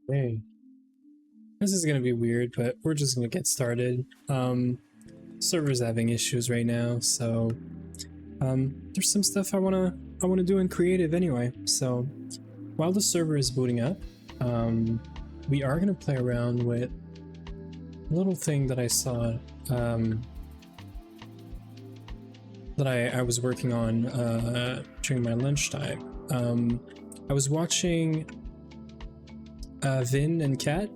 Hey, this is gonna be weird, but we're just gonna get started. Server's having issues right now, so there's some stuff I wanna do in creative anyway. So while the server is booting up, we are gonna play around with a little thing that I saw that I was working on during my lunchtime. I was watching Vin and Kat,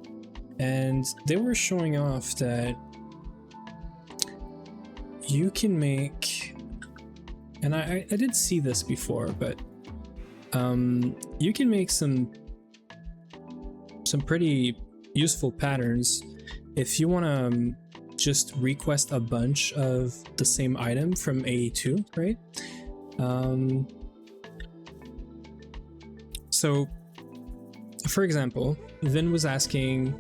and they were showing off that you can make, and I did see this before, but you can make some pretty useful patterns if you want to just request a bunch of the same item from AE2, right? So for example, Vin was asking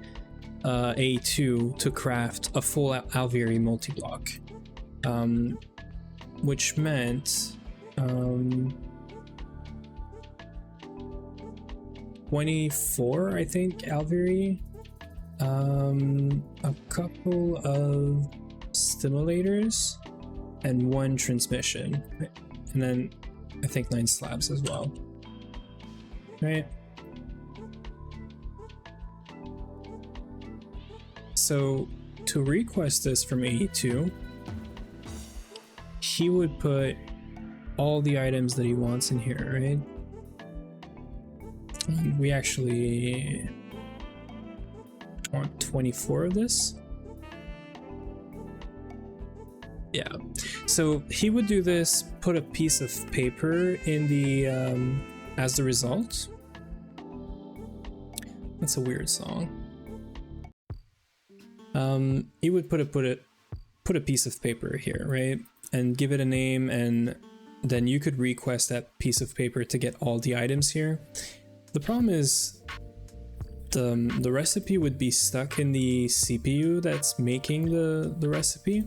A2 to craft a full Alviary multi-block, which meant 24, I think, Alviary, a couple of stimulators, and 1 transmission, and then I think 9 slabs as well, right? So to request this from AE2, he would put all the items that he wants in here, right? And we actually want 24 of this. Yeah, so he would do this, put a piece of paper in the as the result. That's a weird song. He would put a piece of paper here, right, and give it a name, and then you could request that piece of paper to get all the items here. The problem is the recipe would be stuck in the CPU that's making the recipe,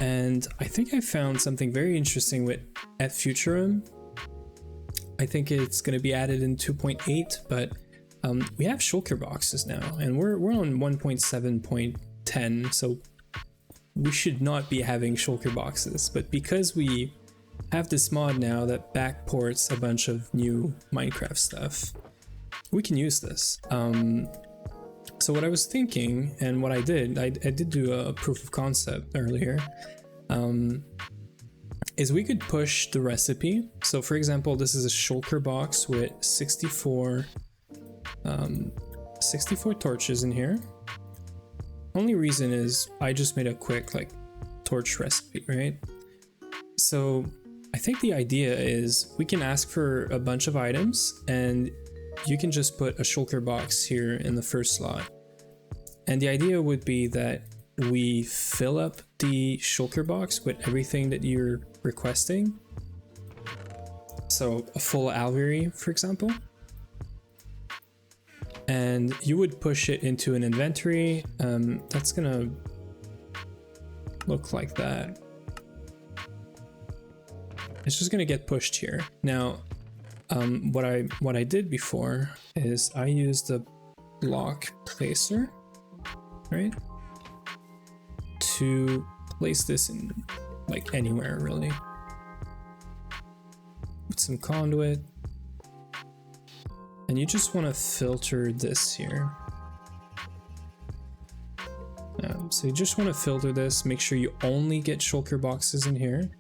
and I think I found something very interesting with at Futurum. I think it's going to be added in 2.8, but we have shulker boxes now, and we're on 1.7.10, so we should not be having shulker boxes. But because we have this mod now that backports a bunch of new Minecraft stuff, we can use this. So what I was thinking, and what I did do a proof of concept earlier, is we could push the recipe. So for example, this is a shulker box with 64 torches in here. Only reason is I just made a quick like torch recipe, right? So I think the idea is we can ask for a bunch of items, and you can just put a shulker box here in the first slot. And the idea would be that we fill up the shulker box with everything that you're requesting. So a full Alviary, for example. And you would push it into an inventory. That's gonna look like that. It's just gonna get pushed here. Now, what I did before is I used a block placer, right, to place this in like anywhere really. With some conduit. And you just want to filter this here. So you just want to filter this, make sure you only get shulker boxes in here,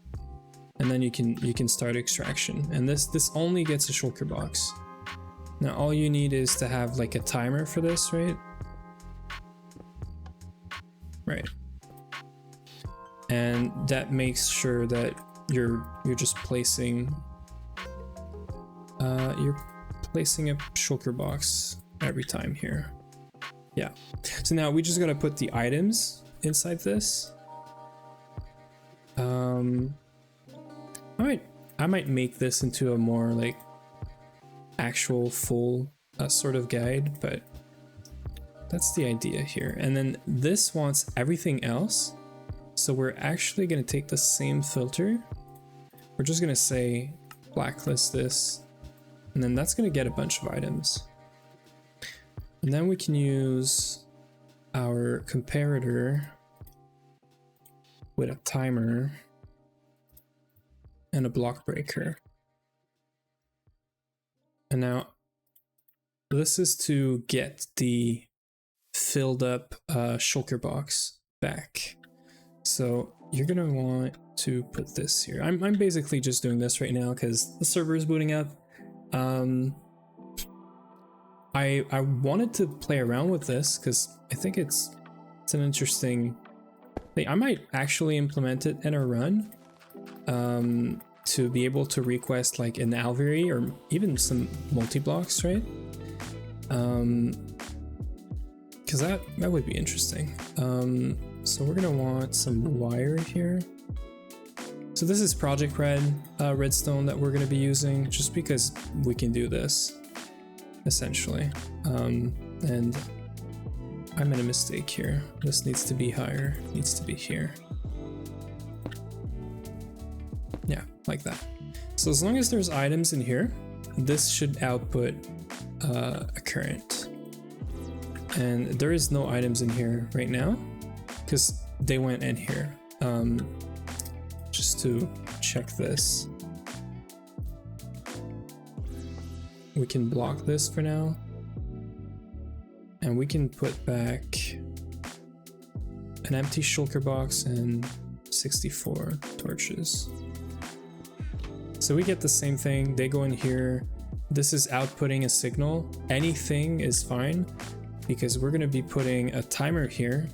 and then you can start extraction. And this only gets a shulker box. Now all you need is to have like a timer for this, right? Right. And that makes sure that you're just placing placing a shulker box every time here. Yeah. So now we just gotta put the items inside this. I might make this into a more like actual full sort of guide, but that's the idea here. And then this wants everything else. So we're actually gonna take the same filter. We're just gonna say blacklist this, and then that's gonna get a bunch of items. And then we can use our comparator with a timer and a block breaker. And now this is to get the filled up shulker box back. So you're gonna want to put this here. I'm basically just doing this right now because the server is booting up. I wanted to play around with this because I think it's an interesting thing. I might actually implement it in a run to be able to request like an alveary or even some multi-blocks, right? Because that would be interesting. So we're gonna want some wire here. So this is Project Red redstone that we're gonna be using just because we can do this essentially. And I made a mistake here. This needs to be higher, needs to be here. Yeah, like that. So as long as there's items in here, this should output a current. And there is no items in here right now because they went in here. Just to check this, we can block this for now, and we can put back an empty shulker box and 64 torches. So we get the same thing. They go in here. This is outputting a signal. Anything is fine because we're going to be putting a timer here.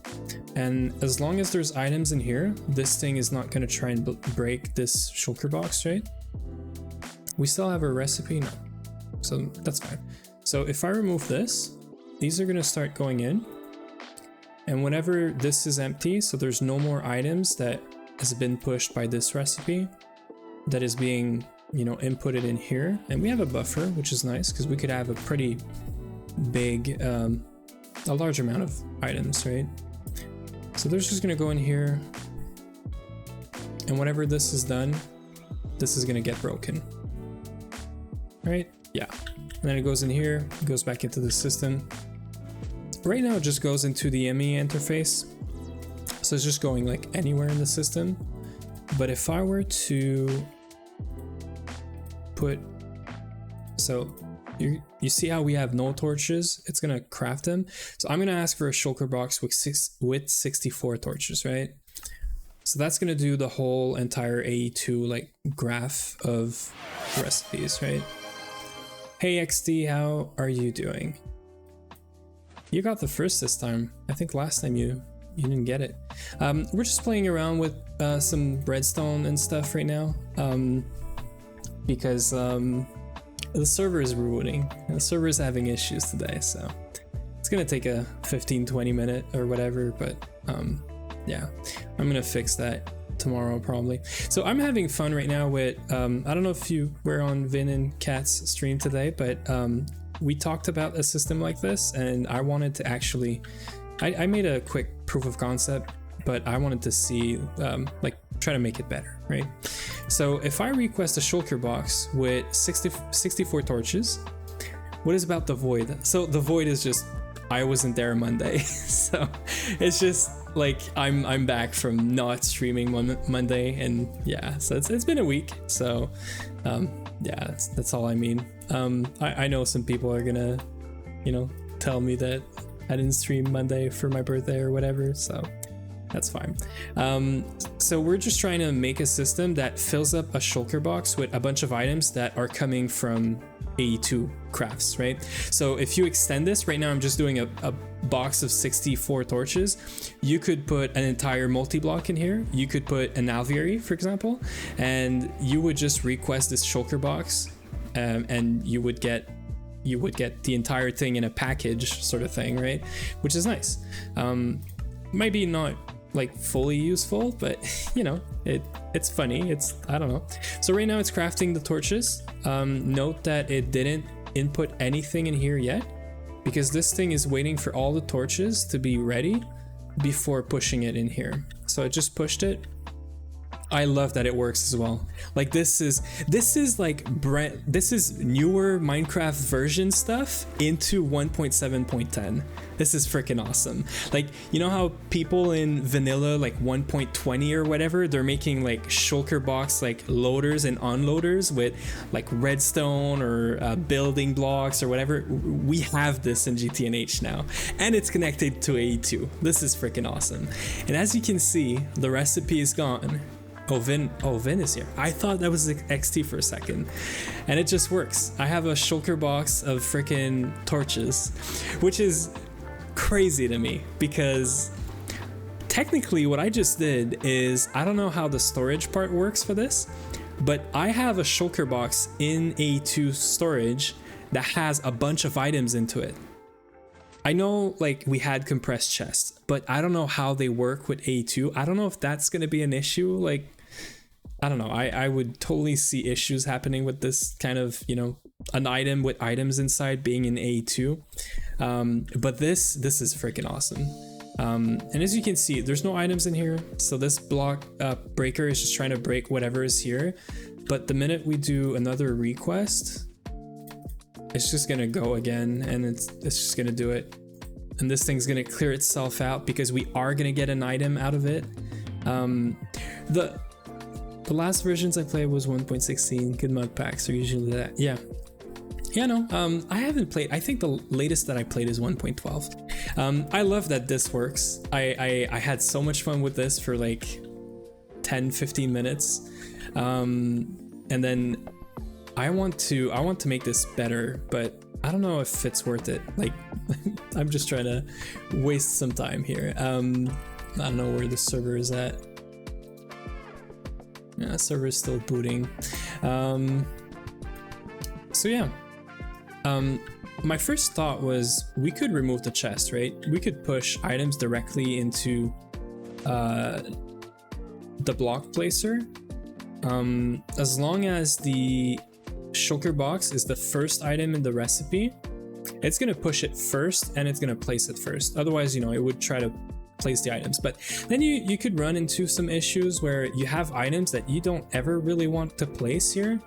And as long as there's items in here, this thing is not going to try and break this shulker box, right? We still have a recipe? No. So that's fine. So if I remove this, these are going to start going in. And whenever this is empty, so there's no more items that has been pushed by this recipe that is being, you know, inputted in here. And we have a buffer, which is nice because we could have a pretty big, a large amount of items, right? So they're just gonna go in here, and whenever this is done, this is gonna get broken, right? Yeah, and then it goes in here, it goes back into the system. Right now it just goes into the ME interface, so it's just going like anywhere in the system. But if I were to put, so you see how we have no torches? It's gonna craft them. So I'm gonna ask for a shulker box with 64 torches, right? So that's gonna do the whole entire AE2 like graph of recipes, right? Hey XD, how are you doing? You got the first this time. I think last time you didn't get it. We're just playing around with some redstone and stuff right now, because the server is rebooting and the server is having issues today, so it's gonna take a 15-20 minute or whatever, but yeah, I'm gonna fix that tomorrow probably. So I'm having fun right now with I don't know if you were on Vin and Kat's stream today, but we talked about a system like this, and I wanted to actually I made a quick proof of concept, but I wanted to see like try to make it better, right? So if I request a shulker box with 64 torches, what is about the void? So the void is just, I wasn't there Monday. So it's just like, I'm back from not streaming Monday, and yeah, so it's been a week. So yeah, that's all I mean. I know some people are gonna, you know, tell me that I didn't stream Monday for my birthday or whatever, so that's fine. So we're just trying to make a system that fills up a shulker box with a bunch of items that are coming from AE2 crafts, right? So if you extend this, right now I'm just doing a box of 64 torches. You could put an entire multi-block in here. You could put an alveary, for example, and you would just request this shulker box, and you would get the entire thing in a package sort of thing, right? Which is nice. Maybe not like fully useful, but you know, it's funny. It's, I don't know. So right now it's crafting the torches. Note that it didn't input anything in here yet, because this thing is waiting for all the torches to be ready before pushing it in here. So it just pushed it. I love that it works as well. Like this is like this is newer Minecraft version stuff into 1.7.10. This is freaking awesome. Like, you know how people in vanilla like 1.20 or whatever, they're making like shulker box like loaders and unloaders with like redstone or building blocks or whatever. We have this in GTNH now, and it's connected to AE2. This is freaking awesome. And as you can see, the recipe is gone. Oh, Vin is here. I thought that was XT for a second, and it just works. I have a shulker box of freaking torches, which is crazy to me because technically what I just did is, I don't know how the storage part works for this, but I have a shulker box in A2 storage that has a bunch of items into it. I know like we had compressed chests, but I don't know how they work with A2. I don't know if that's going to be an issue. Like, I don't know. I would totally see issues happening with this kind of, you know, an item with items inside being in A2. But this is freaking awesome. And as you can see, there's no items in here. So this block breaker is just trying to break whatever is here. But the minute we do another request, it's just gonna go again, and it's just gonna do it. And this thing's gonna clear itself out because we are gonna get an item out of it. The last versions I played was 1.16. Good mod packs are usually that. Yeah, no, I haven't played. I think the latest that I played is 1.12. I love that this works. I had so much fun with this for like 10-15 minutes. And then I want to make this better, but I don't know if it's worth it. Like, I'm just trying to waste some time here. I don't know where the server is at. Yeah, server is still booting. So yeah. My first thought was we could remove the chest, right? We could push items directly into the block placer. As long as the shulker box is the first item in the recipe, it's gonna push it first and it's gonna place it first. Otherwise, you know, it would try to place the items. But then you could run into some issues where you have items that you don't ever really want to place here.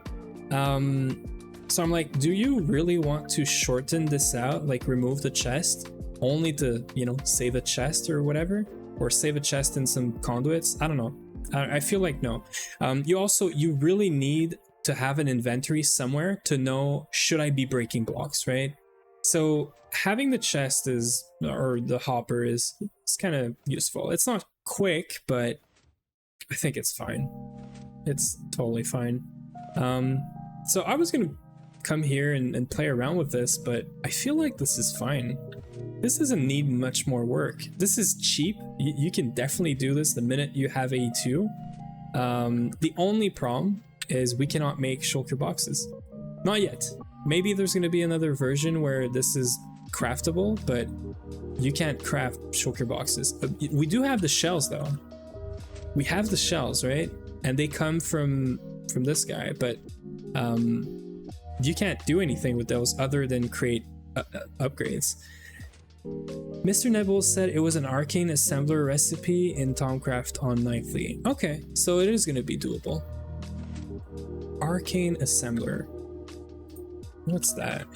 So I'm like, do you really want to shorten this out, like remove the chest only to, you know, save a chest or whatever, or save a chest in some conduits? I don't know. I feel like no. You really need to have an inventory somewhere to know, should I be breaking blocks, right? So having the chest or the hopper is kind of useful. It's not quick, but I think it's fine. It's totally fine. So I was gonna come here and play around with this, but I feel like this is fine. This doesn't need much more work. This is cheap. You can definitely do this the minute you have A2. The only problem is we cannot make shulker boxes. Not yet. Maybe there's going to be another version where this is craftable, but you can't craft shulker boxes. We do have the shells though. We have the shells, right? And they come from this guy, but you can't do anything with those other than create upgrades. Mr. Nebul said it was an arcane assembler recipe in Tomcraft on Nightly. Okay, so it is going to be doable. Arcane assembler. What's that?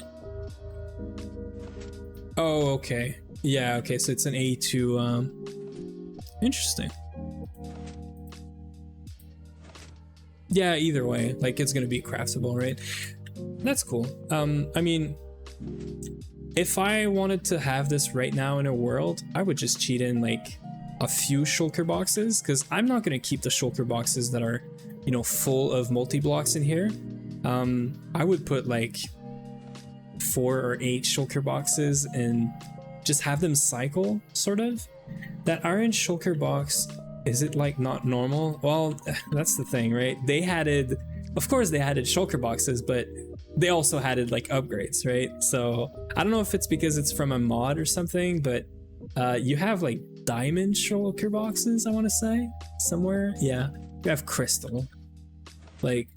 Oh, okay. Yeah, okay, so it's an A2. Interesting. Yeah, either way, like it's going to be craftable, right? That's cool. I mean, if I wanted to have this right now in a world, I would just cheat in like a few shulker boxes, because I'm not going to keep the shulker boxes that are, you know, full of multi-blocks in here. I would put like 4 or 8 shulker boxes and just have them cycle, sort of. That orange shulker box, is it like not normal? Well, that's the thing, right? They added, of course they added shulker boxes, but they also added like upgrades, right? So I don't know if it's because it's from a mod or something, but you have like diamond shulker boxes, I want to say, somewhere. Yeah, you have crystal. Like,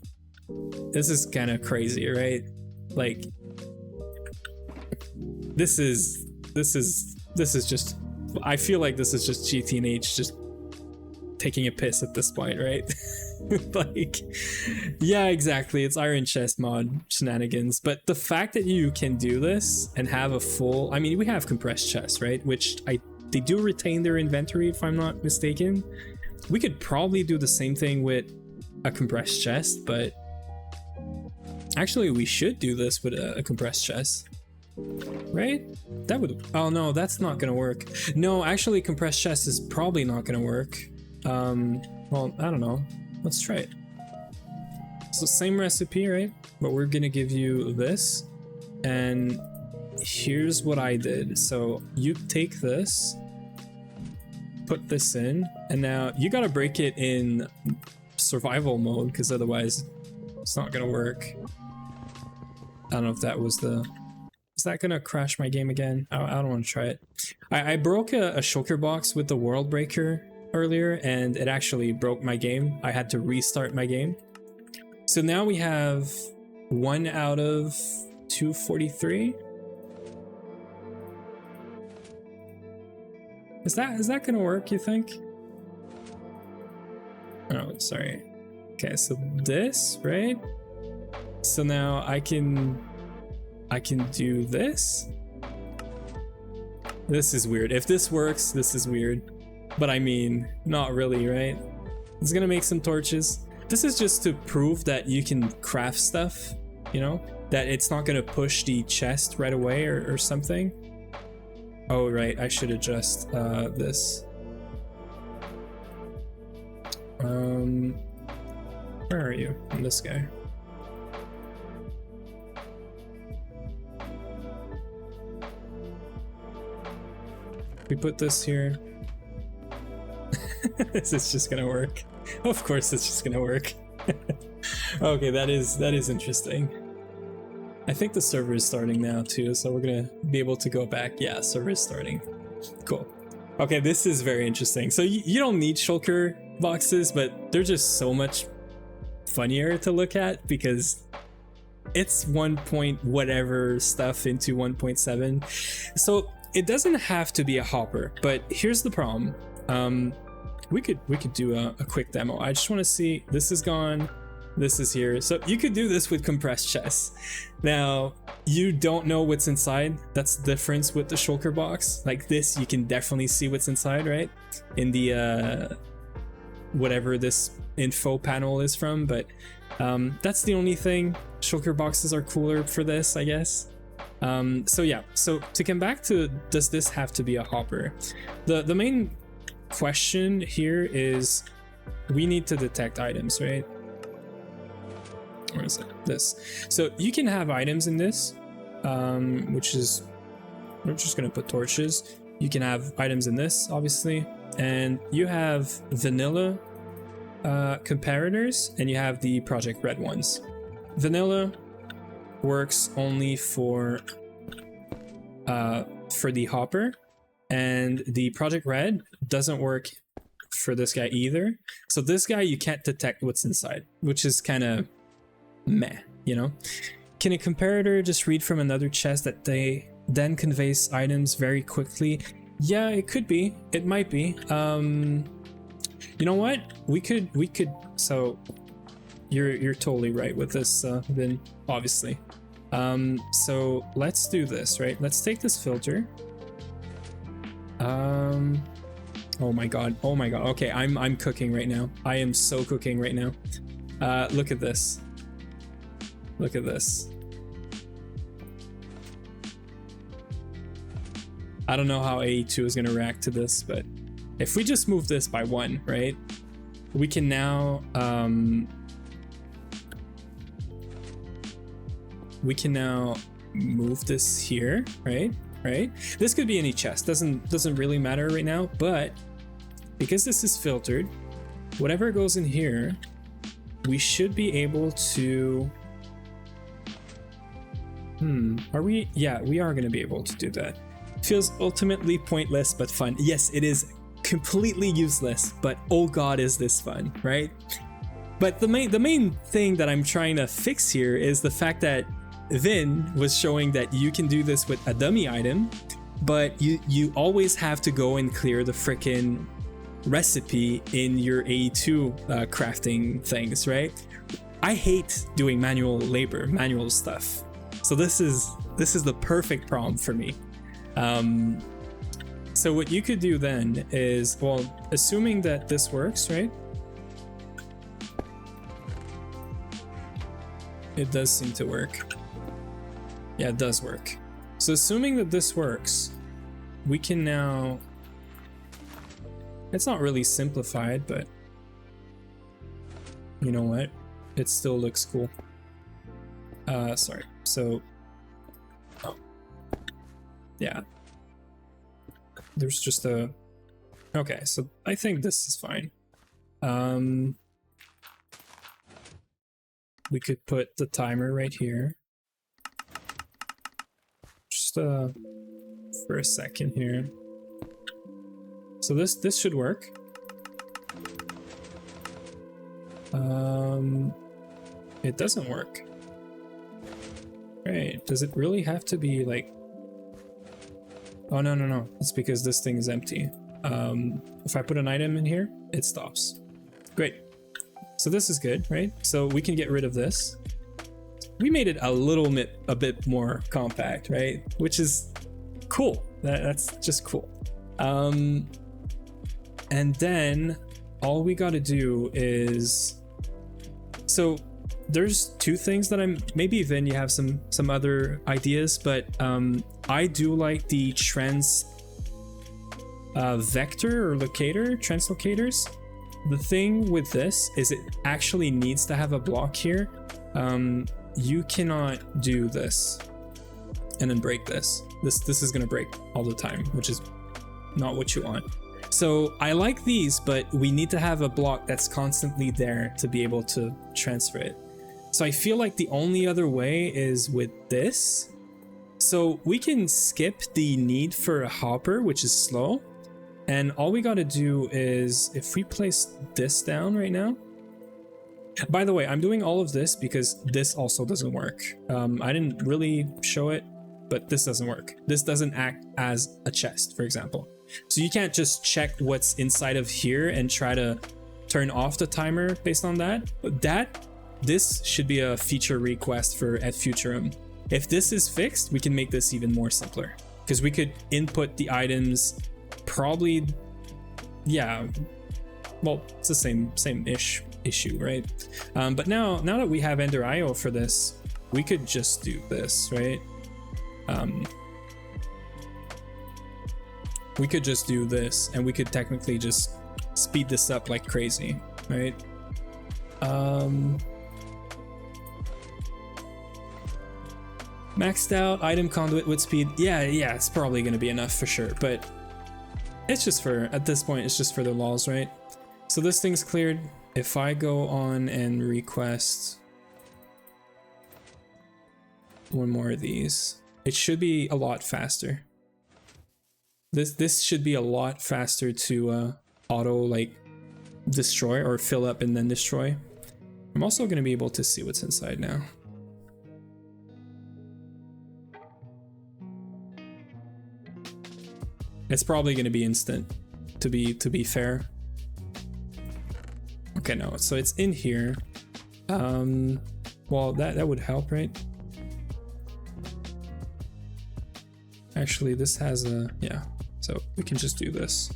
this is kind of crazy, right? Like, this is just, I feel like this is just GTNH just taking a piss at this point, right? Like, yeah, exactly. It's Iron Chest mod shenanigans. But the fact that you can do this and have a full, I mean, we have compressed chests, right? Which they do retain their inventory, if I'm not mistaken. We could probably do the same thing with a compressed chest, but actually we should do this with a compressed chest, right? That would, oh no, that's not gonna work. No, actually compressed chest is probably not gonna work. Well, I don't know. Let's try it. So same recipe, right? But we're gonna give you this, and here's what I did. So you take this, put this in, and now you gotta break it in survival mode, because otherwise it's not gonna work. I don't know if that was the... Is that gonna crash my game again? I don't want to try it. I broke a shulker box with the world breaker earlier, and it actually broke my game. I had to restart my game. So now we have 1 out of 243. Is that gonna work, you think? Oh, sorry. Okay, so this, right? So now I can do this. This is weird. If this works, this is weird. But I mean, not really, right? It's gonna make some torches. This is just to prove that you can craft stuff, you know? That it's not gonna push the chest right away or something. Oh, right, I should adjust this. Where are you? I'm this guy. We put this here. This is just gonna work. Of course it's just gonna work. Okay, that is interesting. I think the server is starting now too, so we're gonna be able to go back. Yeah, server is starting. Cool. Okay, this is very interesting. So you don't need shulker boxes, but they're just so much funnier to look at because it's 1 point whatever stuff into 1.7. So it doesn't have to be a hopper, but here's the problem. We could do a quick demo. I just want to see, this is gone, this is here. So you could do this with compressed chests. Now, you don't know what's inside. That's the difference with the shulker box. Like this, you can definitely see what's inside, right? In the, whatever this info panel is from, but that's the only thing. Shulker boxes are cooler for this, I guess. So yeah, so to come back to, does this have to be a hopper? The main question here is we need to detect items, right? Where is it? This. So you can have items in this, which is, we're just gonna put torches. You can have items in this, obviously, and you have vanilla comparators, and you have the Project Red ones. Vanilla works only for the hopper, and the Project Red doesn't work for this guy either. So this guy, you can't detect what's inside, which is kind of meh, you know? Can a comparator just read from another chest that they then conveys items very quickly? Yeah, it could be. It might be. You know what? We could. So you're totally right with this, Vin, obviously. So let's do this, right? Let's take this filter. Oh my god. Okay, I'm cooking right now. I am so cooking right now. Look at this. Look at this. I don't know how AE2 is going to react to this, but if we just move this by 1, right? We can now move this here, right? This could be any chest, doesn't really matter right now, but because this is filtered, whatever goes in here, we should be able to are we? Yeah, we are going to be able to do that. Feels ultimately pointless but fun. Yes, it is completely useless, but oh god, is this fun, right? But the main thing that I'm trying to fix here is the fact that Vin was showing that you can do this with a dummy item, but you always have to go and clear the frickin' recipe in your AE2 crafting things, right? I hate doing manual labor, manual stuff. So this is the perfect problem for me. So what you could do then is, well, assuming that this works, right? It does seem to work. Yeah, it does work. So assuming that this works, we can now, it's not really simplified, but you know what? It still looks cool. Sorry. So, oh, yeah. There's just a, okay, so I think this is fine. We could put the timer right here. Just for a second here. So this should work. It doesn't work. Right, does it really have to be like, oh no, it's because this thing is empty. If I put an item in here, it stops. Great. So this is good, right? So we can get rid of this. We made it a bit more compact, right? Which is cool. That's just cool. And then all we got to do is, so there's two things that maybe Vin, you have some other ideas, but I do like the vector or locator, translocators. The thing with this is it actually needs to have a block here. You cannot do this and then break this. This is gonna break all the time, which is not what you want. So I like these, but we need to have a block that's constantly there to be able to transfer it. So I feel like the only other way is with this. So we can skip the need for a hopper, which is slow. And all we got to do is, if we place this down right now. By the way, I'm doing all of this because this also doesn't work. I didn't really show it, but this doesn't work. This doesn't act as a chest, for example. So you can't just check what's inside of here and try to turn off the timer based on that. This should be a feature request for at Futurum. If this is fixed, we can make this even more simpler because we could input the items. Probably, yeah, well, it's the same-ish issue, right? But now that we have Ender IO for this, we could just do this, right? We could just do this, and we could technically just speed this up like crazy, right? Maxed out item conduit with speed. Yeah, it's probably gonna be enough for sure, but it's just for, at this point, it's just for the lols, right? So this thing's cleared. If I go on and request one more of these, it should be a lot faster. This should be a lot faster to auto like destroy or fill up and then destroy. I'm also going to be able to see what's inside now. It's probably going to be instant, to be fair. Okay, no, so it's in here. Well, that would help, right? Actually, this has a, yeah, so we can just do this.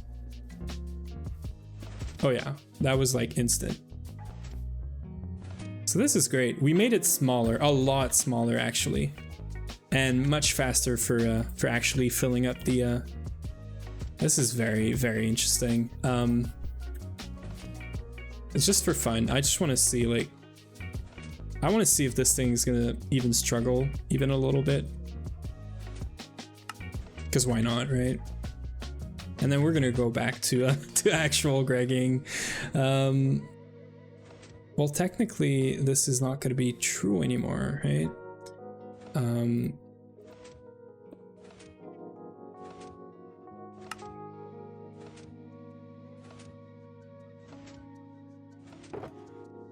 Oh yeah, that was like instant. So this is great. We made it smaller, a lot smaller actually, and much faster for actually filling up the. This is very, very interesting. It's just for fun. I just want to see, like, I want to see if this thing's gonna even struggle even a little bit. Because why not, right? And then we're gonna go back to actual gregging. Well, technically, this is not gonna be true anymore, right?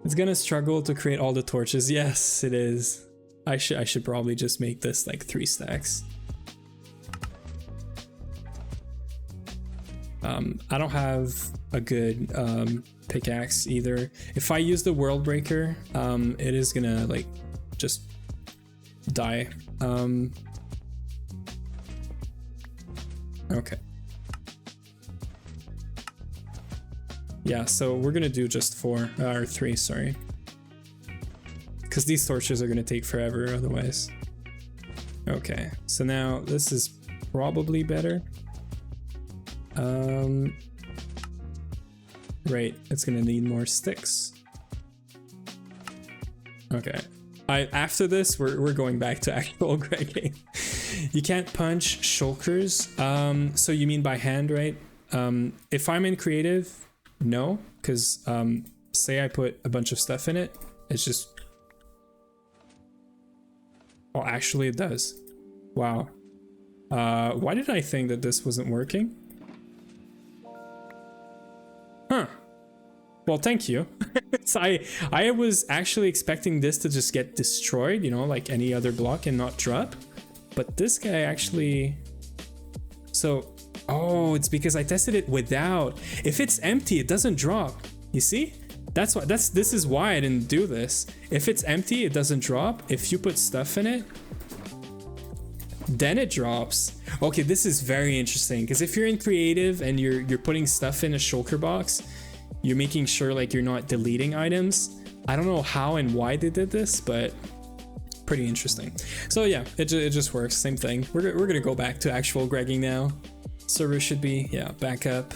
It's gonna struggle to create all the torches. Yes, it is. I should probably just make this like 3 stacks. I don't have a good pickaxe either. If I use the world breaker, it is gonna like just die. Okay. Yeah, so we're gonna do just 4 or 3, sorry, because these torches are gonna take forever otherwise. Okay, so now this is probably better. Right, it's gonna need more sticks. Okay, after this we're going back to actual gregging. You can't punch shulkers. So you mean by hand, right? If I'm in creative, no, because say I put a bunch of stuff in it, it's just, well, actually it does. Wow. Why did I think that this wasn't working? Huh. Well, thank you. So I was actually expecting this to just get destroyed, you know, like any other block and not drop. But this guy actually... So, oh, it's because I tested it without. If it's empty, it doesn't drop. You see? That's why. This is why I didn't do this. If it's empty, it doesn't drop. If you put stuff in it, then it drops. Okay, this is very interesting, because if you're in creative and you're putting stuff in a shulker box, you're making sure like you're not deleting items. I don't know how and why they did this, but pretty interesting. So yeah, it just works. Same thing. We're gonna go back to actual gregging now. Server should be, yeah, back up.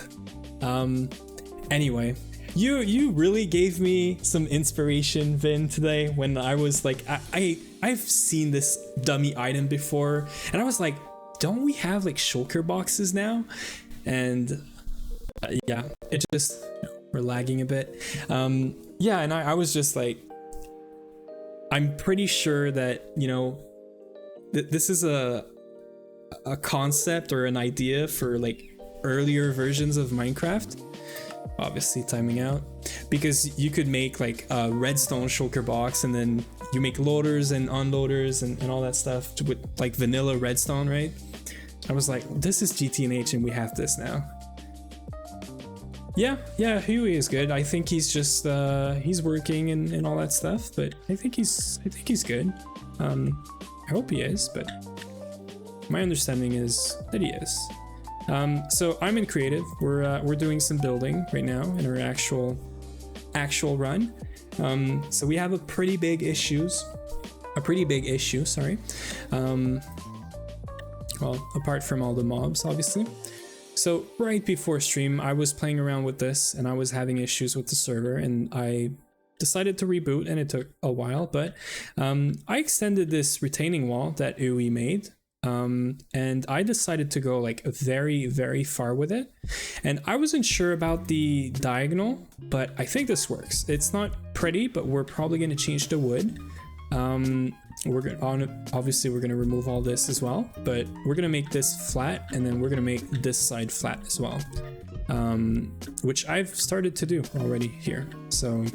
Anyway, you really gave me some inspiration, Vin, today, when I was like, I've seen this dummy item before, and I was like, don't we have like shulker boxes now? And yeah, it just, we're lagging a bit. Yeah, and I was just like, I'm pretty sure that, you know, this is a concept or an idea for like earlier versions of Minecraft. Obviously timing out, because you could make like a redstone shulker box, and then you make loaders and unloaders and all that stuff with like vanilla redstone, right? I was like, this is GTNH and we have this now. Yeah, Huey is good. I think he's just he's working and all that stuff, but I think he's good. I hope he is, but my understanding is that he is. So I'm in creative. We're doing some building right now in our actual run. So we have a pretty big issue, sorry. Well, apart from all the mobs, obviously. So right before stream, I was playing around with this and I was having issues with the server, and I decided to reboot, and it took a while, but I extended this retaining wall that Uwe made. And I decided to go like very, very far with it, and I wasn't sure about the diagonal, but I think this works. It's not pretty, but we're probably going to change the wood. Obviously we're going to remove all this as well, but we're going to make this flat, and then we're going to make this side flat as well, which I've started to do already here. So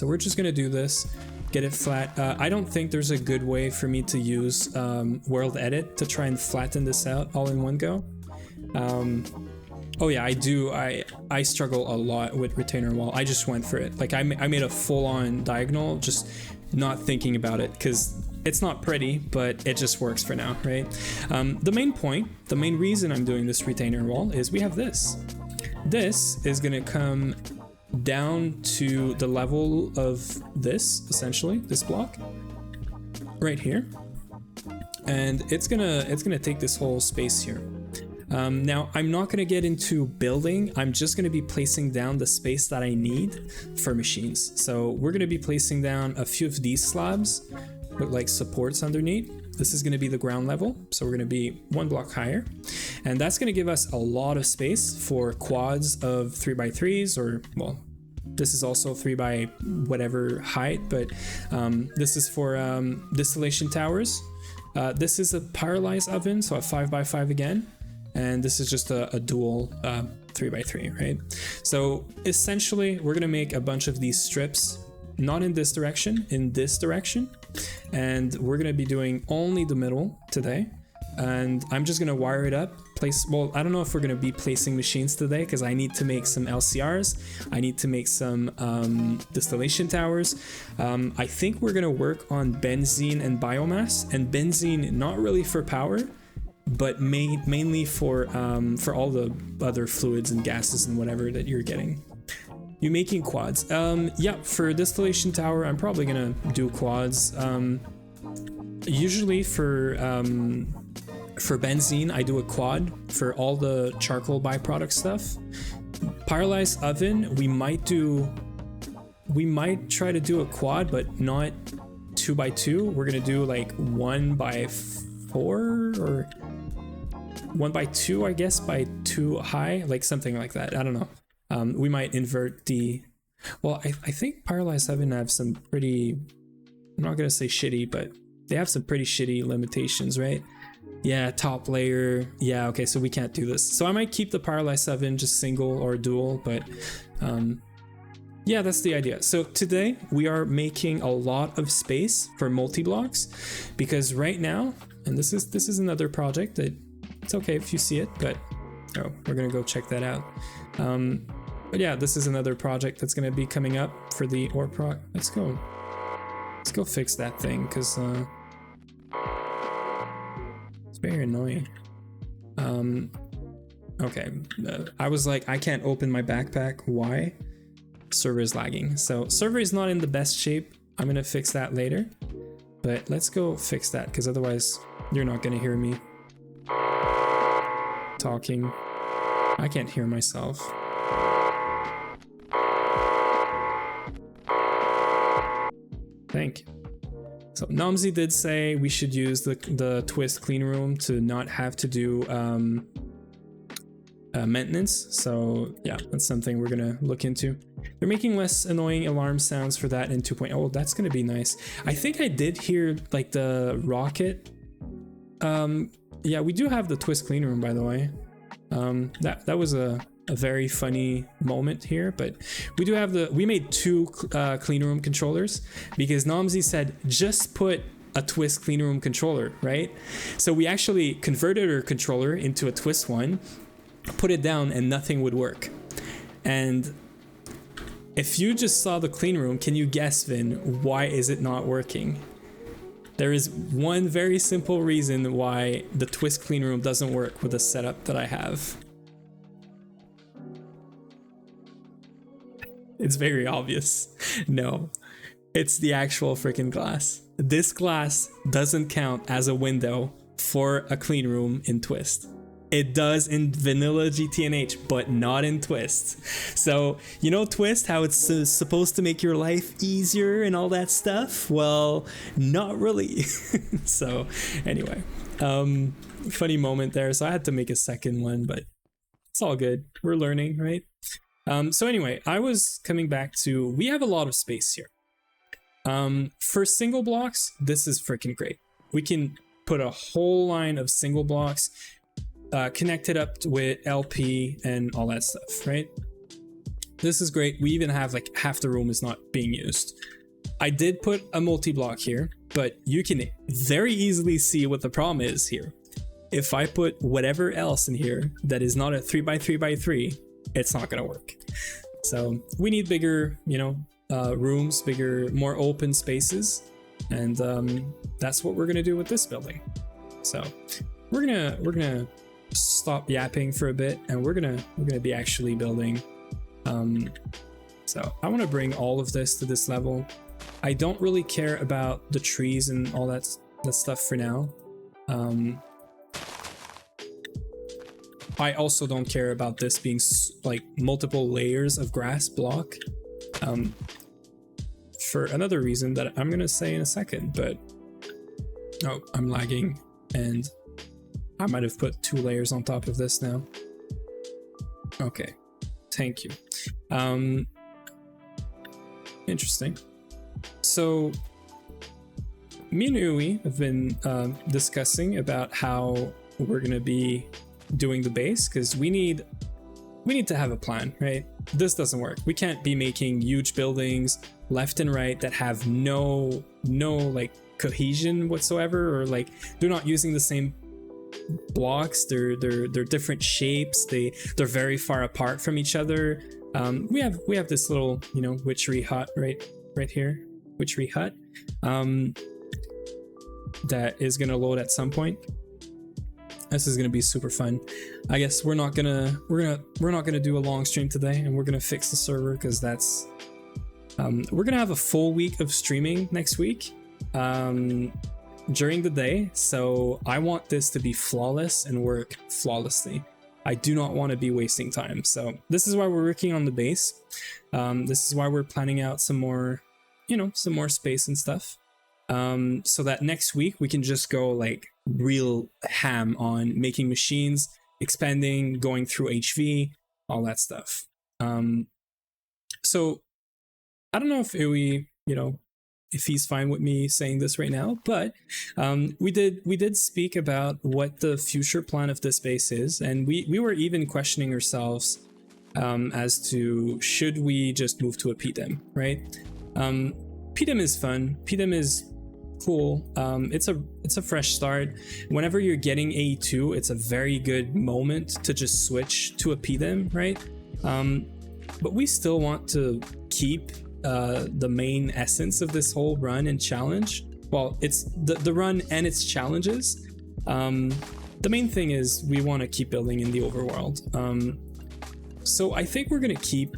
we're just going to do this, get it flat. I don't think there's a good way for me to use World Edit to try and flatten this out all in one go. Oh yeah, I do. I struggle a lot with retainer wall. I just went for it. Like I made a full-on diagonal, just not thinking about it, because it's not pretty, but it just works for now, right? The main reason I'm doing this retainer wall is we have this. This is gonna come down to the level of this, essentially, this block right here, and it's gonna take this whole space here. Now I'm not gonna get into building. I'm just gonna be placing down the space that I need for machines. So we're gonna be placing down a few of these slabs with like supports underneath. This is gonna be the ground level, so we're gonna be 1 block higher, and that's gonna give us a lot of space for quads of 3x3s, or well, this is also 3 by whatever height, but this is for distillation towers. This is a pyrolyze oven, so a 5x5 again, and this is just a dual 3x3, right? So essentially we're gonna make a bunch of these strips, not in this direction, in this direction, and we're gonna be doing only the middle today. and I'm just gonna wire it up. Well, I don't know if we're gonna be placing machines today because I need to make some LCRs. I need to make some distillation towers. I think we're gonna work on benzene and biomass, and benzene not really for power, but mainly for all the other fluids and gases and whatever that you're getting. You making quads? Yeah, for distillation tower, I'm probably gonna do quads. Usually for benzene, I do a quad for all the charcoal byproduct stuff. Pyrolyzed oven, we might try to do a quad, but not 2x2. We're gonna do like 1x4 or 1x2, I guess, by 2 high, like something like that. I don't know. We might invert the. Well, I think pyrolyzed oven have some pretty. I'm not gonna say shitty, but they have some pretty shitty limitations, right? Yeah, top layer. Yeah, okay, so we can't do this. So I might keep the pyrolyzed oven just single or dual, but yeah, that's the idea. So today we are making a lot of space for multi-blocks because right now, and this is another project that it's okay if you see it, but we're gonna go check that out. But yeah, this is another project that's gonna be coming up for the ore pro. Let's go fix that thing because it's very annoying. Okay, I was like, I can't open my backpack. Why? Server is lagging. So server is not in the best shape. I'm gonna fix that later, but let's go fix that because otherwise you're not gonna hear me talking. I can't hear myself. Thank you. So Namzi did say we should use the Twist clean room to not have to do maintenance. So yeah, that's something we're gonna look into. They're making less annoying alarm sounds for that in 2.0. Oh, that's gonna be nice. I think I did hear like the rocket. Yeah, we do have the Twist clean room, by the way. That was a very funny moment here, but we do have we made 2 clean room controllers because Namzi said just put a Twist clean room controller, right? So we actually converted our controller into a Twist one, put it down, and nothing would work. And if you just saw the clean room, can you guess, Vin, why is it not working? There is one very simple reason why the Twist clean room doesn't work with the setup that I have. It's very obvious. No, it's the actual freaking glass. This glass doesn't count as a window for a clean room in Twist. It does in vanilla GTNH, but not in Twist. So, you know Twist, how it's supposed to make your life easier and all that stuff? Well, not really. So, anyway, funny moment there. So I had to make a second one, but it's all good. We're learning, right? So anyway, I was coming back to, we have a lot of space here. For single blocks, this is freaking great. We can put a whole line of single blocks, connect it up with LP and all that stuff, right? This is great. We even have like half the room is not being used. I did put a multi-block here, but you can very easily see what the problem is here. If I put whatever else in here that is not a 3x3x3, it's not gonna work. So we need bigger, rooms, bigger, more open spaces, and that's what we're gonna do with this building. So we're gonna stop yapping for a bit, and we're gonna be actually building. So I want to bring all of this to this level. I don't really care about the trees and all that stuff for now. I also don't care about this being like multiple layers of grass block, for another reason that I'm gonna say in a second. But oh, I'm lagging, and I might have put 2 layers on top of this now. Okay, thank you. Interesting. So me and Uwe have been discussing about how we're gonna be doing the base, because we need to have a plan, right? This doesn't work. We can't be making huge buildings left and right that have no like cohesion whatsoever, or like they're not using the same blocks. They're different shapes. They're very far apart from each other. We have this little, you know, witchery hut right here, witchery hut, that is gonna load at some point. This is gonna be super fun. I guess we're not gonna do a long stream today, and we're gonna fix the server because that's we're gonna have a full week of streaming next week during the day. So I want this to be flawless and work flawlessly. I do not want to be wasting time. So this is why we're working on the base. This is why we're planning out some more, you know, some more space and stuff. So that next week we can just go like real ham on making machines, expanding, going through HV, all that stuff. So I don't know if we, you know, if he's fine with me saying this right now, but we did speak about what the future plan of this base is, and we were even questioning ourselves as to should we just move to a PDEM, right? PDEM is fun. PDEM is cool. It's a fresh start. Whenever you're getting AE2, it's a very good moment to just switch to a PDEM, right? But we still want to keep the main essence of this whole run and challenge. Well, it's the run and its challenges. The main thing is we want to keep building in the overworld. So I think we're going to keep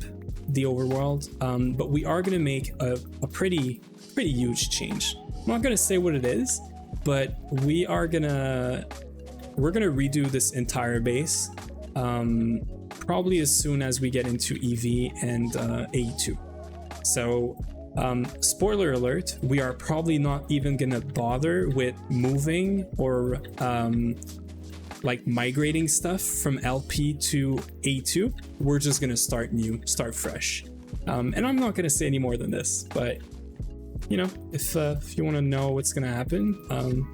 the overworld, but we are going to make a pretty huge change. I'm not going to say what it is, but we're going to redo this entire base, probably as soon as we get into EV and AE2. So spoiler alert, we are probably not even gonna bother with moving or like migrating stuff from LP to A2. We're just gonna start new, start fresh. And I'm not gonna say any more than this, but you know, if you want to know what's gonna happen,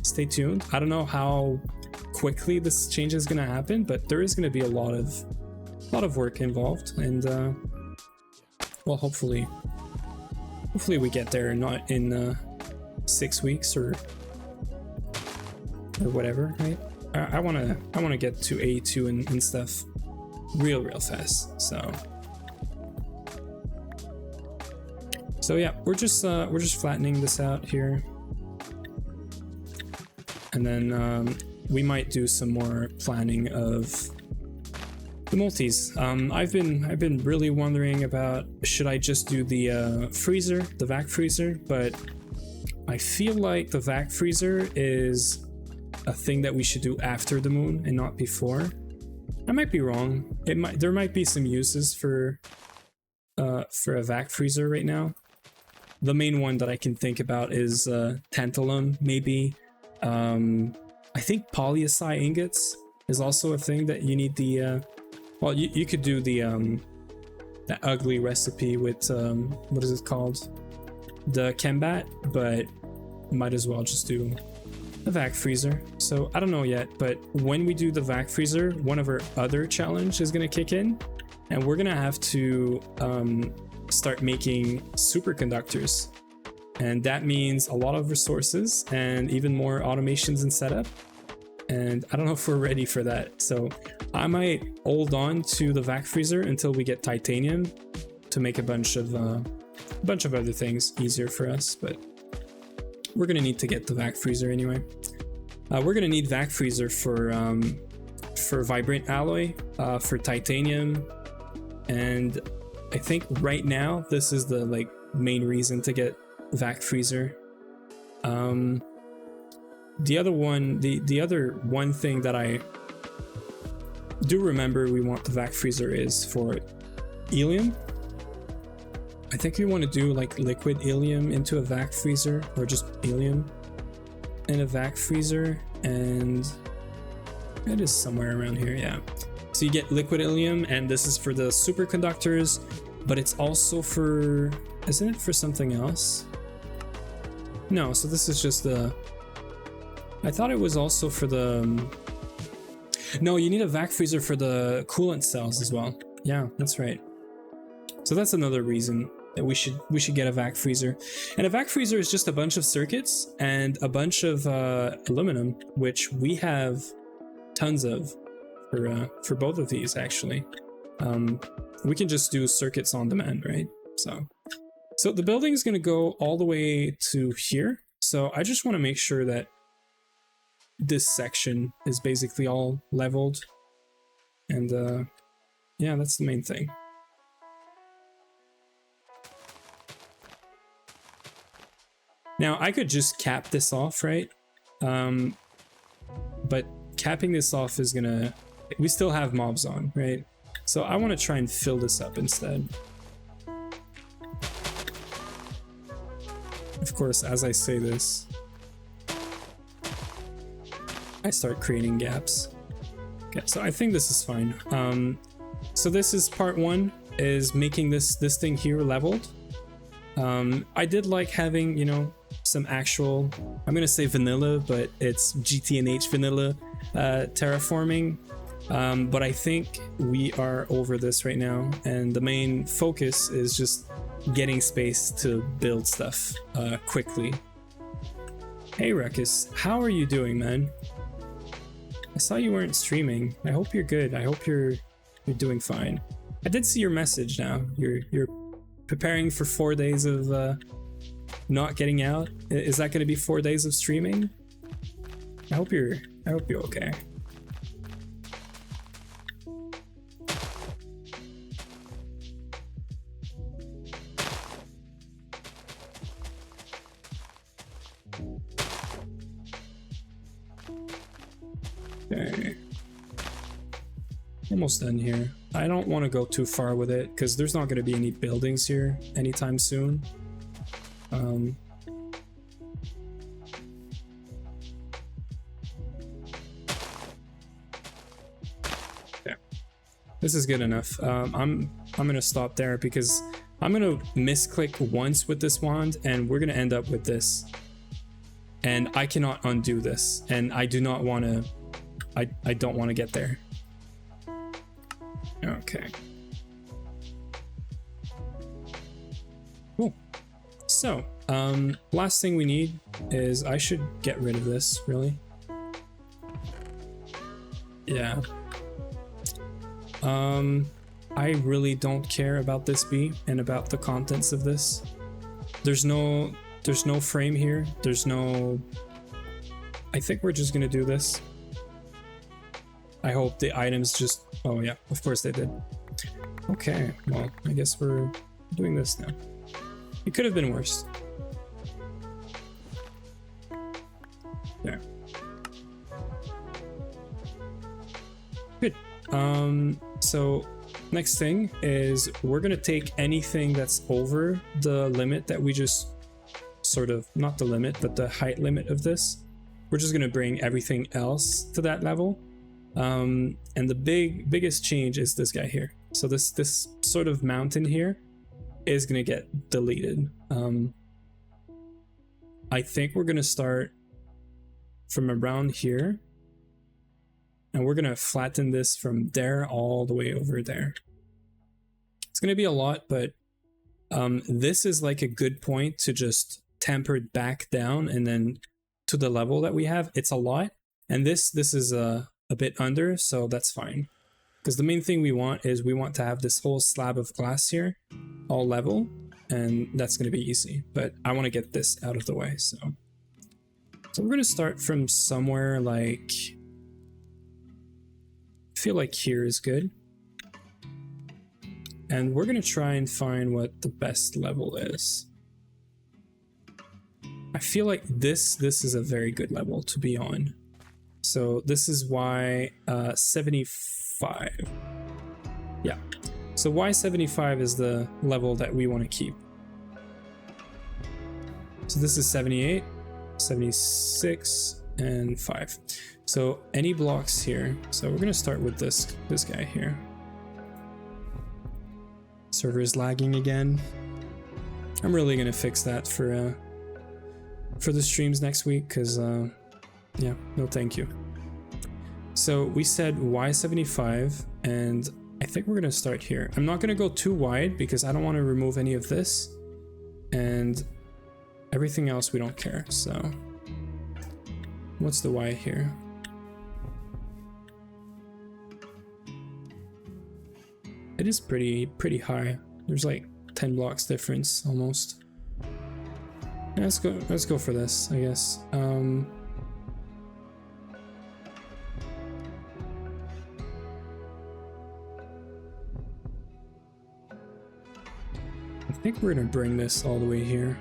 stay tuned. I don't know how quickly this change is gonna happen, but there is gonna be a lot of work involved, and well, hopefully we get there, not in 6 weeks or whatever, right? I wanna get to A2 and stuff real fast. So yeah, we're just flattening this out here, and then we might do some more planning of the multis. I've been really wondering about, should I just do the freezer, the vac freezer, but I feel like the vac freezer is a thing that we should do after the moon and not before. I might be wrong. There might be some uses for a vac freezer right now. The main one that I can think about is tantalum, maybe. I think polyacid ingots is also a thing that you need the well, you could do the that ugly recipe with what is it called, the Chembat, but might as well just do the vac freezer. So I don't know yet, but when we do the vac freezer, one of our other challenge is gonna kick in, and we're gonna have to start making superconductors, and that means a lot of resources and even more automations and setup. And I don't know if we're ready for that, so I might hold on to the vac freezer until we get titanium to make a bunch of other things easier for us. But we're gonna need to get the vac freezer anyway. We're gonna need vac freezer for vibrant alloy, for titanium, and I think right now this is the like main reason to get vac freezer. The other one thing that I do remember we want the vac freezer is for helium. I think we want to do like liquid helium into a vac freezer, or just helium in a vac freezer, and it is somewhere around here, yeah. So you get liquid helium, and this is for the superconductors, but it's also for, isn't it for something else? No, so this is just the, I thought it was also for the, no, you need a vac freezer for the coolant cells as well. Yeah, that's right. So that's another reason we should get a vac freezer. And a vac freezer is just a bunch of circuits and a bunch of aluminum, which we have tons of for both of these actually. We can just do circuits on demand, right? So the building is going to go all the way to here. So I just want to make sure that this section is basically all leveled. And yeah, that's the main thing. Now I could just cap this off, right? But capping this off is gonna... We still have mobs on, right? So I want to try and fill this up instead. Of course, as I say this, I start creating gaps. Okay, so I think this is fine. So this is part one, is making this thing here leveled. I did like having, you know, some actual, I'm gonna say vanilla, but it's GTNH vanilla terraforming. But I think we are over this right now, and the main focus is just getting space to build stuff quickly. Hey Ruckus, how are you doing, man? I saw you weren't streaming. I hope you're good. I hope you're doing fine. I did see your message now. You're preparing for 4 days of not getting out. Is that going to be 4 days of streaming? I hope you're okay. Okay. Almost done here. I don't want to go too far with it because there's not going to be any buildings here anytime soon. Okay. This is good enough. I'm gonna stop there because I'm gonna misclick once with this wand and we're gonna end up with this. And I cannot undo this, and I do not want to. I don't want to get there. Okay. Cool. So, last thing we need is I should get rid of this, really. Yeah. I really don't care about this B and about the contents of this. There's no frame here. There's no... I think we're just gonna do this. I hope the items just... Oh yeah, of course they did. Okay, well, I guess we're doing this now. It could have been worse. There. Good. So next thing is we're gonna take anything that's over the limit that we just sort of... Not the limit, but the height limit of this. We're just gonna bring everything else to that level. And the biggest change is this guy here. So this sort of mountain here is gonna get deleted. I think we're gonna start from around here, and we're gonna flatten this from there all the way over there. It's gonna be a lot, but this is like a good point to just temper it back down, and then to the level that we have, it's a lot. And this is a bit under, so that's fine. Because the main thing we want is we want to have this whole slab of glass here all level, and that's going to be easy. But I want to get this out of the way, so we're going to start from somewhere like... I feel like here is good. And we're going to try and find what the best level is. I feel like this is a very good level to be on. So this is why 75. Yeah. So Y75 is the level that we want to keep. So this is 78, 76, and 5. So any blocks here. So we're gonna start with this guy here. Server is lagging again. I'm really gonna fix that for the streams next week, because yeah, no thank you. So we said Y75, and I think we're gonna start here. I'm not gonna go too wide because I don't want to remove any of this, and everything else we don't care. So what's the Y here? It is pretty high. There's like 10 blocks difference almost. Yeah, let's go for this, I guess. I think we're gonna bring this all the way here.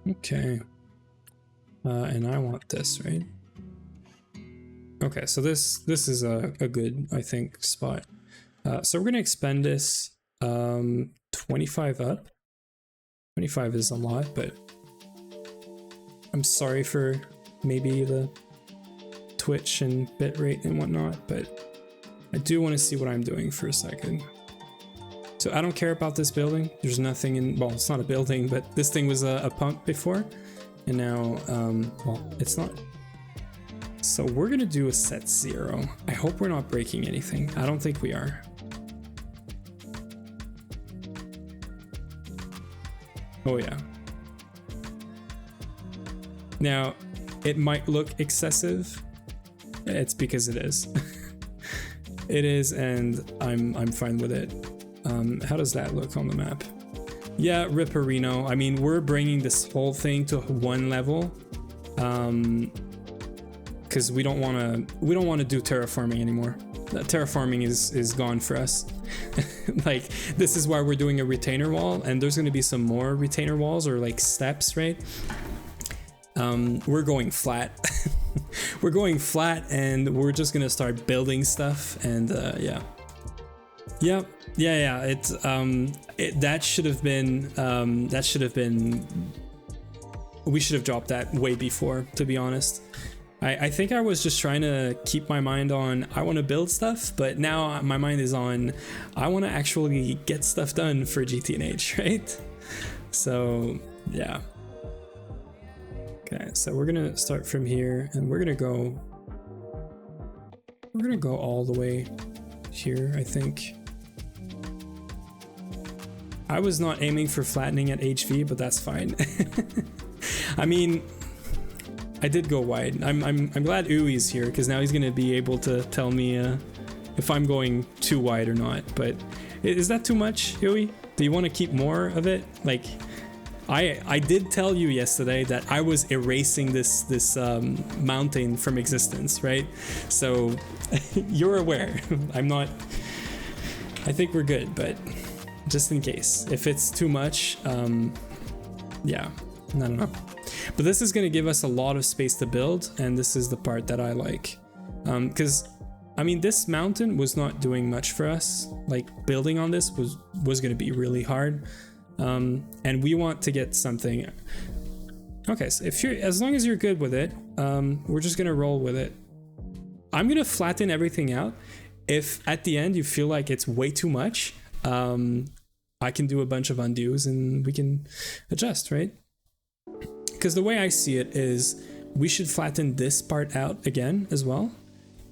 Okay. And I want this, right? Okay, so this is a good, I think, spot. So we're gonna expend this 25 up. 25 is a lot, but I'm sorry for maybe the Twitch and bitrate and whatnot, but I do want to see what I'm doing for a second. So I don't care about this building. There's nothing in, well, it's not a building, but this thing was a pump before. And now, well, it's not. So we're gonna do a set 0. I hope we're not breaking anything. I don't think we are. Oh yeah. Now, it might look excessive. It's because it is. It is, and I'm fine with it. How does that look on the map? Yeah, Ripperino. I mean, we're bringing this whole thing to 1 level, because we don't want to do terraforming anymore. Terraforming is gone for us. Like, this is why we're doing a retainer wall, and there's going to be some more retainer walls or like steps, right? We're going flat. We're going flat, and we're just gonna start building stuff, and yeah. Yep. Yeah. It's that should have been we should have dropped that way before, to be honest. I think I was just trying to keep my mind on I want to build stuff, but now my mind is on I want to actually get stuff done for GTNH, right? So yeah. Okay, so we're gonna start from here, and we're gonna go all the way here, I think. I was not aiming for flattening at HV, but that's fine. I mean, I did go wide. I'm glad Ui's here, because now he's gonna be able to tell me if I'm going too wide or not. But is that too much, Ui? Do you want to keep more of it? Like, I did tell you yesterday that I was erasing this mountain from existence, right? So you're aware. I'm not. I think we're good, but just in case, if it's too much, yeah, I don't know. But this is going to give us a lot of space to build, and this is the part that I like, because I mean, this mountain was not doing much for us. Like, building on this was going to be really hard. And we want to get something. Okay, so as long as you're good with it, we're just gonna roll with it. I'm gonna flatten everything out. If at the end you feel like it's way too much, I can do a bunch of undos and we can adjust, right? Because the way I see it is we should flatten this part out again as well.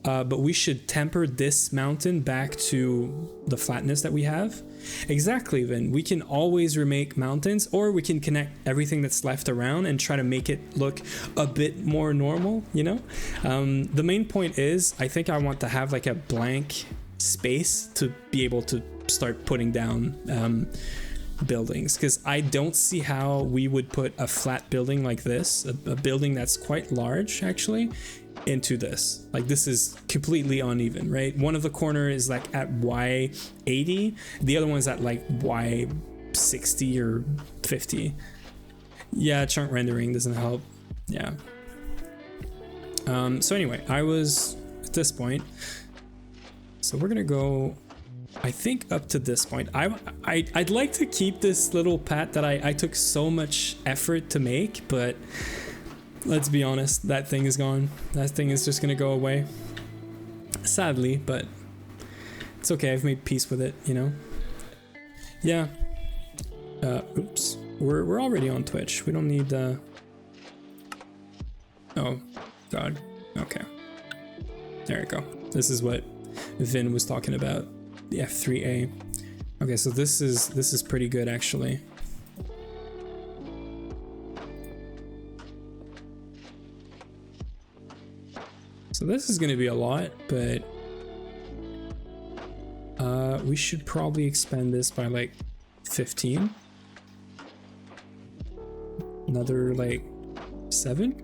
But we should temper this mountain back to the flatness that we have. Exactly, Vin. We can always remake mountains, or we can connect everything that's left around and try to make it look a bit more normal, you know? The main point is, I think I want to have like a blank space to be able to start putting down buildings, because I don't see how we would put a flat building like this, a building that's quite large actually, into this. Like, this is completely uneven, right? One of the corner is like at Y80, the other one's at like Y60 or 50. Yeah, chunk rendering doesn't help. Yeah. So anyway, I was at this point, so we're gonna go I think up to this point, I'd like to keep this little pat that I took so much effort to make, but let's be honest, that thing is gone. That thing is just gonna go away. Sadly, but it's okay. I've made peace with it, you know? Yeah. Oops. We're already on Twitch. We don't need, oh, God. Okay. There we go. This is what Vin was talking about. The F3A. Okay, so this is pretty good actually. So this is gonna be a lot, but we should probably expand this by like 15. Another like 7.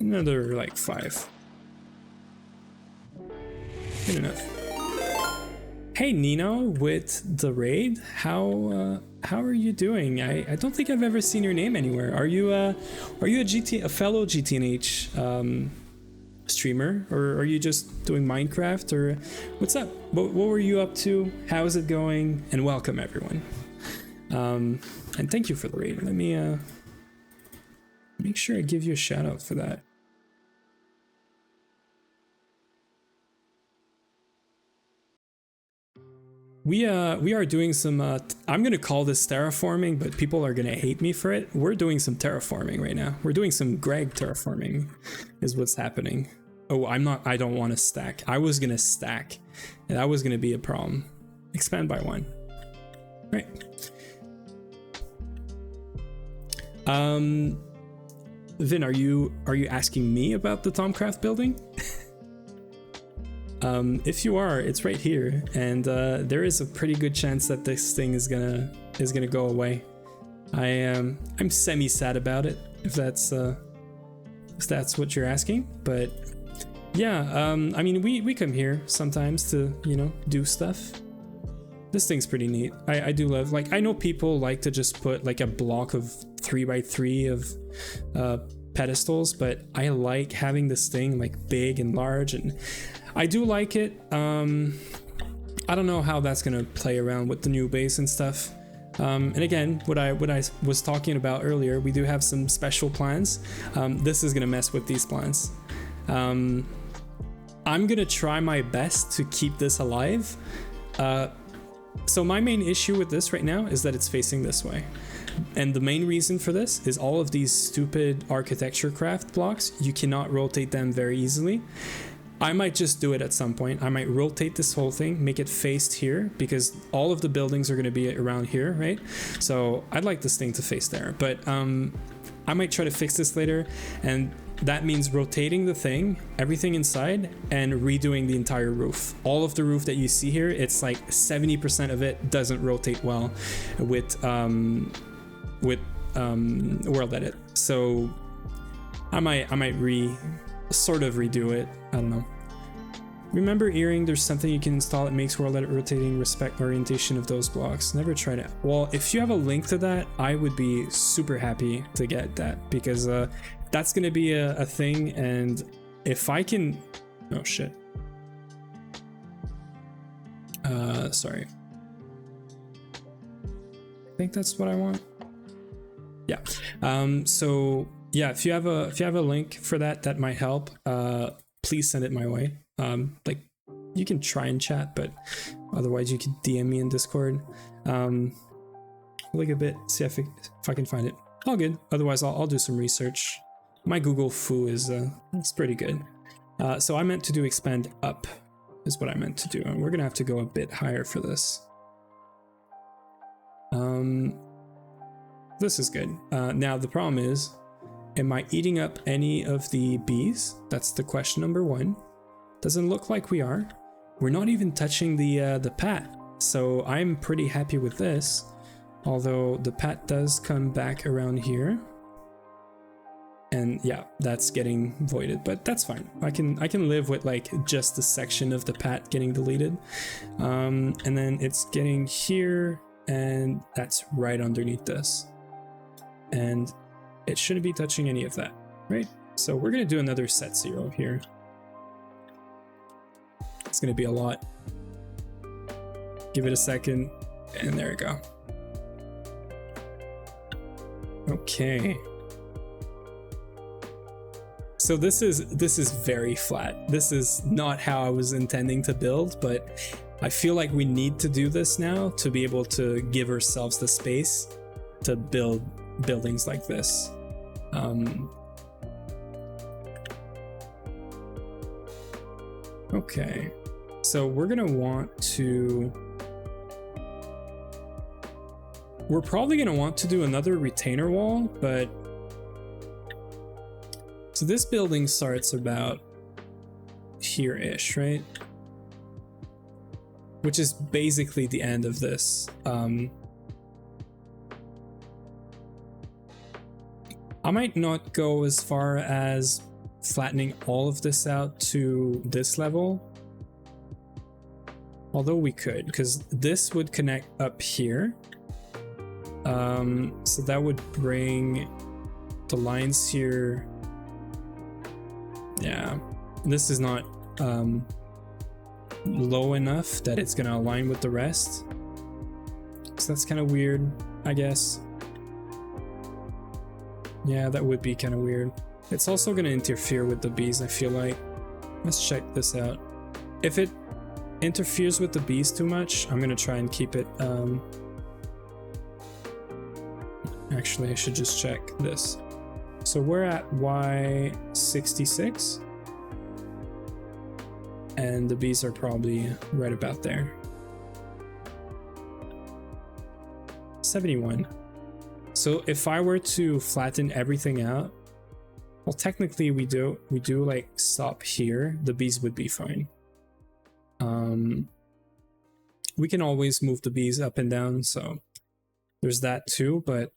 Another like 5. Good enough. Hey Nino with the raid, how are you doing? I don't think I've ever seen your name anywhere. Are you a fellow GTNH streamer, or are you just doing Minecraft, or what's up? What were you up to? How is it going? And welcome everyone. And thank you for the raid. Let me make sure I give you a shout out for that. We are doing some I'm gonna call this terraforming, but people are gonna hate me for it. We're doing some terraforming right now. We're doing some Greg terraforming is what's happening. Oh, I don't want to stack. I was gonna stack, and that was gonna be a problem. Expand by 1. Right. Vin, are you asking me about the Tomcraft building? If you are, it's right here, and there is a pretty good chance that this thing is gonna go away. I'm semi sad about it, if that's what you're asking. But yeah, I mean we come here sometimes to, you know, do stuff. This thing's pretty neat. I do love, like, I know people like to just put like a block of 3x3 of pedestals, but I like having this thing like big and large, and I do like it. I don't know how that's gonna play around with the new base and stuff. And again, what I was talking about earlier, we do have some special plans. This is gonna mess with these plans. I'm gonna try my best to keep this alive. So my main issue with this right now is that it's facing this way. And the main reason for this is all of these stupid architecture craft blocks, you cannot rotate them very easily. I might just do it at some point. I might rotate this whole thing, make it faced here, because all of the buildings are going to be around here, right? So I'd like this thing to face there, but I might try to fix this later, and that means rotating the thing, everything inside, and redoing the entire roof. All of the roof that you see here, it's like 70% of it doesn't rotate well with world edit. So I might sort of redo it. I don't know. Remember earring, there's something you can install that makes world edit rotating respect orientation of those blocks. Never tried it. Well, if you have a link to that, I would be super happy to get that, because that's gonna be a thing. And if I can, oh shit. Sorry. I think that's what I want. Yeah. So yeah, if you have a link for that, that might help. Please send it my way. Like, you can try and chat, but otherwise you can DM me in Discord. Look a bit, see if I can find it. All good. Otherwise, I'll do some research. My Google foo is it's pretty good. So I meant to do expand up, is what I meant to do, and we're gonna have to go a bit higher for this. This is good. Now the problem is, am I eating up any of the bees? That's the question number 1. Doesn't look like we are. We're not even touching the pat, so I'm pretty happy with this. Although the pat does come back around here, and yeah, that's getting voided, but that's fine. I can live with like just the section of the pat getting deleted, and then it's getting here, and that's right underneath this, and it shouldn't be touching any of that, right? So we're gonna do another set 0 here. It's gonna be a lot. Give it a second, and there we go. Okay. So this is very flat. This is not how I was intending to build, but I feel like we need to do this now to be able to give ourselves the space to build buildings like this. Okay, so we're probably gonna want to do another retainer wall, but so this building starts about here-ish, right? Which is basically the end of this. I might not go as far as flattening all of this out to this level. Although we could, because this would connect up here. So that would bring the lines here. Yeah, this is not low enough that it's gonna align with the rest. So that's kind of weird, I guess. Yeah, that would be kind of weird. It's also gonna interfere with the bees, I feel like. Let's check this out. If it interferes with the bees too much, I'm gonna try and keep it. Actually, I should just check this. So we're at Y66, and the bees are probably right about there. 71. So if I were to flatten everything out, well, technically we do like stop here, the bees would be fine. We can always move the bees up and down, so there's that too, but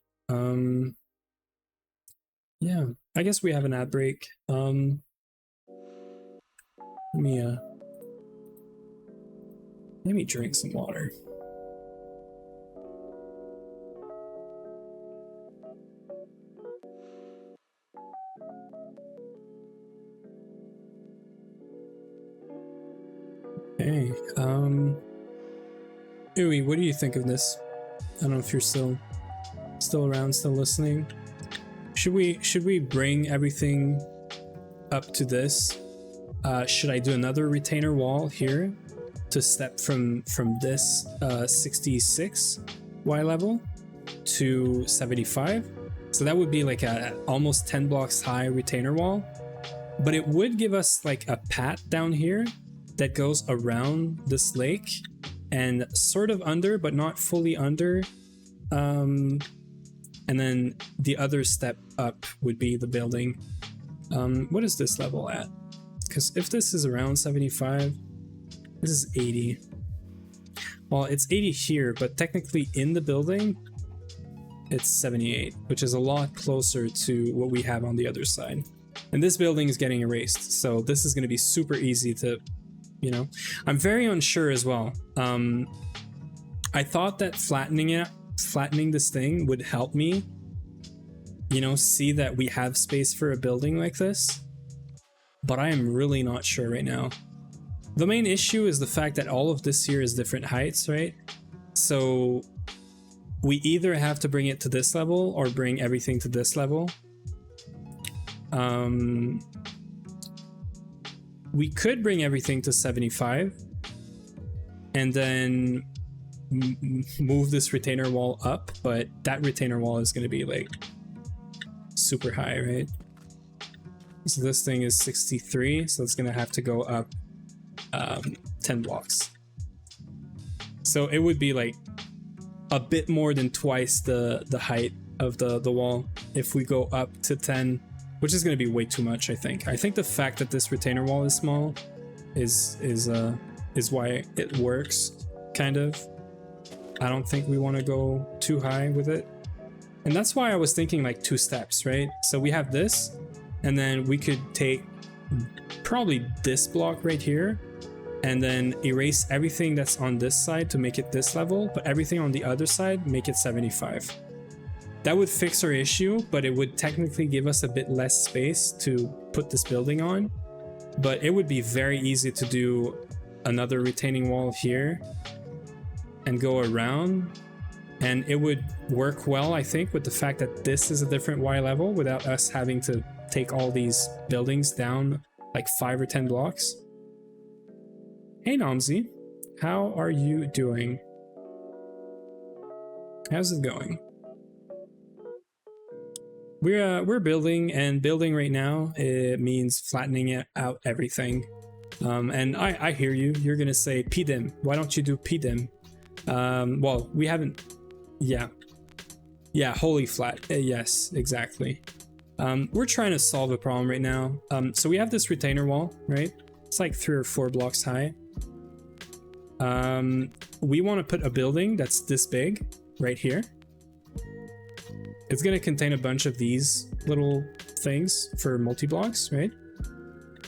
yeah, I guess we have an ad break. Let me drink some water. Okay, Uwe, what do you think of this? I don't know if you're still around, still listening. Should we bring everything up to this? Should I do another retainer wall here to step from this 66 Y level to 75? So that would be like a almost 10 blocks high retainer wall, but it would give us like a pat down here that goes around this lake and sort of under, but not fully under. And then the other step up would be the building. What is this level at? Because if this is around 75, this is 80. Well, it's 80 here, but technically in the building, it's 78, which is a lot closer to what we have on the other side. And this building is getting erased, so this is going to be super easy to, you know. I'm very unsure as well. I thought that flattening this thing would help me, you know, see that we have space for a building like this, but I am really not sure right now. The main issue is the fact that all of this here is different heights, right? So we either have to bring it to this level or bring everything to this level. We could bring everything to 75 and then move this retainer wall up, but that retainer wall is going to be like super high, right? So this thing is 63, so it's going to have to go up 10 blocks. So it would be like a bit more than twice the height of the wall if we go up to 10, which is going to be way too much. I think the fact that this retainer wall is small is why it works, kind of. I don't think we want to go too high with it. And that's why I was thinking like 2 steps, right? So we have this, and then we could take probably this block right here and then erase everything that's on this side to make it this level, but everything on the other side, make it 75. That would fix our issue, but it would technically give us a bit less space to put this building on. But it would be very easy to do another retaining wall here and go around, and it would work well, I think, with the fact that this is a different Y level without us having to take all these buildings down like 5 or 10 blocks. Hey Nomsy, how are you doing? How's it going? We're building, and building right now, it means flattening out everything. And I hear you. You're gonna say PDIM. Why don't you do PDIM? Well, we haven't. Yeah, wholly flat. Yes, exactly. We're trying to solve a problem right now. So we have this retainer wall, right? It's like 3 or 4 blocks high. We want to put a building that's this big right here. It's going to contain a bunch of these little things for multi-blocks, right?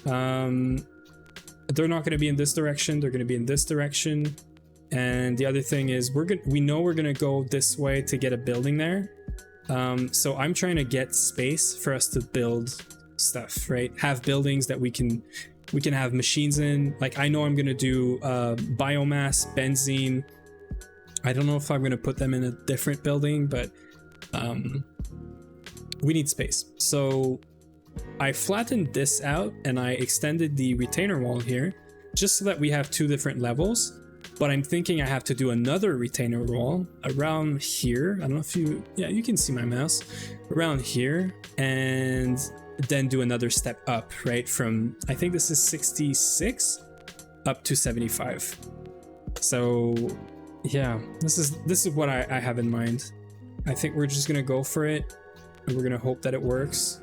They're not going to be in this direction. They're going to be in this direction. And the other thing is we know we're going to go this way to get a building there. So I'm trying to get space for us to build stuff, right? Have buildings that we can have machines in. Like, I know I'm going to do biomass, benzene. I don't know if I'm going to put them in a different building, but we need space. So I flattened this out and I extended the retainer wall here just so that we have 2 different levels. But I'm thinking I have to do another retainer wall around here. I don't know if you can see my mouse around here, and then do another step up, right? From, I think this is 66 up to 75. So yeah, this is what I have in mind. I think we're just gonna go for it, and we're gonna hope that it works.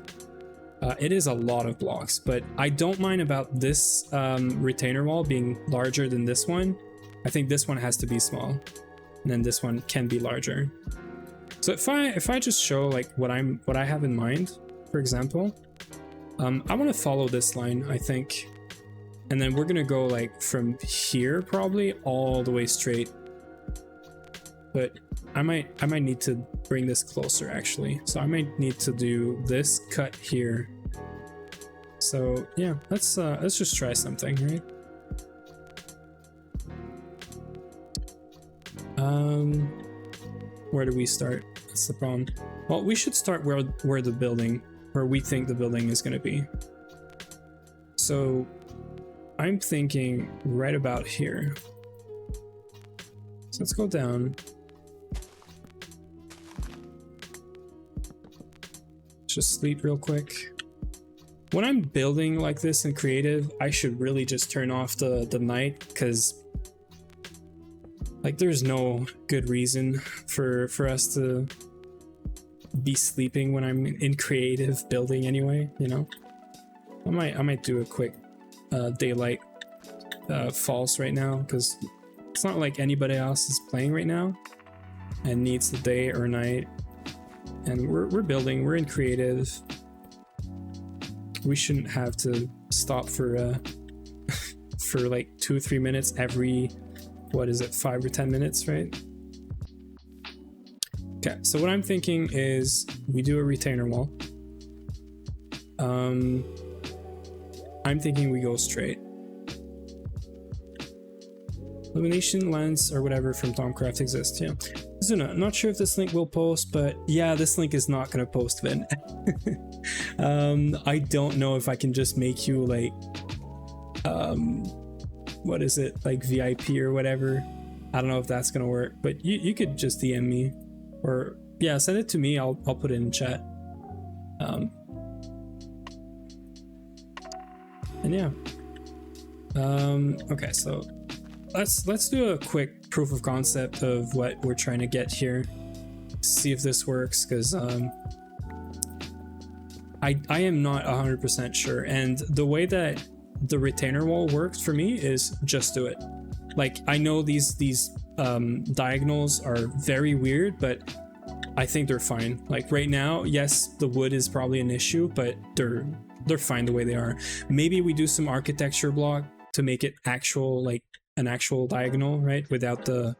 It is a lot of blocks, but I don't mind about this retainer wall being larger than this one. I think this one has to be small, and then this one can be larger. So if I just show like what I have in mind, for example, I want to follow this line, I think, and then we're gonna go like from here probably all the way straight. But I might need to bring this closer actually. So I might need to do this cut here. So yeah, let's just try something, right? Where do we start? That's the problem. Well, we should start where we think the building is going to be. So I'm thinking right about here. So let's go down. Just sleep real quick. When I'm building like this in creative, I should really just turn off the night, because like there's no good reason for us to be sleeping when I'm in creative building anyway, you know. I might do a quick daylight false right now, because it's not like anybody else is playing right now and needs the day or night. And we're building, we're in creative. We shouldn't have to stop for for like 2-3 minutes every, what is it, 5 or 10 minutes, right? Okay, so what I'm thinking is we do a retainer wall. I'm thinking we go straight. Illumination lens or whatever from Tomcraft exists, yeah. Zuna, not sure if this link will post, but yeah, this link is not gonna post, Vin. I don't know if I can just make you like, what is it, like VIP or whatever. I don't know if that's gonna work, but you could just DM me, or yeah, send it to me. I'll put it in chat. And yeah. Okay, so let's do a quick proof of concept of what we're trying to get here. See if this works, because I am not 100% sure, and the way that the retainer wall works for me is just do it. Like, I know these diagonals are very weird, but I think they're fine. Like right now, yes, the wood is probably an issue, but they're fine the way they are. Maybe we do some architecture block to make it actual, like an actual diagonal, right? Without the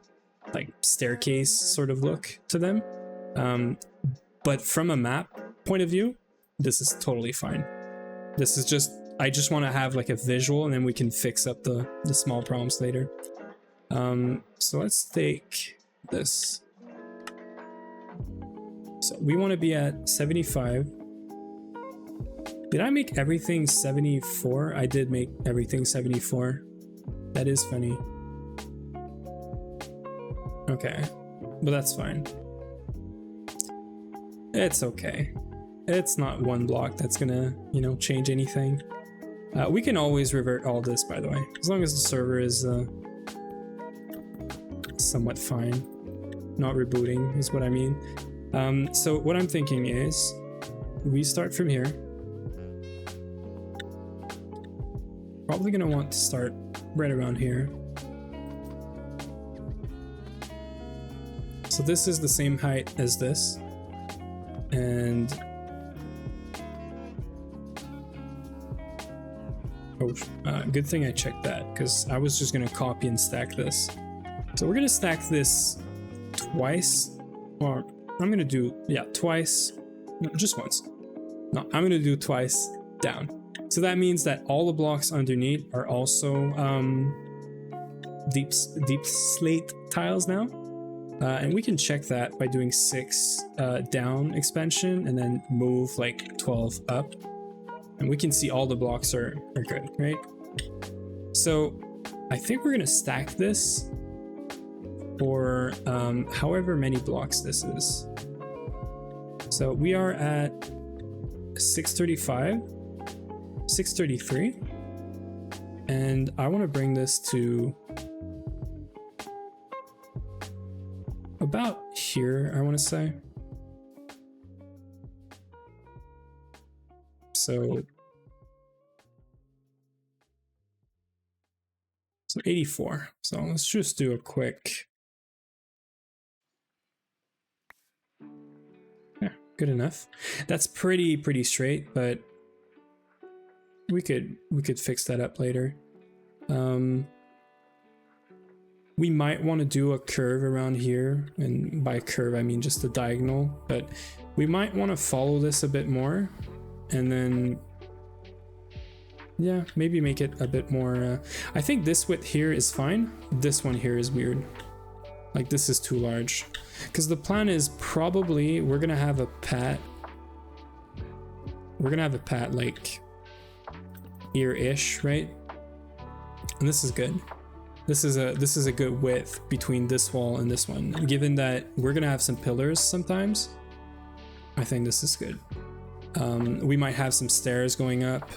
like staircase sort of look to them. But from a map point of view, this is totally fine. This is just, I just want to have like a visual, and then we can fix up the small problems later. So let's take this. So we want to be at 75. Did I make everything 74? I did make everything 74. That is funny. Okay, but that's fine. It's okay. It's not one block that's gonna, you know, change anything. We can always revert all this, by the way, as long as the server is somewhat fine. Not rebooting is what I mean. So what I'm thinking is we start from here. Probably gonna want to start right around here. So this is the same height as this. And good thing I checked that, because I was just gonna copy and stack this. So we're gonna stack this twice, or I'm gonna do, yeah, twice, no, just once. No, I'm gonna do twice down. So that means that all the blocks underneath are also deep slate tiles now. And we can check that by doing 6 down expansion and then move like 12 up. And we can see all the blocks are good, right? So I think we're gonna stack this for however many blocks this is. So we are at 635, 633, and I want to bring this to about here, I want to say. So 84. So let's just do a quick. Yeah, good enough. That's pretty straight, but we could fix that up later. We might want to do a curve around here, and by curve I mean just the diagonal, but we might want to follow this a bit more, and then yeah, maybe make it a bit more I think this width here is fine. This one here is weird, like this is too large, because the plan is probably we're gonna have a pat like here-ish, right? And this is good. This is a good width between this wall and this one. And given that we're gonna have some pillars sometimes, I think this is good. We might have some stairs going up.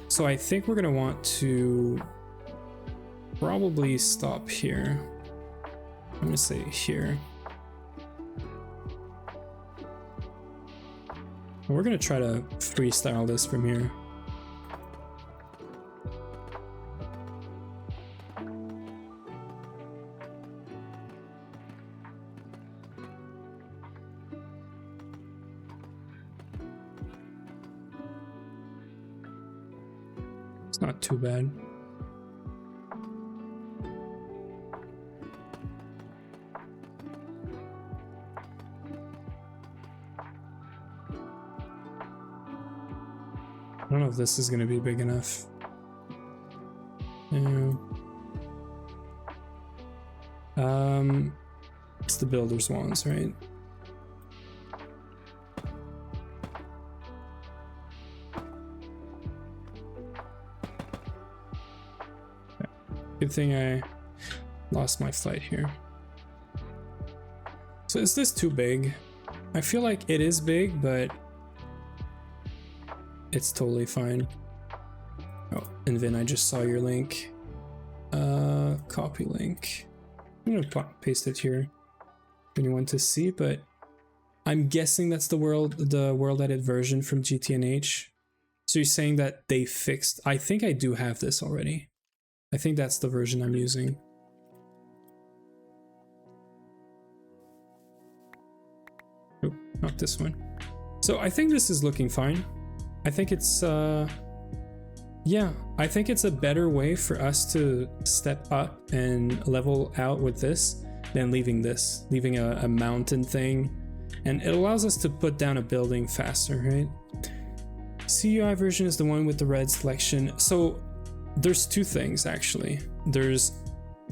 So I think we're gonna want to probably stop here. I'm gonna say here. We're gonna try to freestyle this from here. It's not too bad. I don't know if this is going to be big enough. Yeah. It's the builder's wands, right? Good thing I lost my flight here. So is this too big? I feel like it is big, but it's totally fine. Oh, and Vin, I just saw your link. Copy link. I'm gonna paste it here for anyone to see, but I'm guessing that's the world edit version from GTNH. So you're saying that they fixed? I think I do have this already. I think that's the version I'm using. Oh, not this one. So I think this is looking fine. I think it's, yeah, I think it's a better way for us to step up and level out with this than leaving a mountain thing. And it allows us to put down a building faster, right? CUI version is the one with the red selection. So there's two things actually.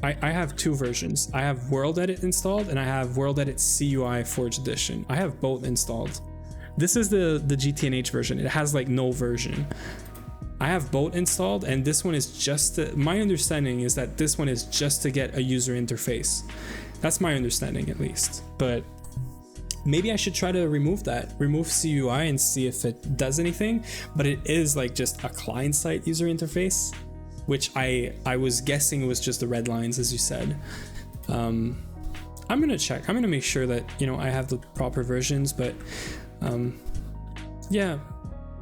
I have two versions. I have World Edit installed and I have World Edit CUI Forge Edition. I have both installed. This is the GTNH version. It has like no version. I have both installed, and this one is just my understanding is that this one is just to get a user interface. That's my understanding at least. But maybe I should try to remove CUI and see if it does anything. But it is like just a client-side user interface, which I was guessing was just the red lines, as you said. I'm gonna check. I'm gonna make sure that, you know, I have the proper versions, but yeah,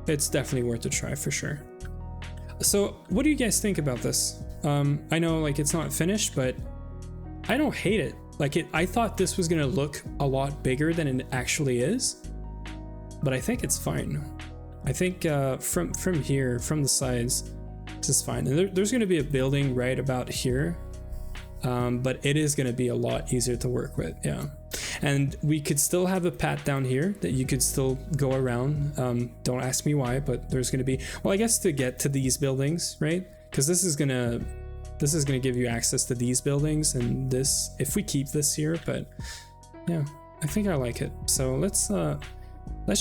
it's definitely worth a try for sure. So what do you guys think about this? I know like it's not finished, but I don't hate it. Like I thought this was gonna look a lot bigger than it actually is, but I think it's fine. I think from here, from the sides, this is fine. And there's gonna be a building right about here, but it is gonna be a lot easier to work with, yeah. And we could still have a path down here that you could still go around. Don't ask me why, but there's going to be, well, I guess to get to these buildings, right? Because this is gonna give you access to these buildings and this, if we keep this here. But yeah, I think I like it. So let's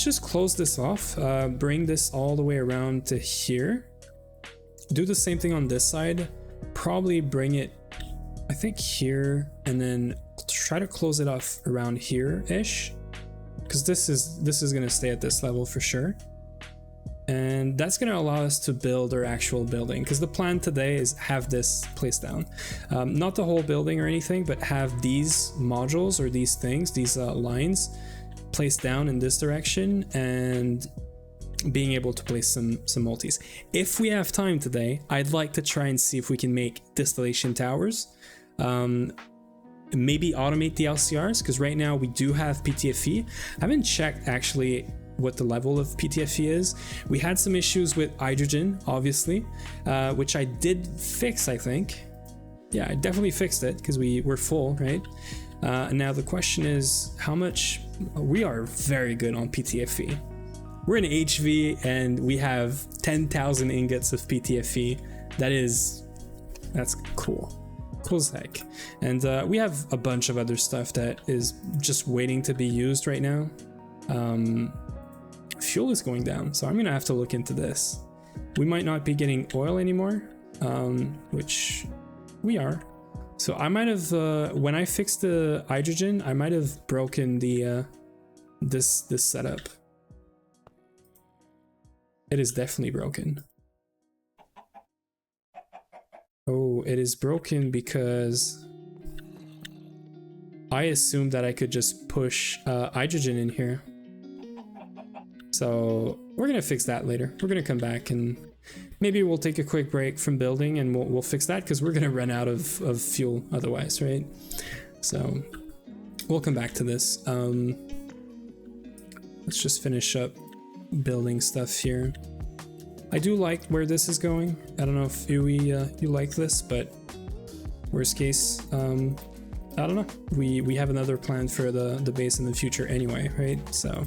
just close this off. Bring this all the way around to here. Do the same thing on this side. Probably bring it, I think, here, and then try to close it off around here-ish, because this is going to stay at this level for sure. And that's going to allow us to build our actual building, because the plan today is have this placed down. Not the whole building or anything, but have these modules or these things, these lines placed down in this direction, and being able to place some multis. If we have time today, I'd like to try and see if we can make distillation towers. Maybe automate the LCRs, because right now we do have PTFE. I haven't checked actually what the level of PTFE is. We had some issues with hydrogen, obviously, which I did fix, I think. Yeah, I definitely fixed it because we were full, right? And now the question is how much. We are very good on PTFE. We're in HV and we have 10,000 ingots of PTFE. That's cool. Cool as heck. And we have a bunch of other stuff that is just waiting to be used right now. Fuel is going down, so I'm gonna have to look into this. We might not be getting oil anymore, which we are. So I might have, when I fixed the hydrogen, I might have broken the this setup. It is definitely broken. Oh, it is broken because I assumed that I could just push hydrogen in here. So we're gonna fix that later. We're gonna come back and maybe we'll take a quick break from building and we'll fix that, because we're gonna run out of fuel otherwise, right? So we'll come back to this. Let's just finish up building stuff here. I do like where this is going. I don't know if you like this, but worst case, I don't know. We have another plan for the base in the future anyway, right? So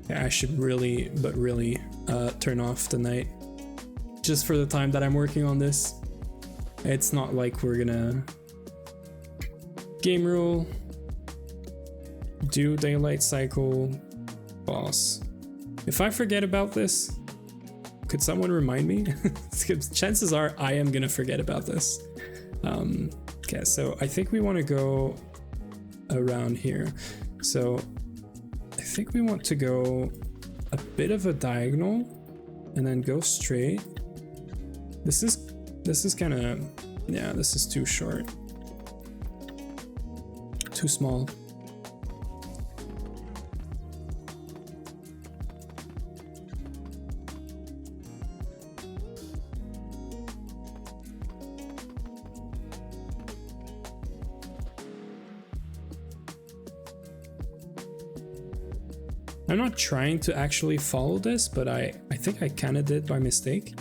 yeah, I should really turn off the night just for the time that I'm working on this. It's not like we're gonna game rule, do daylight cycle, boss. If I forget about this, could someone remind me? Chances are I am gonna forget about this. Okay, so I think we want to go around here. So I think we want to go a bit of a diagonal and then go straight. This is kind of, yeah, this is too short, too small. I'm not trying to actually follow this, but I think I kind of did by mistake,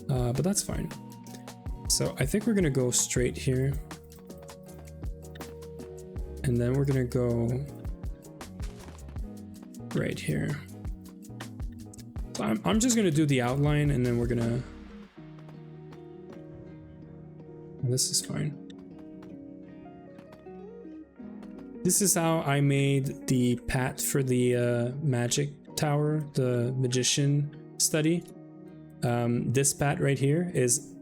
but that's fine. So I think we're gonna go straight here, and then we're gonna go right here. So I'm just gonna do the outline and then we're gonna... This is fine. This is how I made the path for the magic tower, the magician study. This path right here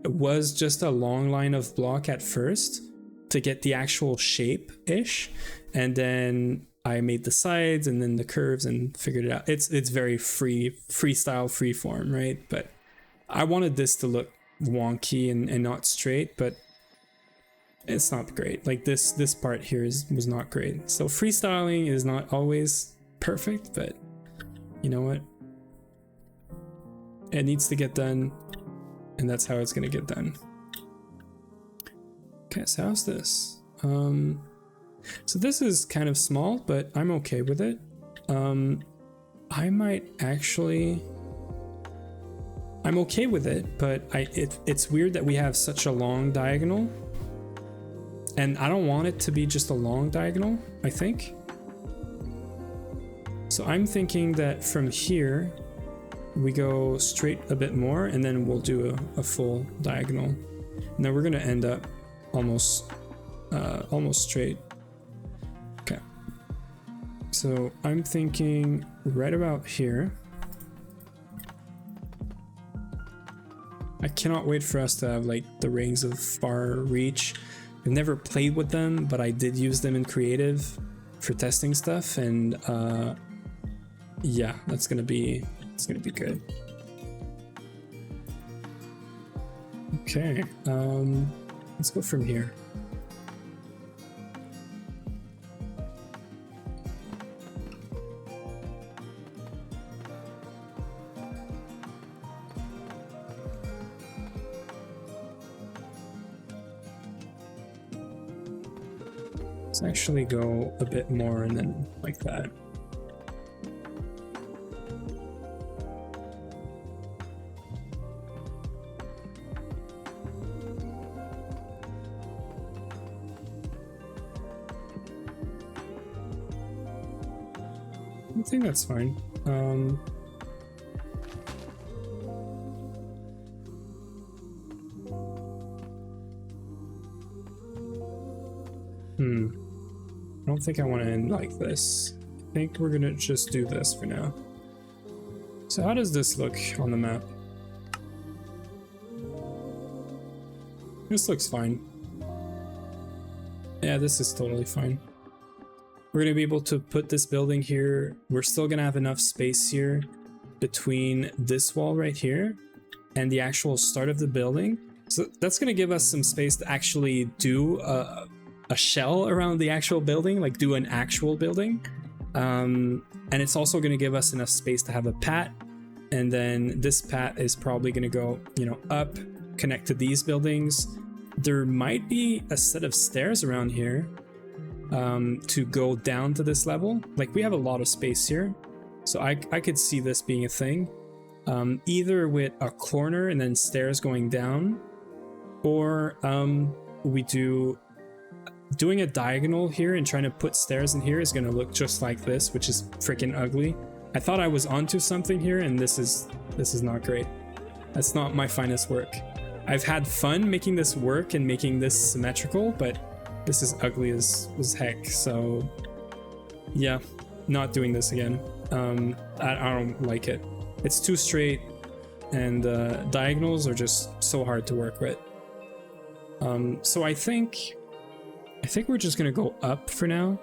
was just a long line of block at first to get the actual shape-ish, and then I made the sides and then the curves and figured it out. It's very freestyle, freeform, right? But I wanted this to look wonky and not straight, but it's not great. Like this part here was not great. So freestyling is not always perfect, but you know what? It needs to get done, and that's how it's gonna get done. Okay, so how's this? So this is kind of small, but I'm okay with it. I might actually... I'm okay with it, but it's weird that we have such a long diagonal. And I don't want it to be just a long diagonal, I think. So I'm thinking that from here, we go straight a bit more, and then we'll do a full diagonal. And then we're gonna end up almost straight. Okay. So I'm thinking right about here. I cannot wait for us to have like the rings of far reach. I've never played with them, but I did use them in creative for testing stuff, and yeah, it's gonna be good. Okay, let's go from here. Let's actually go a bit more and then like that. I think that's fine. I don't think I want to end like this. I think we're gonna just do this for now. So how does this look on the map? This looks fine. Yeah, this is totally fine. We're gonna be able to put this building here. We're still gonna have enough space here between this wall right here and the actual start of the building. So that's gonna give us some space to actually do a shell around the actual building, like do an actual building. And it's also gonna give us enough space to have a path. And then this path is probably gonna go, you know, up, connect to these buildings. There might be a set of stairs around here to go down to this level. Like, we have a lot of space here, so I could see this being a thing, either with a corner and then stairs going down, or we doing a diagonal here and trying to put stairs in here is going to look just like this, which is freaking ugly. I thought I was onto something here, and this is not great. That's not my finest work. I've had fun making this work and making this symmetrical, but this is ugly as heck. So yeah, not doing this again. I don't like it. It's too straight, and diagonals are just so hard to work with. So I think we're just gonna go up for now.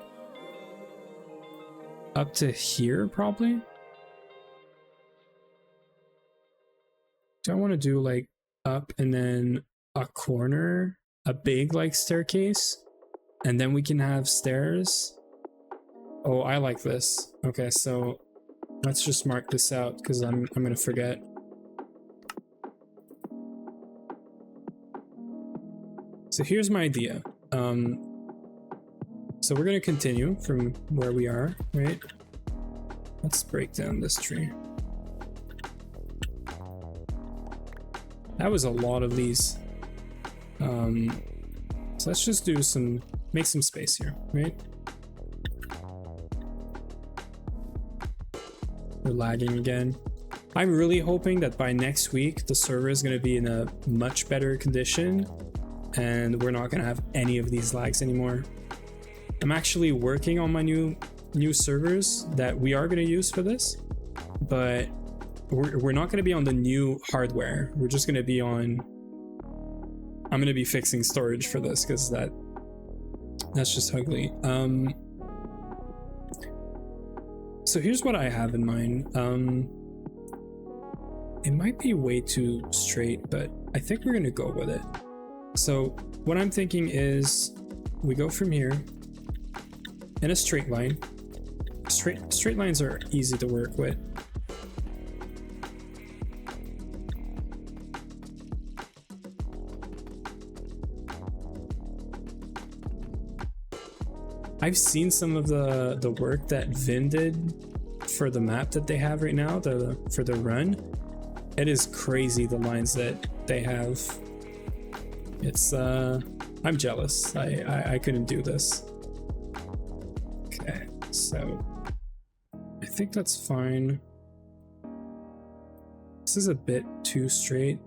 Up to here, probably. Do I want to do like up and then a corner, a big like staircase, and then we can have stairs? Oh, I like this. Okay, so let's just mark this out because I'm gonna forget. So here's my idea. So we're gonna continue from where we are, right? Let's break down this tree. That was a lot of these. So let's just do make some space here, right? We're lagging again. I'm really hoping that by next week the server is going to be in a much better condition and we're not going to have any of these lags anymore. I'm actually working on my new servers that we are going to use for this, but we're not going to be on the new hardware. We're just going to be on, I'm going to be fixing storage for this because that's just ugly. So here's what I have in mind. It might be way too straight, but I think we're going to go with it. So what I'm thinking is we go from here in a straight line. Straight lines are easy to work with. I've seen some of the work that Vin did for the map that they have right now, for the run. It is crazy the lines that they have. It's I'm jealous. I couldn't do this. Okay, so I think that's fine. This is a bit too straight.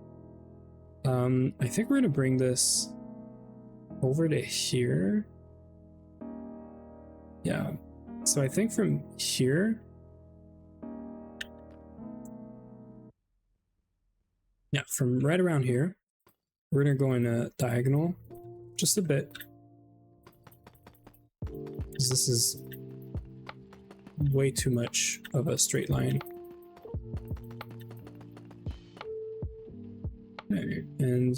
I think we're gonna bring this over to here. Yeah, so I think from here, yeah, from right around here, we're gonna go in a diagonal, just a bit, because this is way too much of a straight line. Okay, and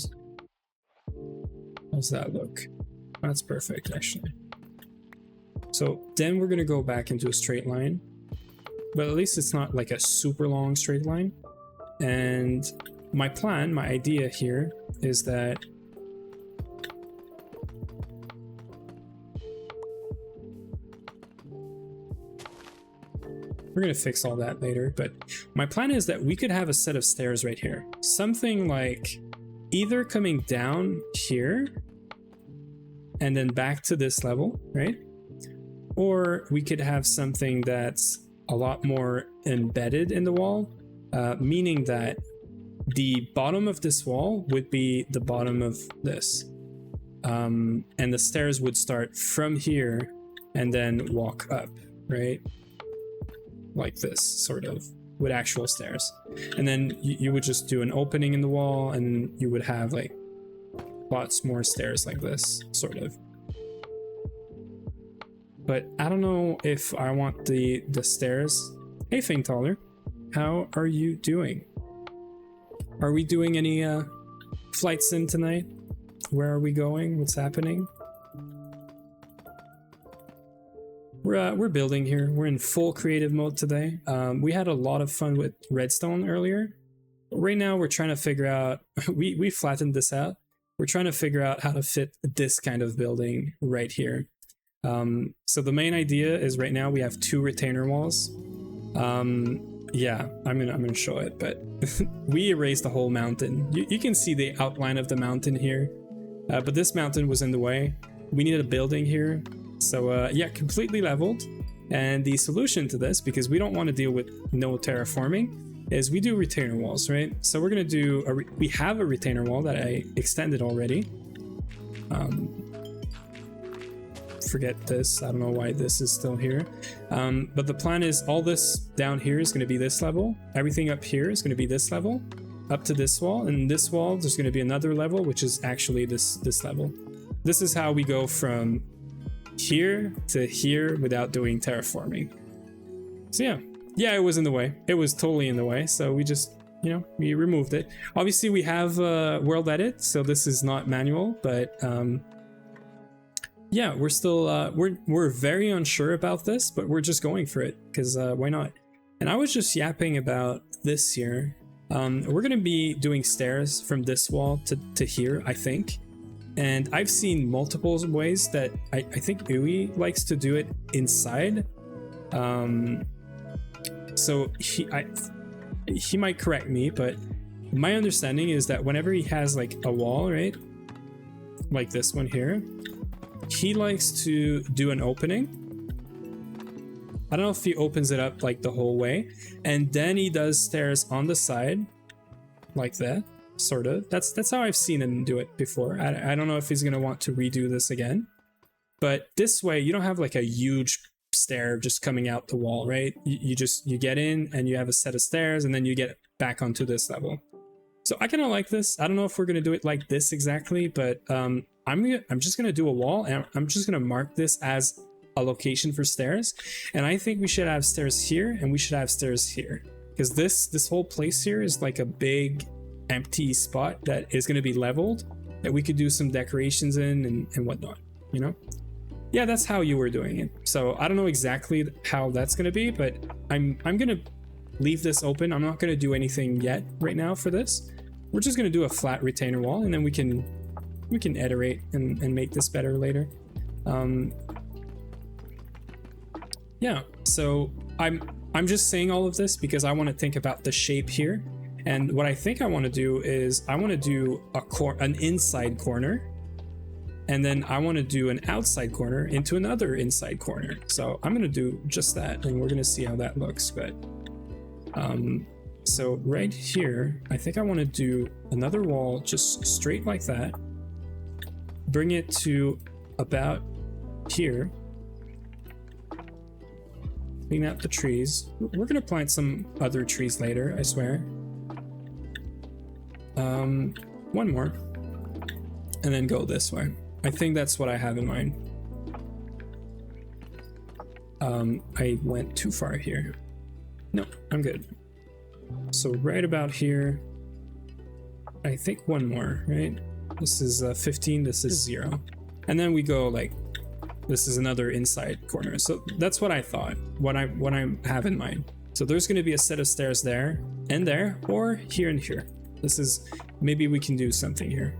how's that look? That's perfect, actually. So then we're gonna go back into a straight line, but at least it's not like a super long straight line. And my plan, my idea here is that we're gonna fix all that later, but my plan is that we could have a set of stairs right here. Something like either coming down here and then back to this level, right? Or we could have something that's a lot more embedded in the wall, meaning that the bottom of this wall would be the bottom of this. And the stairs would start from here and then walk up, right? Like this, sort of, with actual stairs. And then you would just do an opening in the wall and you would have like lots more stairs like this, sort of. But I don't know if I want the stairs. Hey, Fangtaller, how are you doing? Are we doing any flight sim tonight? Where are we going? What's happening? We're building here. We're in full creative mode today. We had a lot of fun with redstone earlier. Right now we're trying to figure out, we flattened this out. We're trying to figure out how to fit this kind of building right here. So the main idea is right now we have 2 retainer walls. Yeah, I'm gonna show it, but we erased the whole mountain. You can see the outline of the mountain here, but this mountain was in the way. We needed a building here, so yeah, completely leveled. And the solution to this, because we don't want to deal with no terraforming, is we do retainer walls, right? So we're gonna do we have a retainer wall that I extended already. Forget this, I don't know why this is still here, but the plan is all this down here is going to be this level, everything up here is going to be this level, up to this wall, and this wall there's going to be another level, which is actually this level. This is how we go from here to here without doing terraforming. So yeah, it was in the way, it was totally in the way, so we just, you know, we removed it. Obviously we have world edit, so this is not manual, but yeah, we're still we're very unsure about this, but we're just going for it because why not? And I was just yapping about this here. We're gonna be doing stairs from this wall to here, I think. And I've seen multiple ways that I think Uwe likes to do it inside. So he might correct me, but my understanding is that whenever he has like a wall, right, like this one here, he likes to do an opening I don't know if he opens it up like the whole way, and then he does stairs on the side, like that, sort of. That's how I've seen him do it before. I don't know if he's gonna want to redo this again, but this way you don't have like a huge stair just coming out the wall, right? You get in and you have a set of stairs, and then you get back onto this level. So I kind of like this. I don't know if we're gonna do it like this exactly, but I'm just gonna do a wall, and I'm just gonna mark this as a location for stairs. And I think we should have stairs here, and we should have stairs here, because this whole place here is like a big empty spot that is gonna be leveled that we could do some decorations in and whatnot, you know? Yeah, that's how you were doing it. So I don't know exactly how that's gonna be, but I'm gonna leave this open. I'm not gonna do anything yet right now for this. We're just gonna do a flat retainer wall, and then we can iterate and make this better later. Yeah, so I'm just saying all of this because I want to think about the shape here. And what I think I want to do is I want to do an inside corner, and then I want to do an outside corner into another inside corner. So I'm going to do just that, and we're going to see how that looks. But so right here, I think I want to do another wall just straight like that. Bring it to about here. Clean out the trees. We're going to plant some other trees later, I swear. One more. And then go this way. I think that's what I have in mind. I went too far here. No, I'm good. So right about here, I think one more, right? This is 15, this is 0. And then we go like, this is another inside corner. So that's what I thought, what I have in mind. So there's gonna be a set of stairs there, or here and here. This is, maybe we can do something here.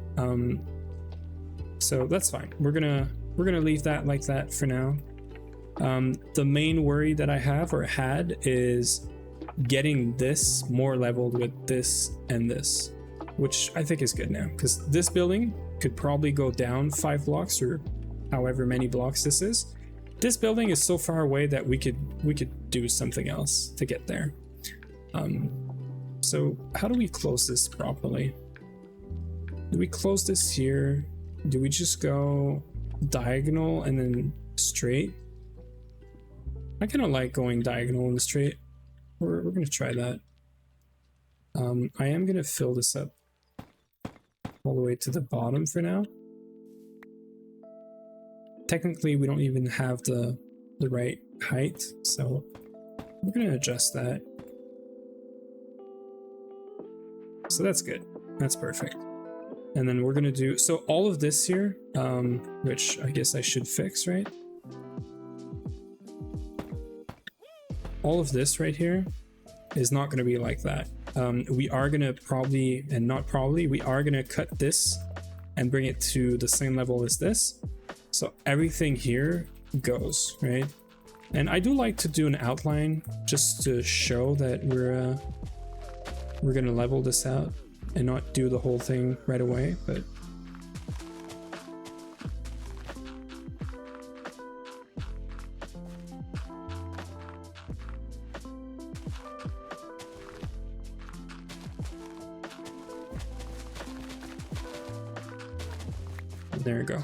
So that's fine. We're gonna leave that like that for now. The main worry that I have or had is getting this more leveled with this and this, which I think is good now, because this building could probably go down 5 blocks or however many blocks this is. This building is so far away that we could do something else to get there. So how do we close this properly? Do we close this here? Do we just go diagonal and then straight? I kind of like going diagonal and straight. We're gonna try that. I am gonna fill this up all the way to the bottom for now. Technically, we don't even have the right height, so we're gonna adjust that. So that's good. That's perfect. And then we're gonna do, so all of this here, which I guess I should fix, right? All of this right here is not going to be like that. We are going to probably, and not probably, we are going to cut this and bring it to the same level as this. So everything here goes, right? And I do like to do an outline just to show that we're going to level this out and not do the whole thing right away, but there we go.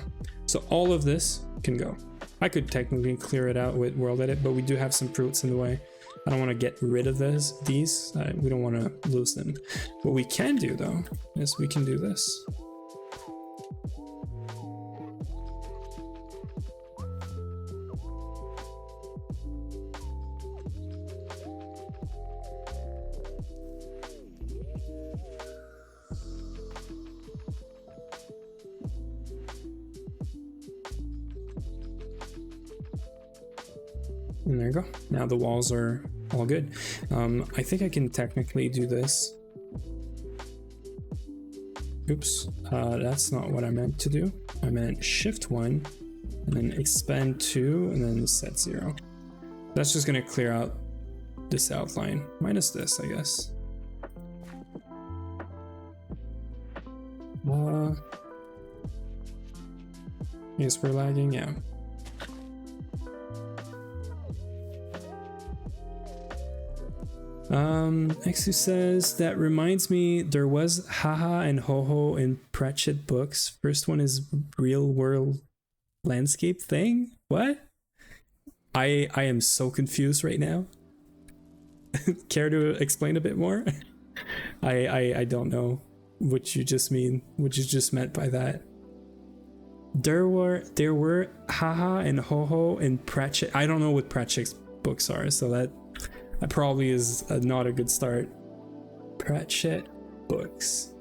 So all of this can go. I could technically clear it out with world edit, but we do have some fruits in the way. I don't want to get rid of these. We don't want to lose them. What we can do though is we can do this. And there you go. Now the walls are all good. I think I can technically do this. Oops, that's not what I meant to do. I meant shift 1 and then expand 2 and then set 0. That's just gonna clear out this outline, minus this, I guess. I guess we're lagging, yeah. Exu says, that reminds me, there was haha and ho-ho in Pratchett books. First one is real world landscape thing? What? I am so confused right now. Care to explain a bit more? I don't know what you just mean, what you just meant by that. There were haha and ho-ho in Pratchett. I don't know what Pratchett's books are, so that probably is not a good start. Pratchett books.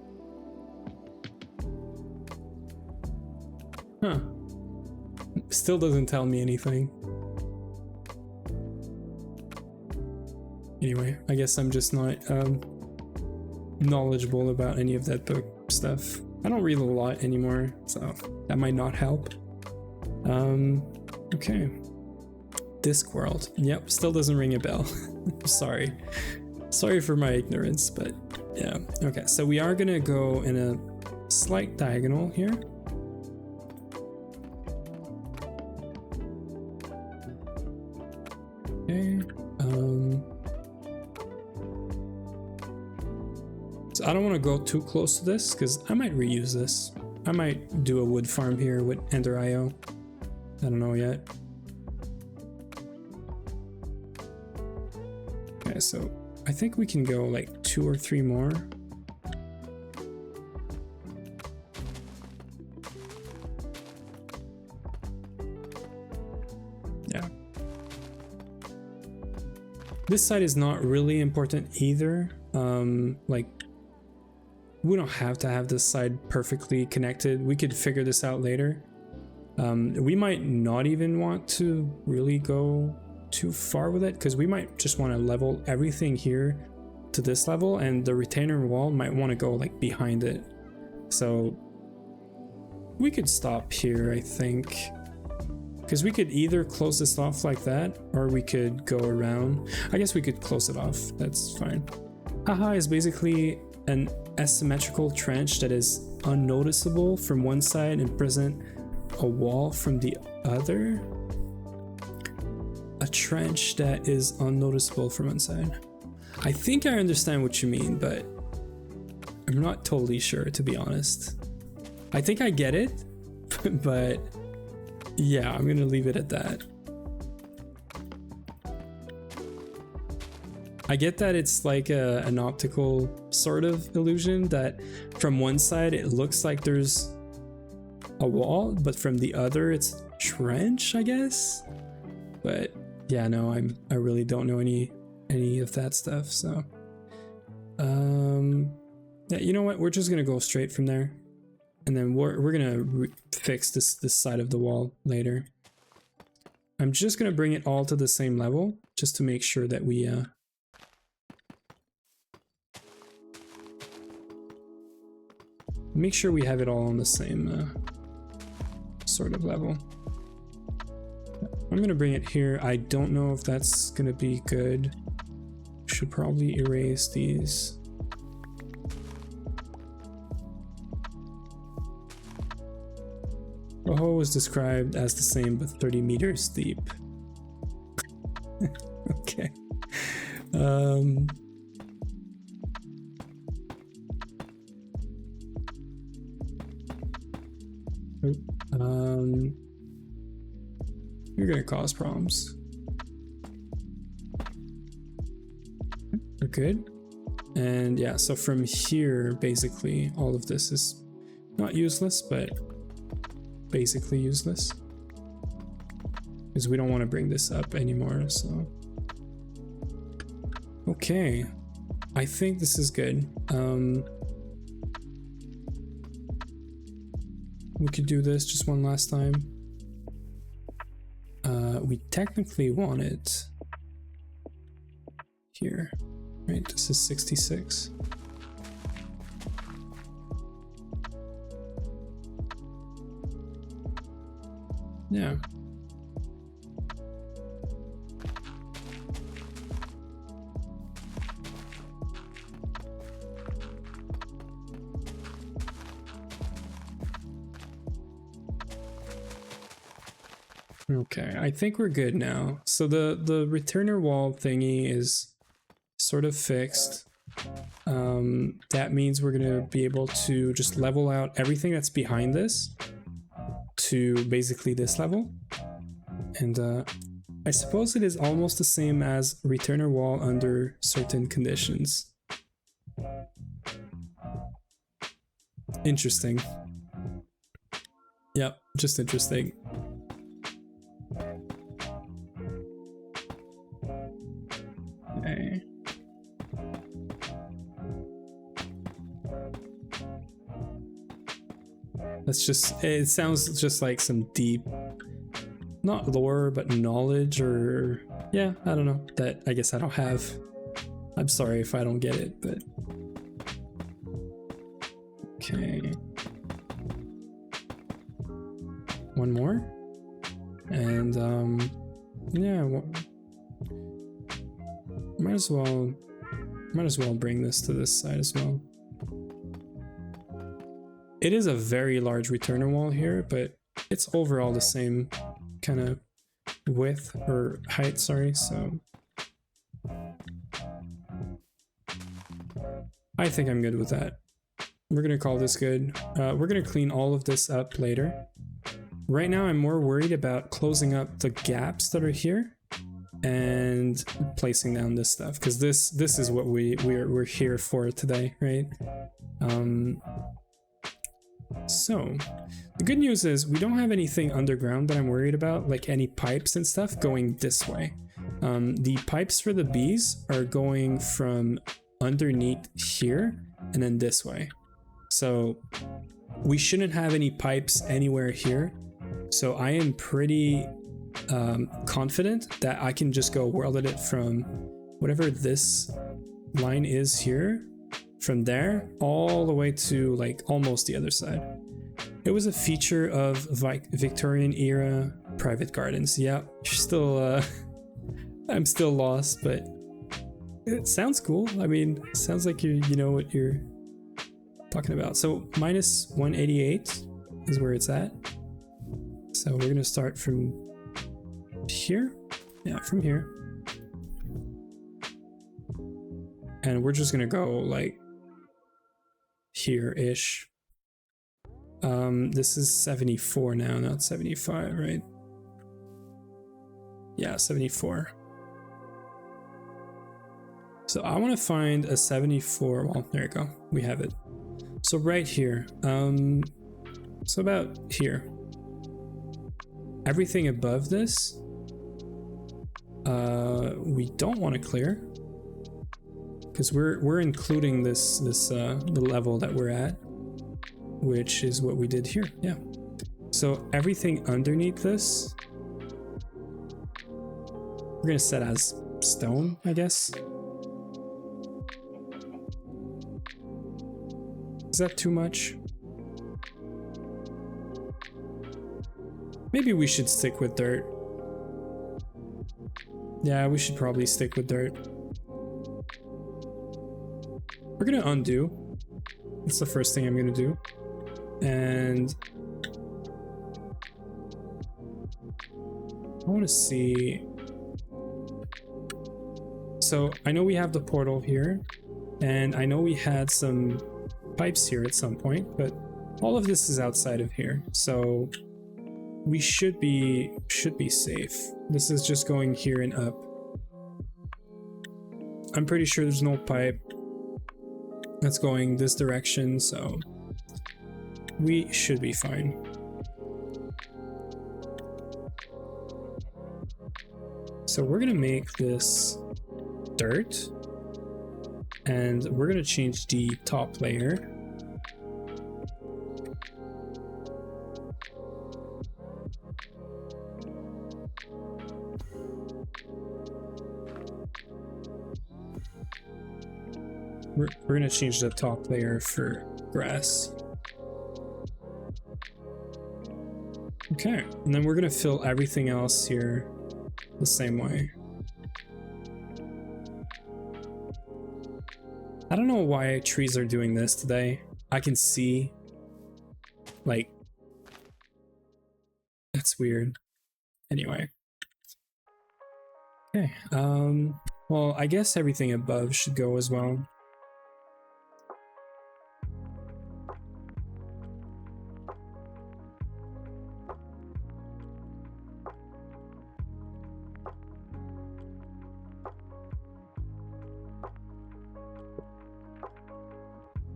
Huh. Still doesn't tell me anything. Anyway, I guess I'm just not knowledgeable about any of that book stuff. I don't read a lot anymore, so that might not help. Okay. Discworld. Yep, still doesn't ring a bell. Sorry. Sorry for my ignorance, but yeah. Okay, so we are gonna go in a slight diagonal here. Okay. So I don't want to go too close to this because I might reuse this. I might do a wood farm here with Ender IO. I don't know yet. Okay, so I think we can go like 2 or 3 more. Yeah. This side is not really important either. Like, we don't have to have this side perfectly connected. We could figure this out later. We might not even want to really go too far with it because we might just want to level everything here to this level, and the retainer wall might want to go like behind it. So we could stop here, I think, because we could either close this off like that or we could go around. I guess we could close it off. That's fine. Haha is basically an asymmetrical trench that is unnoticeable from one side and present a wall from the other. A trench that is unnoticeable from one side. I think I understand what you mean, but I'm not totally sure, to be honest. I think I get it, but yeah, I'm gonna leave it at that. I get that it's like an optical sort of illusion, that from one side it looks like there's a wall, but from the other it's a trench, I guess. But yeah, no, I really don't know any of that stuff, so yeah, you know what, we're just gonna go straight from there, and then we're gonna fix this side of the wall later. I'm just gonna bring it all to the same level just to make sure that we make sure we have it all on the same sort of level. I'm gonna bring it here. I don't know if that's gonna be good. Should probably erase these. Oho was described as the same but 30 meters deep. Okay. You're gonna cause problems. We're good. And yeah, so from here, basically, all of this is not useless, but basically useless. Because we don't want to bring this up anymore, so. Okay. I think this is good. We could do this just one last time. We technically want it here, right? This is 66. Yeah. Okay, I think we're good now. So the returner wall thingy is sort of fixed. That means we're gonna be able to just level out everything that's behind this to basically this level. And I suppose it is almost the same as returner wall under certain conditions. Interesting. Yep, just interesting. Okay. That's just, it sounds just like some deep, not lore, but knowledge, or yeah, I don't know, that I guess I don't have. I'm sorry if I don't get it, but okay. One more, and yeah, well, might as well bring this to this side as well. It is a very large returner wall here, but it's overall the same kind of width or height, sorry, so I think I'm good with that. We're gonna call this good. We're gonna clean all of this up later. Right now I'm more worried about closing up the gaps that are here and placing down this stuff, because this is what we're here for today, right? So the good news is we don't have anything underground that I'm worried about, like any pipes and stuff going this way. The pipes for the bees are going from underneath here and then this way. So we shouldn't have any pipes anywhere here. So I am pretty confident that I can just go weld it from whatever this line is here, from there all the way to like almost the other side. It was a feature of Victorian era private gardens. Yeah, you're still I'm still lost, but it sounds cool. I mean, it sounds like you know what you're talking about. So minus 188 is where it's at. So we're gonna start from here. Yeah, from here. And we're just gonna go like here-ish. This is 74 now, not 75, right? Yeah, 74. So I want to find a 74. Well, there you go. We have it. So right here. So about here. Everything above this, we don't want to clear, because we're including this the level that we're at, which is what we did here. Yeah. So everything underneath this, we're gonna set as stone, I guess. Is that too much? Maybe we should stick with dirt. Yeah, we should probably stick with dirt. We're gonna undo. That's the first thing I'm gonna do. And I want to see. So I know we have the portal here, and I know we had some pipes here at some point, but all of this is outside of here, so we should be safe. This is just going here and up. I'm pretty sure there's no pipe that's going this direction, so we should be fine. So we're gonna make this dirt, and we're gonna change the top layer. We're gonna change the top layer for grass. Okay, and then we're gonna fill everything else here the same way. I don't know why trees are doing this today. I can see, like, that's weird. Anyway. Okay, well, Well, I guess everything above should go as well.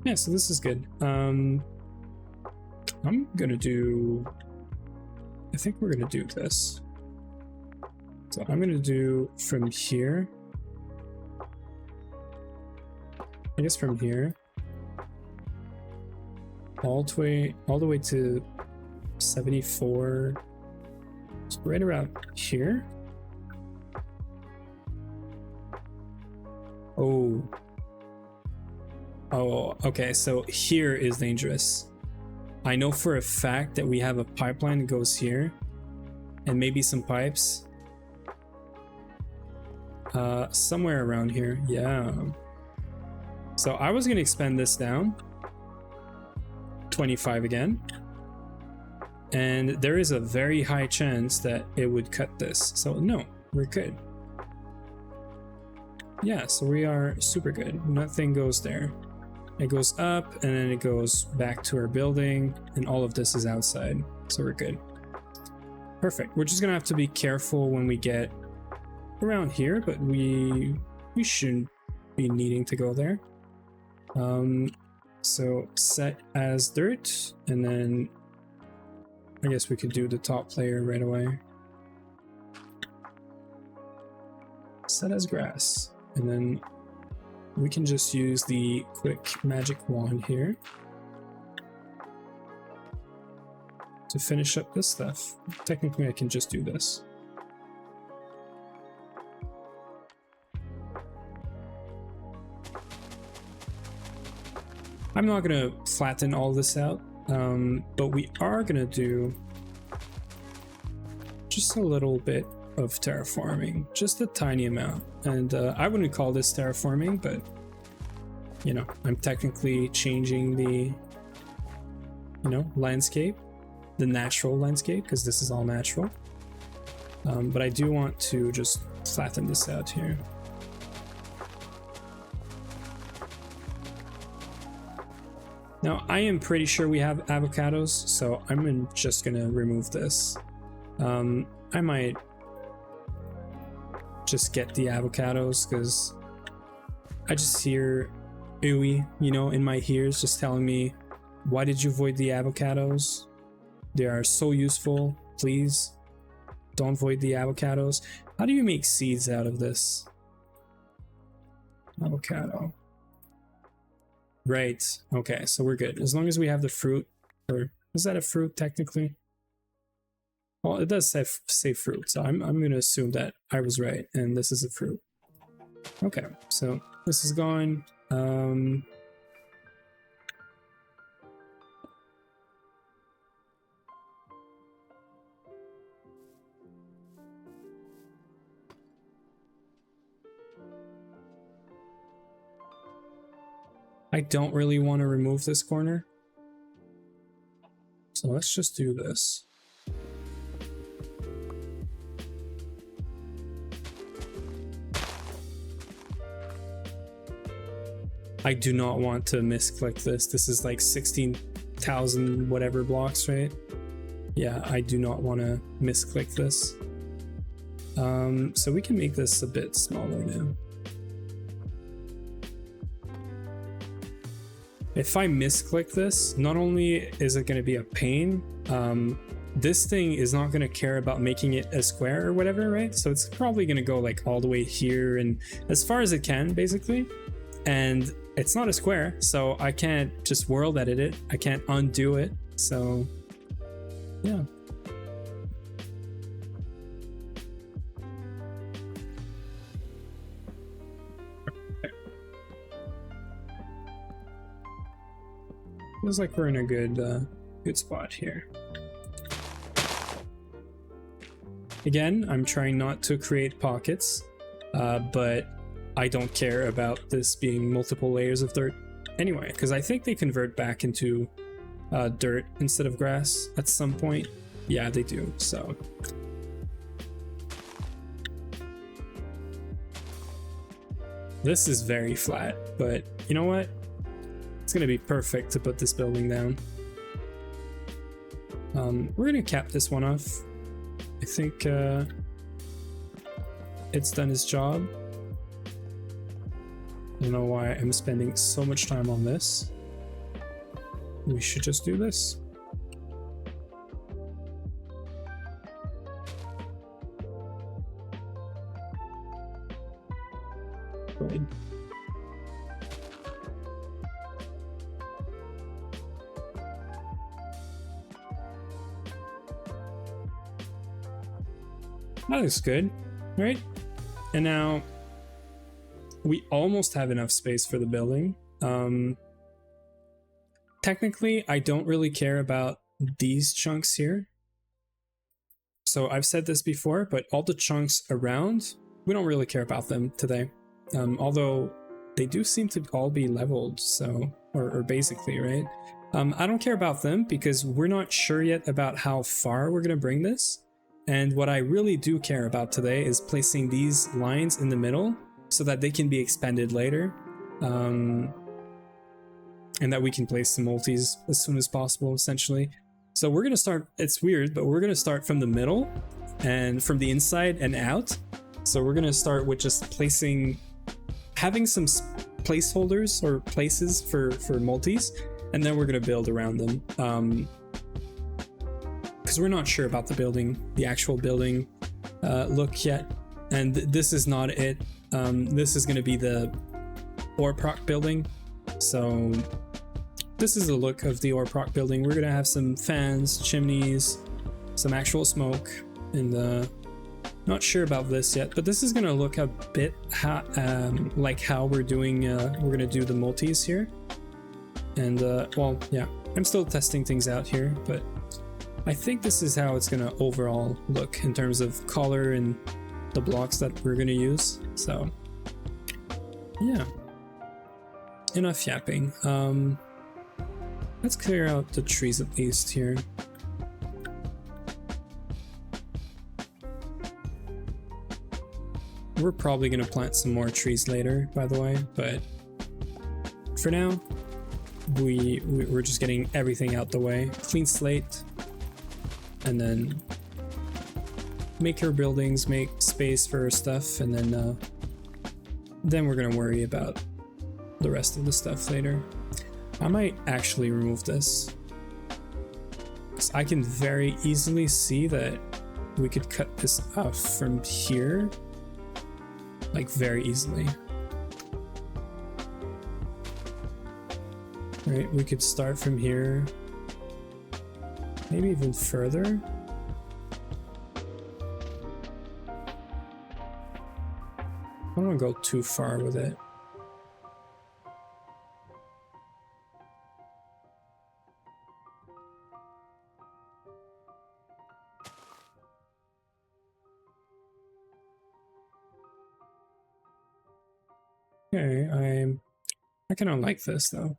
Yeah, so this is good. I'm gonna do, I think we're gonna do this. So I'm gonna do from here, I guess from here, all the way to 74, so right around here. Oh, okay, so here is dangerous. I know for a fact that we have a pipeline that goes here, and maybe some pipes. Somewhere around here, yeah. So I was gonna expand this down 25 again, and there is a very high chance that it would cut this. So no, we're good. Yeah, so we are super good. Nothing goes there. It goes up and then it goes back to our building, and all of this is outside, so we're good. Perfect. We're just gonna have to be careful when we get around here, but we shouldn't be needing to go there. So set as dirt, and then I guess we could do the top layer right away. Set as grass, and then we can just use the quick magic wand here to finish up this stuff. Technically, I can just do this. I'm not gonna flatten all this out, but we are gonna do just a little bit of terraforming, just a tiny amount. And I wouldn't call this terraforming, but you know, I'm technically changing the, you know, landscape, the natural landscape, because this is all natural. But I do want to just flatten this out here. Now, I am pretty sure we have avocados, so I'm just gonna remove this. I might just get the avocados, because I just hear ooey, you know, in my ears just telling me, why did you void the avocados? They are so useful. Please don't void the avocados. How do you make seeds out of this? Avocado. Right. Okay, so we're good. As long as we have the fruit, or is that a fruit technically? Well, it does say fruit, so I'm going to assume that I was right, and this is a fruit. Okay, so this is gone. I don't really want to remove this corner, so let's just do this. I do not want to misclick this. This is like 16,000 whatever blocks, right? Yeah, I do not want to misclick this. So we can make this a bit smaller now. If I misclick this, not only is it going to be a pain, this thing is not going to care about making it a square or whatever, right? So it's probably going to go like all the way here and as far as it can, basically. And it's not a square, so I can't just world edit it. I can't undo it. So, yeah. Feels like we're in a good spot here. Again, I'm trying not to create pockets, but I don't care about this being multiple layers of dirt anyway, because I think they convert back into dirt instead of grass at some point. Yeah, they do, so. This is very flat, but you know what? It's gonna be perfect to put this building down. We're gonna cap this one off. I think it's done its job. I don't know why I'm spending so much time on this. We should just do this. Good. That looks good, right? And now we almost have enough space for the building. Technically, I don't really care about these chunks here. So I've said this before, but all the chunks around, we don't really care about them today. Although they do seem to all be leveled, so, or basically, right? I don't care about them because we're not sure yet about how far we're gonna bring this. And what I really do care about today is placing these lines in the middle so that they can be expanded later. And that we can place some multis as soon as possible, essentially. So we're gonna start, it's weird, but we're gonna start from the middle and from the inside and out. So we're gonna start with just placing, having some placeholders or places for multis, and then we're gonna build around them. Because we're not sure about the building, the actual building look yet. And this is not it. This is gonna be the ore proc building. So this is the look of the ore proc building. We're gonna have some fans, chimneys, some actual smoke, and not sure about this yet, but this is gonna look a bit like how we're doing, we're gonna do the multis here. And well, yeah, I'm still testing things out here, but I think this is how it's gonna overall look in terms of color and the blocks that we're gonna use. So yeah, enough yapping. Let's clear out the trees at least here. We're probably gonna plant some more trees later, by the way, but for now, we're just getting everything out the way. Clean slate, and then make our buildings, make space for our stuff, and then we're gonna worry about the rest of the stuff later. I might actually remove this, because I can very easily see that we could cut this off from here, like very easily. Right, we could start from here, maybe even further. I don't want to go too far with it. Okay, I kind of like this though.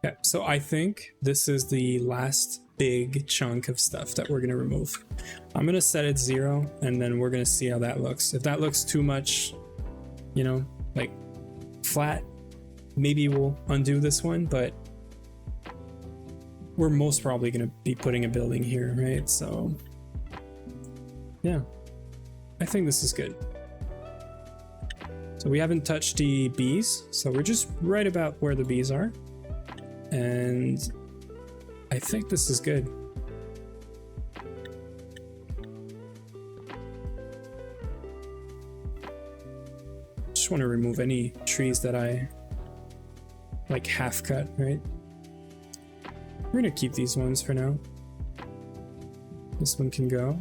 Okay, so I think this is the last big chunk of stuff that we're gonna remove. I'm gonna set it 0, and then we're gonna see how that looks. If that looks too much, you know, like flat, maybe we'll undo this one, but we're most probably gonna be putting a building here, right? So yeah, I think this is good. So we haven't touched the bees, so we're just right about where the bees are. And I think this is good. Just want to remove any trees that I like half cut, right? We're gonna keep these ones for now. This one can go.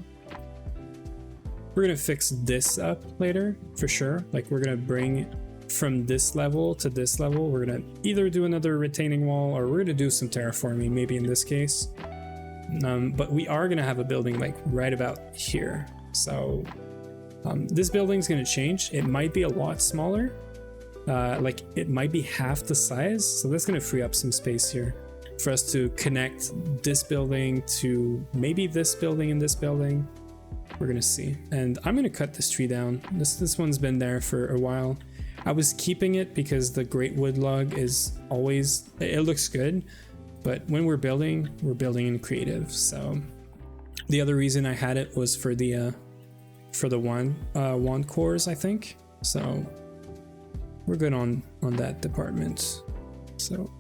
We're gonna fix this up later for sure. Like we're gonna bring from this level to this level, we're gonna either do another retaining wall or we're gonna do some terraforming, maybe in this case. But we are gonna have a building like right about here. So this building's gonna change. It might be a lot smaller. Like it might be half the size. So that's gonna free up some space here for us to connect this building to maybe this building and this building. We're gonna see. And I'm gonna cut this tree down. This one's been there for a while. I was keeping it because the great wood log is always, it looks good, but when we're building in creative. So the other reason I had it was for the wand cores, I think. So we're good on that department. So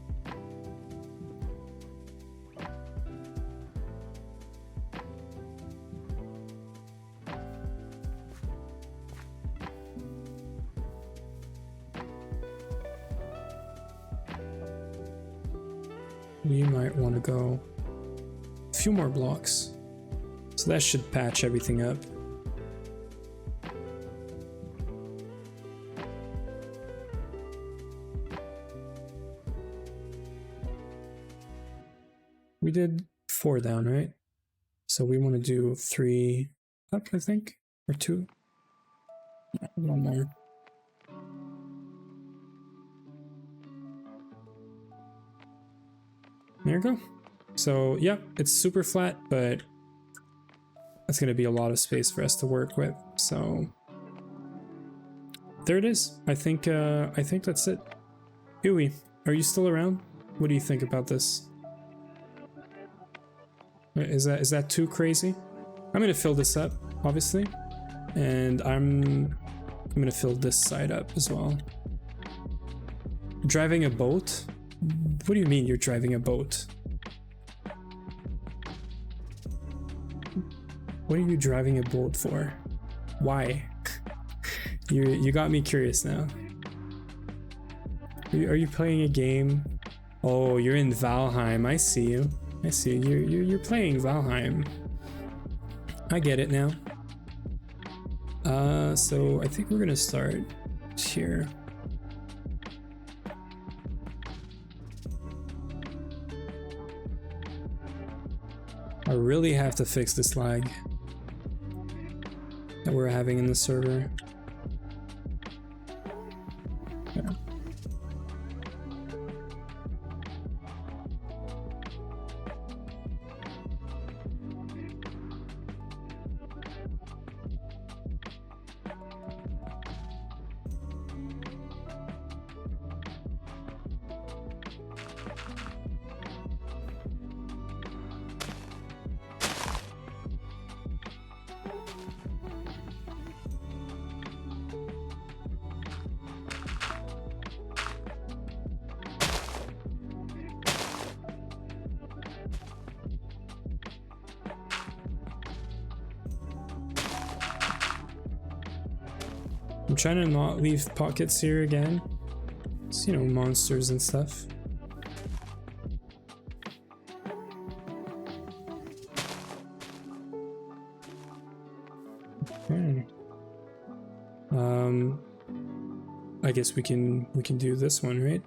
we might want to go a few more blocks. So that should patch everything up. We did 4 down, right? So we want to do 3 up, I think, or 2. Yeah, 1 more. There you go. So yeah, it's super flat, but that's going to be a lot of space for us to work with. So there it is. I think that's it. Huey, are you still around? What do you think about this? Is that too crazy? I'm gonna fill this up, obviously, and I'm gonna fill this side up as well. Driving a boat? What do you mean you're driving a boat? What are you driving a boat for? Why? You got me curious now. Are you playing a game? Oh, you're in Valheim. I see you. I see you're playing Valheim. I get it now. So I think we're gonna start here. I really have to fix this lag that we're having in the server. Yeah. I'm trying to not leave pockets here again. It's, you know, monsters and stuff. Okay. I guess we can do this one, right?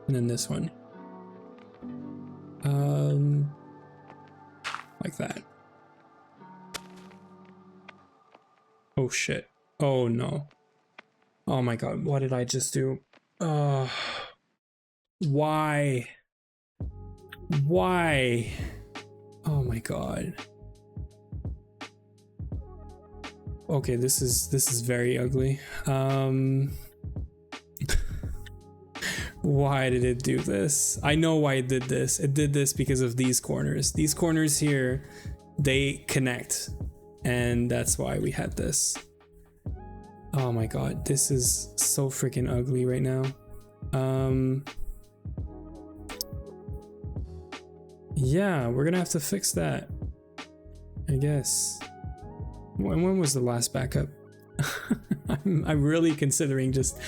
And then this one. Like that. Oh shit. Oh no. Oh my god, what did I just do? Why? Why? Oh my god. Okay, this is very ugly. Why did it do this? I know why it did this. It did this because of these corners. These corners here, they connect. And that's why we had this. Oh my god, this is so freaking ugly right now. Yeah, we're gonna have to fix that, I guess. When was the last backup? I'm really considering just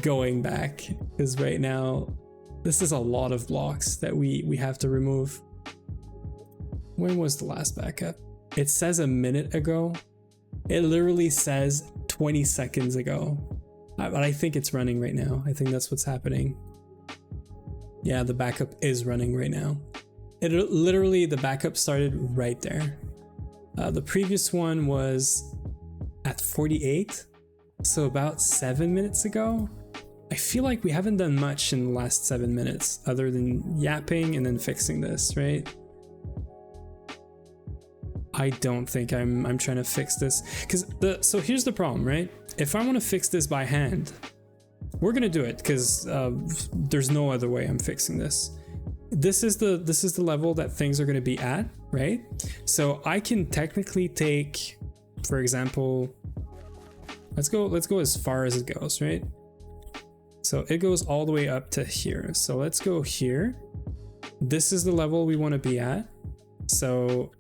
going back, because right now this is a lot of blocks that we have to remove. When was the last backup? It says a minute ago. It literally says 20 seconds ago. But I think it's running right now. I think that's what's happening. Yeah, the backup is running right now. It literally, the backup started right there. The previous one was at 48, so about 7 minutes ago. I feel like we haven't done much in the last 7 minutes other than yapping and then fixing this, right? I don't think I'm trying to fix this, because so here's the problem, right? If I want to fix this by hand, we're gonna do it, because there's no other way I'm fixing this. This is the level that things are gonna be at, right? So I can technically take, for example, let's go as far as it goes, right? So it goes all the way up to here. So let's go here. This is the level we want to be at. So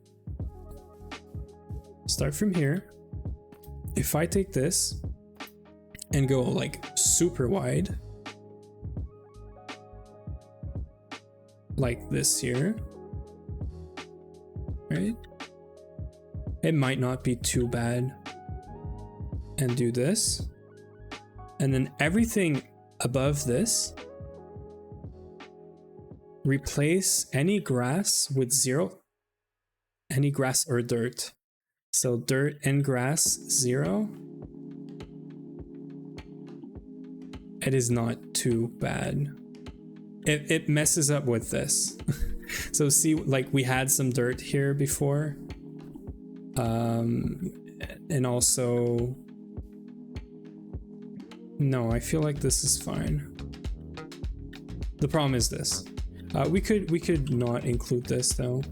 start from here. If I take this and go like super wide, like this here, right? It might not be too bad. And do this. And then everything above this, replace any grass with 0, any grass or dirt. So dirt and grass 0. It is not too bad. It messes up with this. So see, like we had some dirt here before. And also, no, I feel like this is fine. The problem is this. We could not include this though.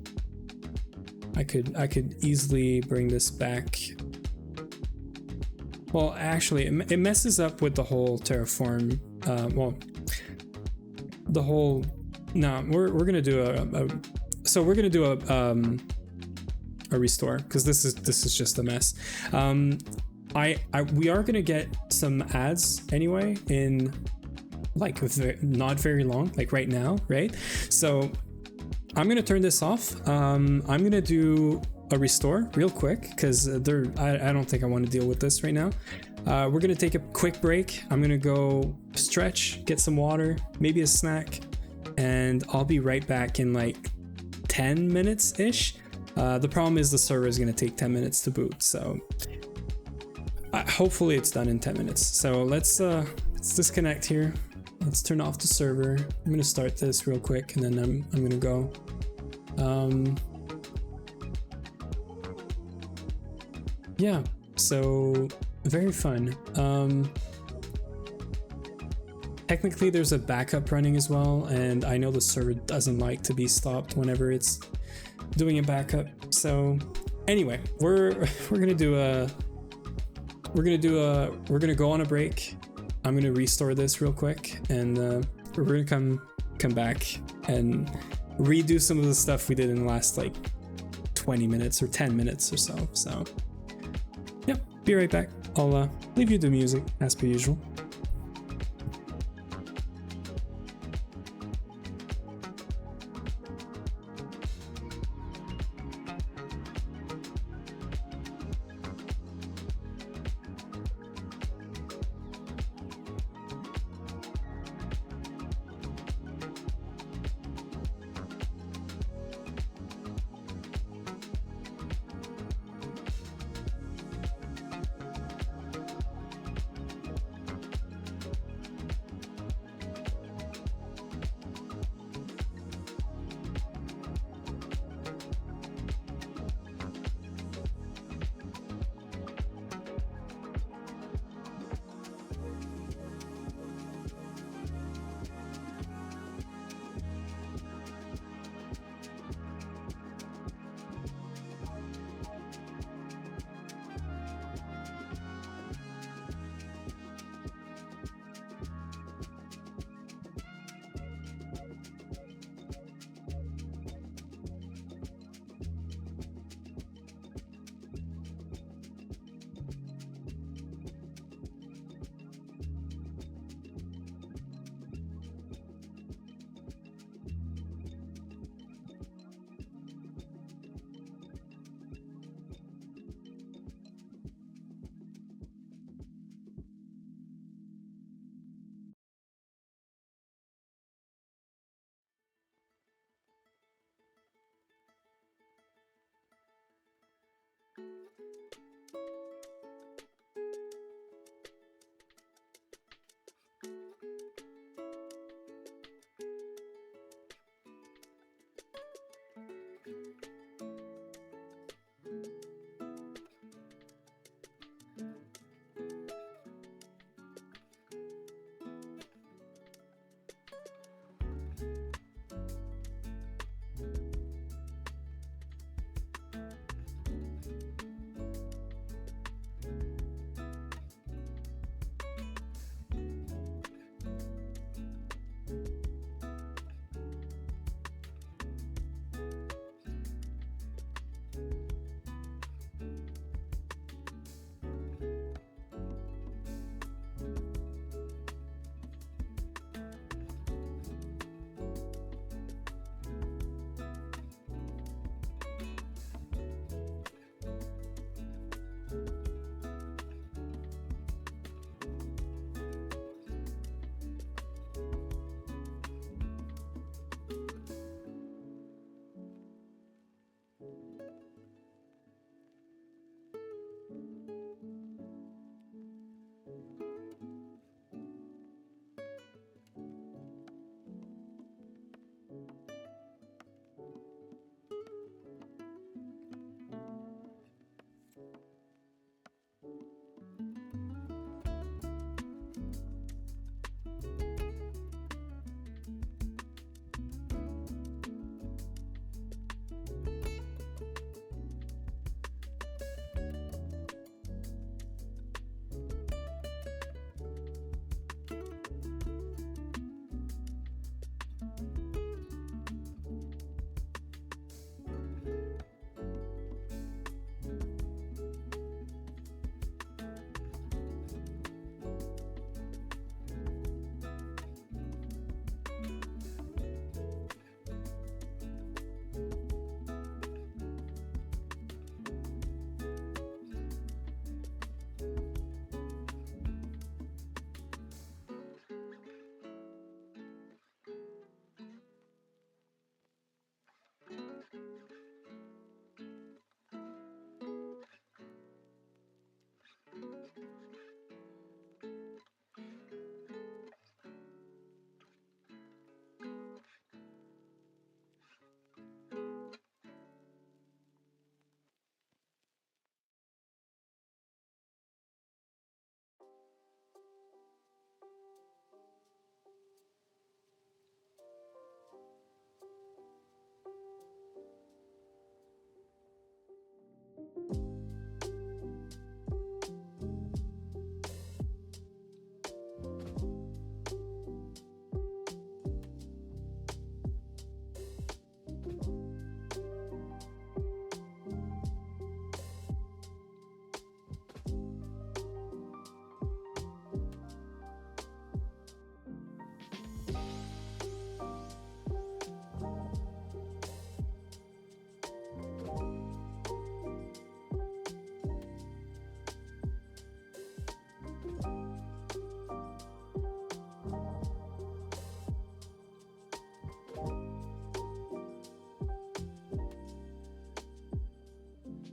I could easily bring this back. Well, actually, it messes up with the whole terraform. Well, the whole. No, we're gonna do a restore, because this is just a mess. We are gonna get some ads anyway in like not very long, like right now, right? So I'm gonna turn this off. I'm gonna do a restore real quick, because I don't think I want to deal with this right now. We're gonna take a quick break. I'm gonna go stretch, get some water, maybe a snack, and I'll be right back in like 10 minutes ish. The problem is the server is gonna take 10 minutes to boot, so hopefully it's done in 10 minutes. So let's disconnect here. Let's turn off the server. I'm gonna start this real quick, and then I'm gonna go. Yeah, so very fun. Technically there's a backup running as well, and I know the server doesn't like to be stopped whenever it's doing a backup. So anyway, we're gonna go on a break. I'm gonna restore this real quick, and we're gonna come back and redo some of the stuff we did in the last like 20 minutes or 10 minutes or so. So yep, be right back. I'll leave you the music as per usual.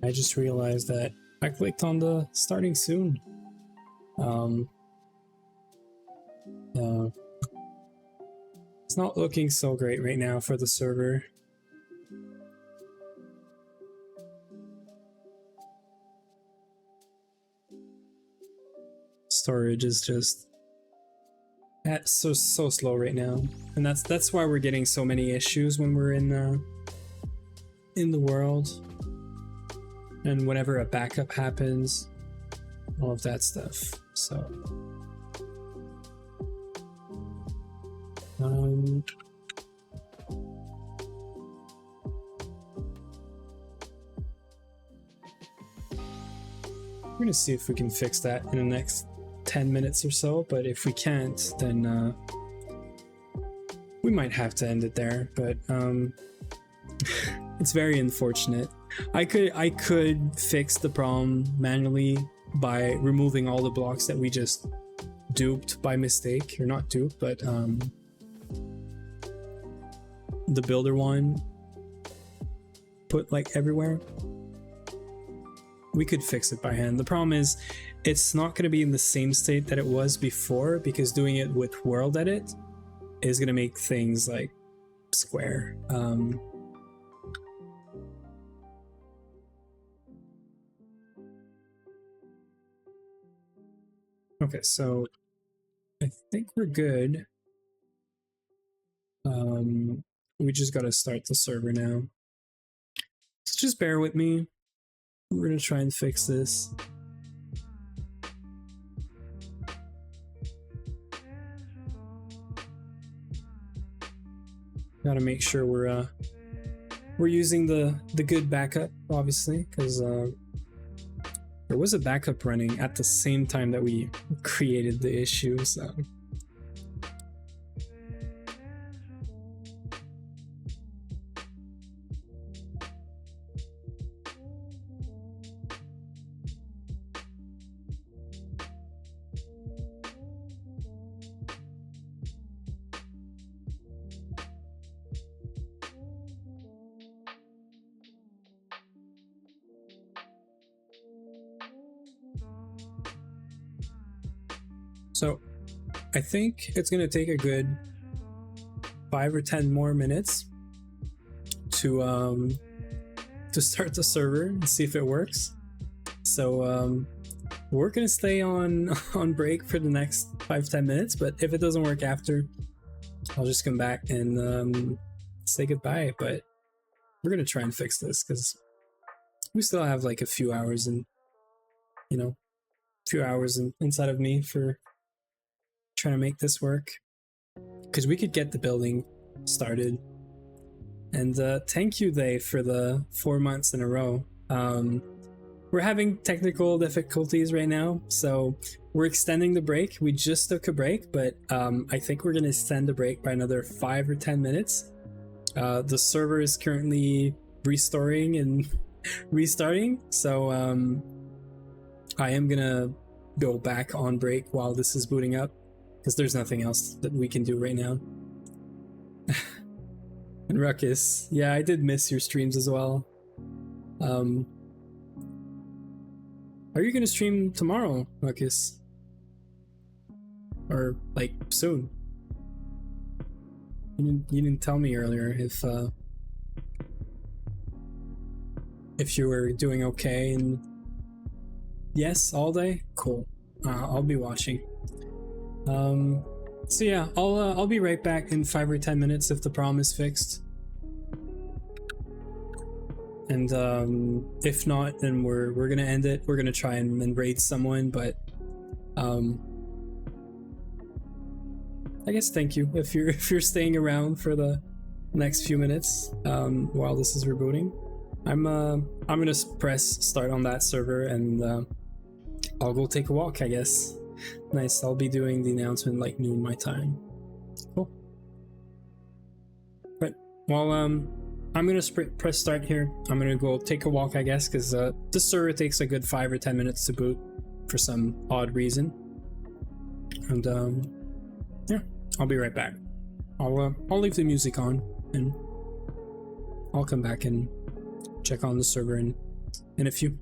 I just realized that I clicked on the starting soon. It's not looking so great right now for the server. Storage is just so slow right now, and that's why we're getting so many issues when we're in the world, and whenever a backup happens, all of that stuff. So we're gonna see if we can fix that in the next 10 minutes or so, but if we can't, then we might have to end it there. But it's very unfortunate. I could fix the problem manually by removing all the blocks that we just duped by mistake, or not duped, but the builder one put like everywhere. We could fix it by hand. The problem is it's not going to be in the same state that it was before, because doing it with world edit is going to make things like square. Okay, so I think we're good. We just got to start the server now. So just bear with me. We're going to try and fix this. Gotta make sure we're using the good backup, obviously, because there was a backup running at the same time that we created the issue. So I think it's going to take a good 5 or 10 more minutes to start the server and see if it works. So we're going to stay on break for the next 5-10 minutes, but if it doesn't work after, I'll just come back and say goodbye. But we're going to try and fix this because we still have like a few hours inside of me for trying to make this work, because we could get the building started. And thank you, they, for the 4 months in a row. We're having technical difficulties right now, so we're extending the break. We just took a break, but I think we're going to extend the break by another 5 or 10 minutes. The server is currently restoring and restarting, so I am going to go back on break while this is booting up, because there's nothing else that we can do right now. And Ruckus, yeah, I did miss your streams as well. Are you gonna stream tomorrow, Ruckus? Or like soon? You didn't tell me earlier if you were doing okay. And yes, all day? Cool. I'll be watching. So yeah, I'll be right back in 5 or 10 minutes if the problem is fixed. And if not, then we're gonna end it. We're gonna try and raid someone, but I guess thank you if you're staying around for the next few minutes while this is rebooting. I'm gonna press start on that server and I'll go take a walk, I guess. Nice. I'll be doing the announcement like noon my time. Cool. Right. Well, I'm gonna press start here. I'm gonna go take a walk, I guess, because this server takes a good 5 or 10 minutes to boot for some odd reason. And yeah, I'll be right back. I'll leave the music on and I'll come back and check on the server and in a few.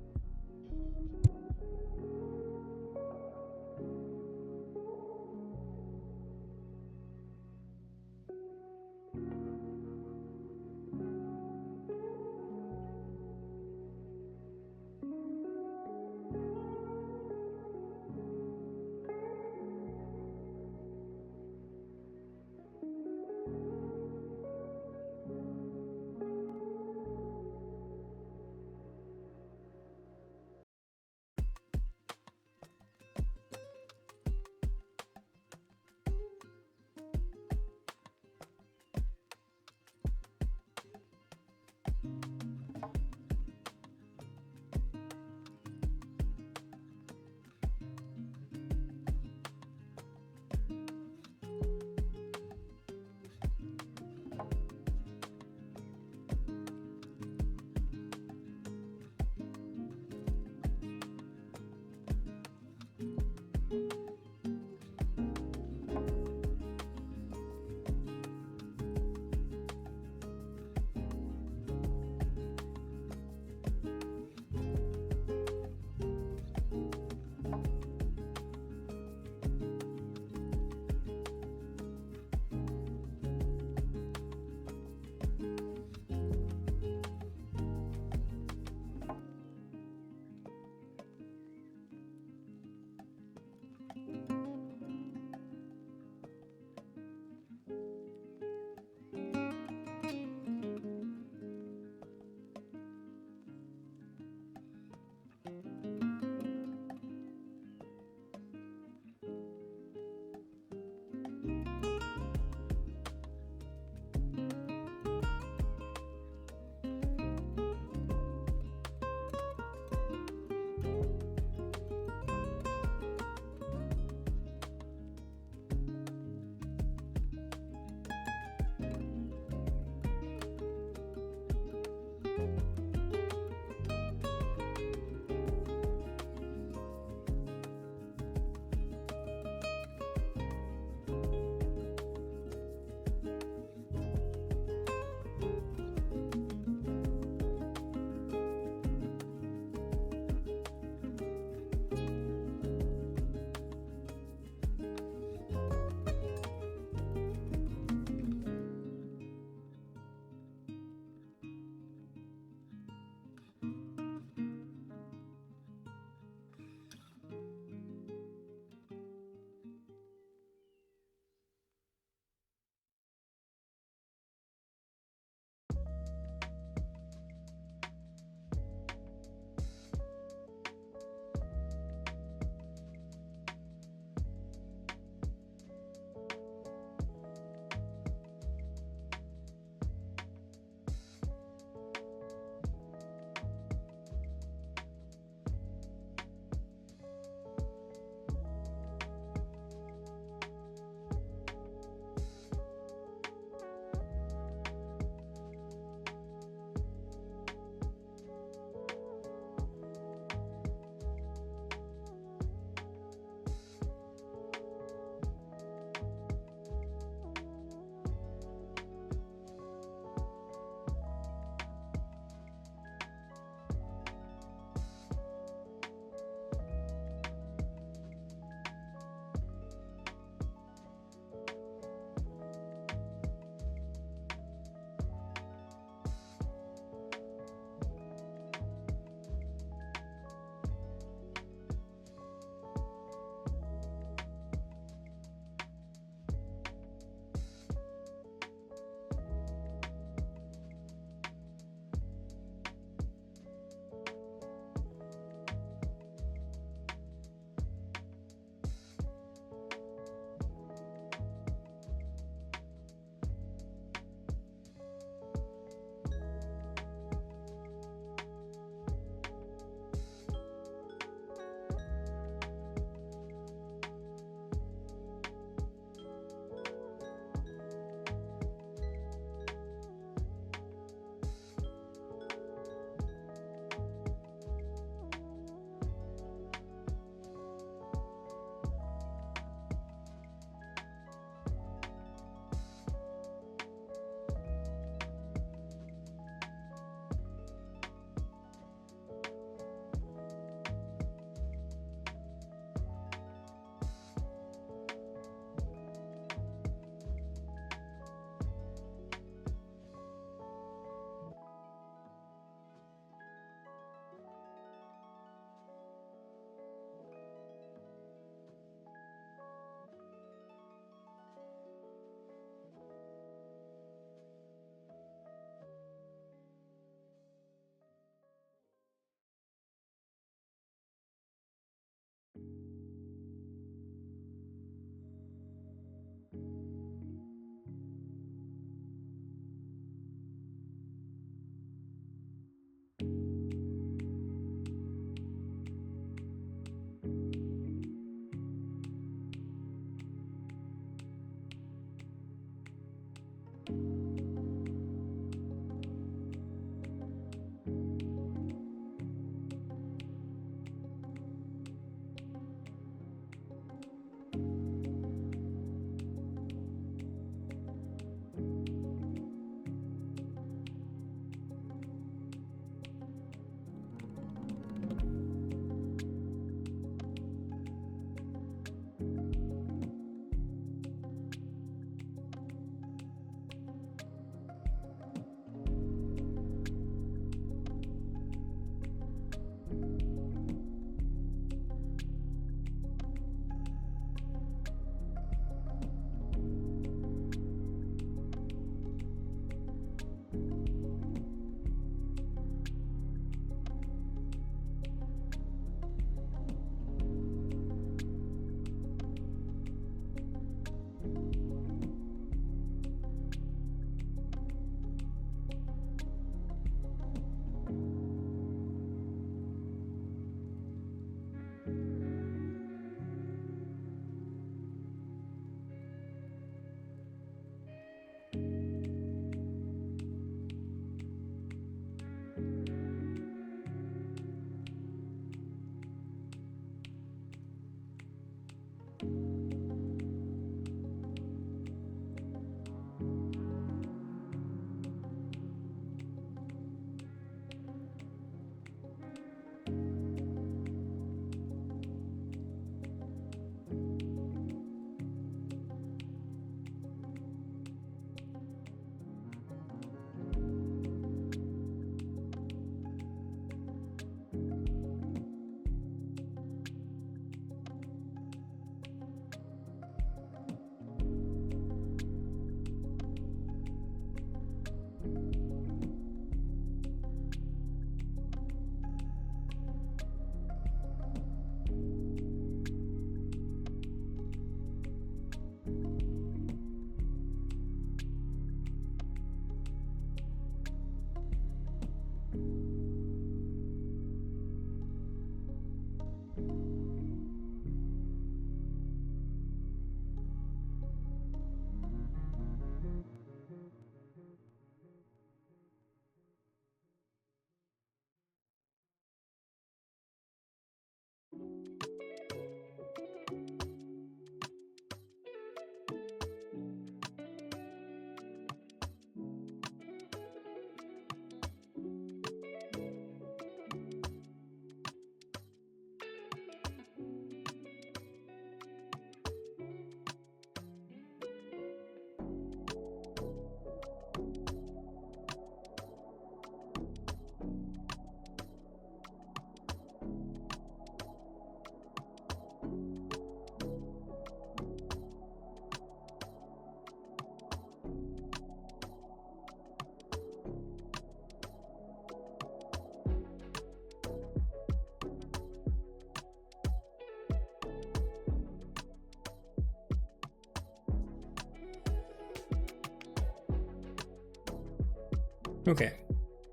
Okay,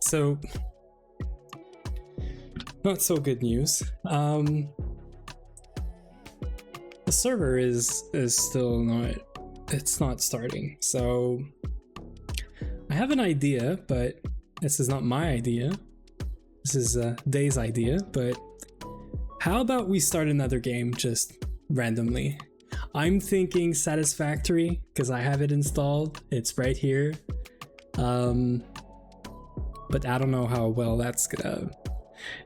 so not so good news. The server is still not, it's not starting. So I have an idea, but this is not my idea. This is Day's idea, but how about we start another game just randomly? I'm thinking Satisfactory because I have it installed. It's right here. But I don't know how well that's gonna,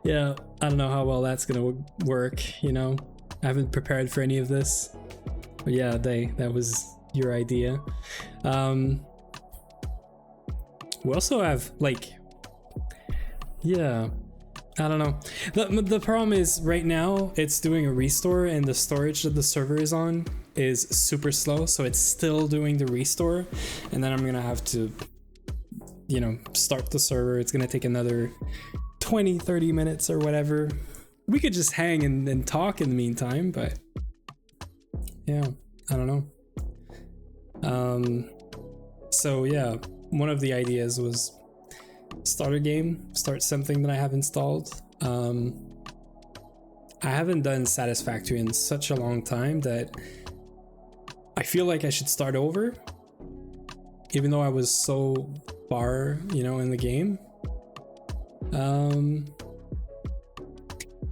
I don't know how well that's gonna work, you know? I haven't prepared for any of this. But yeah, that was your idea. We also have, like, yeah, I don't know. The problem is right now it's doing a restore and the storage that the server is on is super slow, so it's still doing the restore, and then I'm gonna have to, you know, start the server. It's gonna take another 20-30 minutes or whatever. We could just hang and talk in the meantime, but yeah, I don't know. So yeah, one of the ideas was start a game, start something that I have installed. I haven't done Satisfactory in such a long time that I feel like I should start over, even though I was so far, you know, in the game.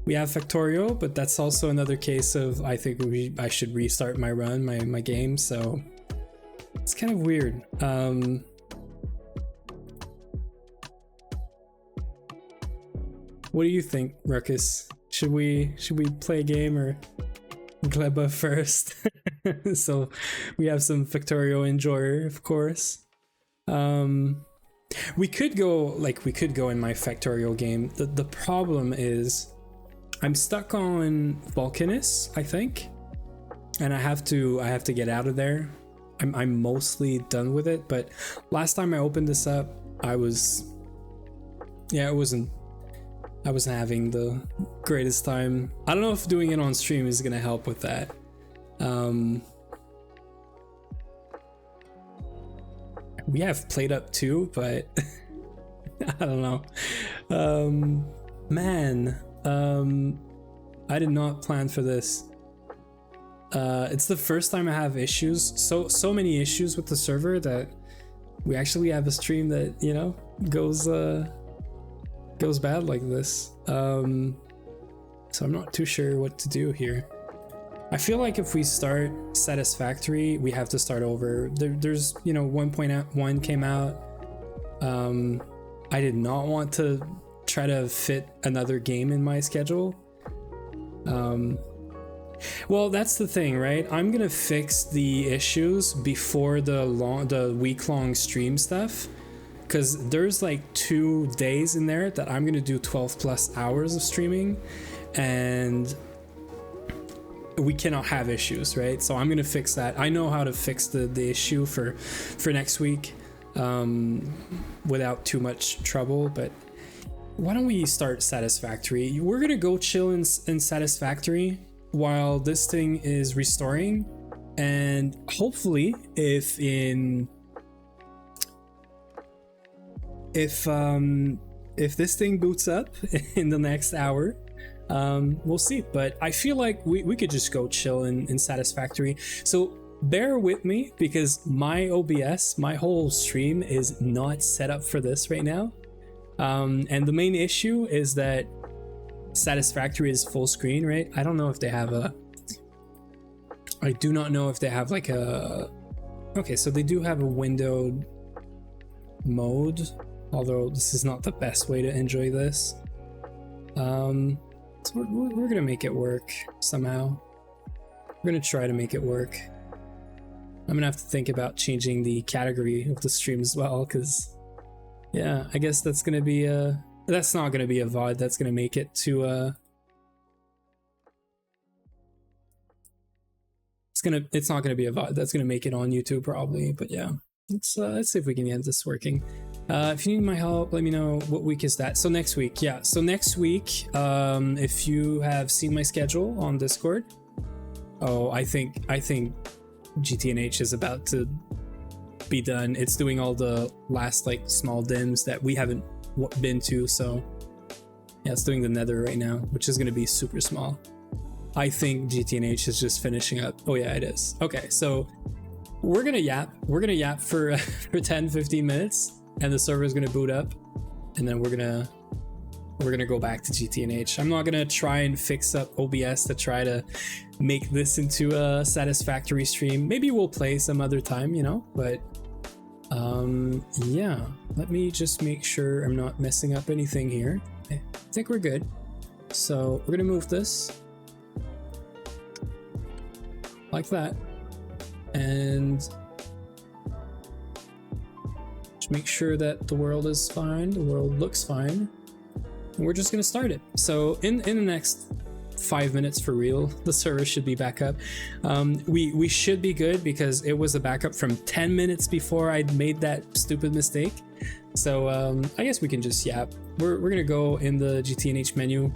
We have Factorio, but that's also another case of I think I should restart my run, my game, so it's kind of weird. What do you think, Ruckus? Should we play a game or Gleba first? So we have some Factorio enjoyer, of course. We could go in my Factorio game. The problem is I'm stuck on Volcanus, I think, and I have to get out of there. I'm mostly done with it, but last time I opened this up, I wasn't having the greatest time. I don't know if doing it on stream is gonna help with that. We have played up too, but I don't know. I did not plan for this. It's the first time I have issues, so many issues with the server that we actually have a stream that, you know, goes bad like this. So I'm not too sure what to do here. I feel like if we start Satisfactory, we have to start over. There's, you know, 1.1 came out. I did not want to try to fit another game in my schedule. Well, that's the thing, right? I'm gonna fix the issues before the week-long stream stuff, because there's like 2 days in there that I'm gonna do 12 plus hours of streaming, and we cannot have issues, right? So I'm gonna fix that. I know how to fix the issue for next week without too much trouble. But why don't we start Satisfactory? We're gonna go chill in Satisfactory while this thing is restoring, and hopefully if this thing boots up in the next hour, we'll see. But I feel like we could just go chill in Satisfactory. So bear with me, because my OBS, my whole stream is not set up for this right now. And the main issue is that Satisfactory is full screen, right? I don't know if they have I do not know if they have like a... Okay, so they do have a windowed mode, although this is not the best way to enjoy this. So we're gonna make it work somehow. We're gonna try to make it work. I'm gonna have to think about changing the category of the stream as well, because yeah, I guess that's gonna be that's not gonna be a VOD. That's gonna make it to it's not gonna be a VOD. That's gonna make it on YouTube probably. But yeah, let's see if we can get this working. If you need my help, let me know. What week is that? So next week, yeah. So next week, if you have seen my schedule on Discord, oh, I think GTNH is about to be done. It's doing all the last like small dims that we haven't been to. So yeah, it's doing the nether right now, which is going to be super small. I think GTNH is just finishing up. Oh yeah, it is. Okay, so we're gonna yap for 10-15 minutes, and the server is gonna boot up, and then we're gonna go back to GTNH. I'm not gonna try and fix up OBS to try to make this into a Satisfactory stream. Maybe we'll play some other time, you know, but yeah, let me just make sure I'm not messing up anything here. I think we're good. So we're gonna move this like that, and just make sure that the world is fine, the world looks fine, and we're just gonna start it. So in the next 5 minutes for real, the server should be back up. We should be good, because it was a backup from 10 minutes before I'd made that stupid mistake. So I guess we can just yap. We're gonna go in the GTNH menu,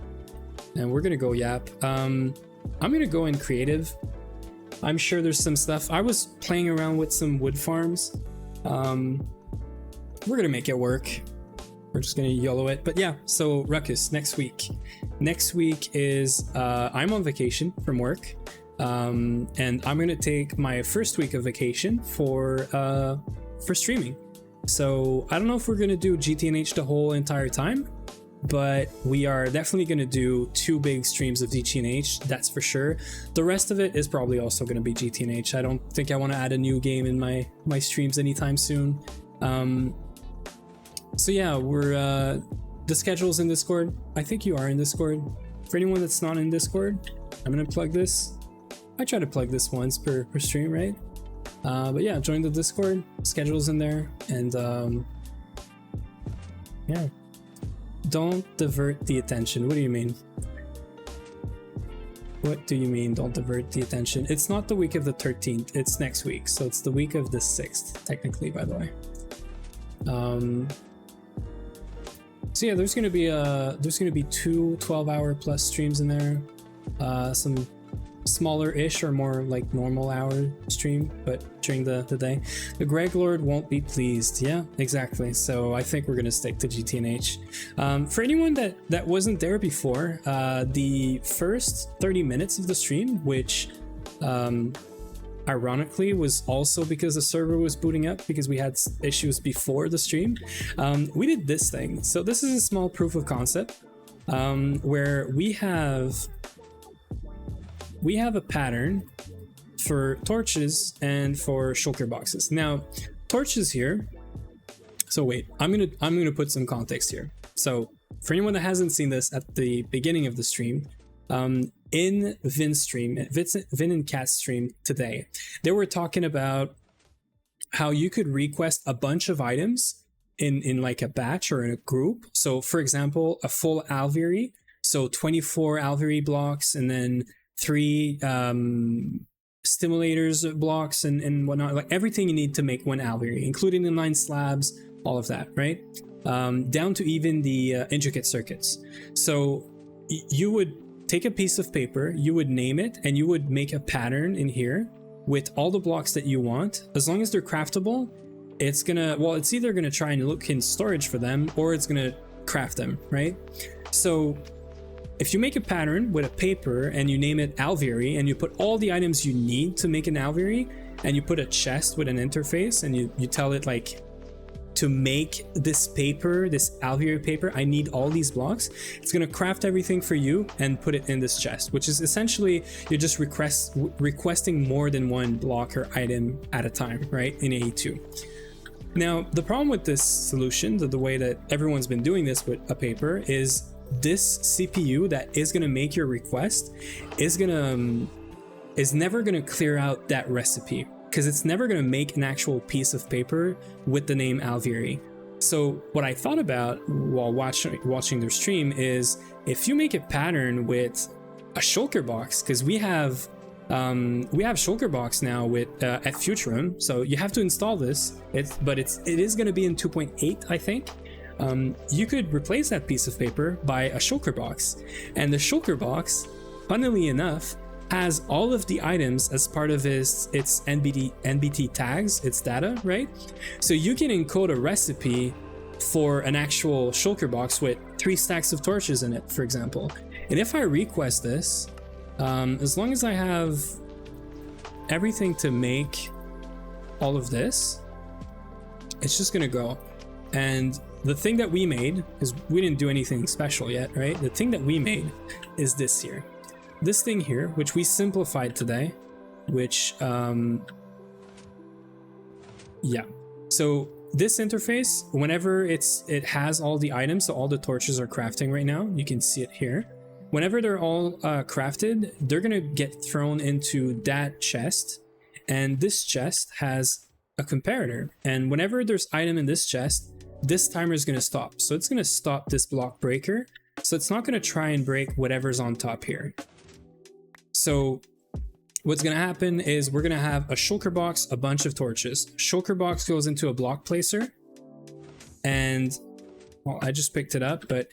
and we're gonna go yap. I'm gonna go in creative. I'm sure there's some stuff. I was playing around with some wood farms. We're gonna make it work. We're just gonna YOLO it. But yeah, so Ruckus, next week. Next week is I'm on vacation from work, and I'm gonna take my first week of vacation for streaming. So I don't know if we're gonna do GTNH the whole entire time, but we are definitely gonna do 2 big streams of GTNH, that's for sure. The rest of it is probably also gonna be GTNH. I don't think I want to add a new game in my streams anytime soon. So yeah, we're the schedule's in Discord. I think you are in Discord. For anyone that's not in Discord, I'm gonna plug this. I try to plug this once per stream, right? But yeah, join the Discord. Schedule's in there, and yeah. Don't divert the attention. What do you mean? What do you mean, don't divert the attention? It's not the week of the 13th, it's next week. So it's the week of the 6th, technically, by the way. So yeah, there's gonna be 2 12-hour plus streams in there. Some smaller-ish or more like normal hour stream, but during the day. The Greg Lord won't be pleased. Yeah, exactly. So I think we're gonna stick to GTNH. For anyone that wasn't there before, the first 30 minutes of the stream, which ironically was also because the server was booting up because we had issues before the stream, we did this thing. So this is a small proof of concept, where we have we have a pattern for torches and for shulker boxes. Now, torches here. So wait, I'm gonna put some context here. So for anyone that hasn't seen this at the beginning of the stream, in Vin's stream, Vin and Cat's stream today, they were talking about how you could request a bunch of items in like a batch or in a group. So for example, a full alveary, so 24 alveary blocks, and then 3 stimulators blocks and whatnot, like everything you need to make one alveary, including the 9 slabs, all of that, right? Down to even the intricate circuits. So you would take a piece of paper, you would name it, and you would make a pattern in here with all the blocks that you want. As long as they're craftable, it's gonna, well, it's either gonna try and look in storage for them, or it's gonna craft them, right? So if you make a pattern with a paper and you name it alveary, and you put all the items you need to make an alveary, and you put a chest with an interface, and you tell it like, to make this paper, this alveary paper, I need all these blocks. It's gonna craft everything for you and put it in this chest, which is essentially, you're just requesting more than one block or item at a time, right, in AE2. Now, the problem with this solution, the way that everyone's been doing this with a paper, is this CPU that is gonna make your request is never gonna clear out that recipe, because it's never going to make an actual piece of paper with the name alveary. So what I thought about while watching their stream is, if you make a pattern with a shulker box, because we have shulker box now with at Futurum, so you have to install this. It is going to be in 2.8, I think. You could replace that piece of paper by a shulker box, and the shulker box, funnily enough, has all of the items as part of its NBT tags, its data, right? So you can encode a recipe for an actual shulker box with 3 stacks of torches in it, for example. And if I request this, as long as I have everything to make all of this, it's just gonna go. And the thing that we made, is we didn't do anything special yet, right? The thing that we made is this here. This thing here, which we simplified today, which, yeah. So this interface, whenever it has all the items, so all the torches are crafting right now, you can see it here. Whenever they're all crafted, they're gonna get thrown into that chest, and this chest has a comparator. And whenever there's item in this chest, this timer is gonna stop. So it's gonna stop this block breaker. So it's not gonna try and break whatever's on top here. So what's going to happen is we're going to have a shulker box, a bunch of torches. Shulker box goes into a block placer, and well, I just picked it up, but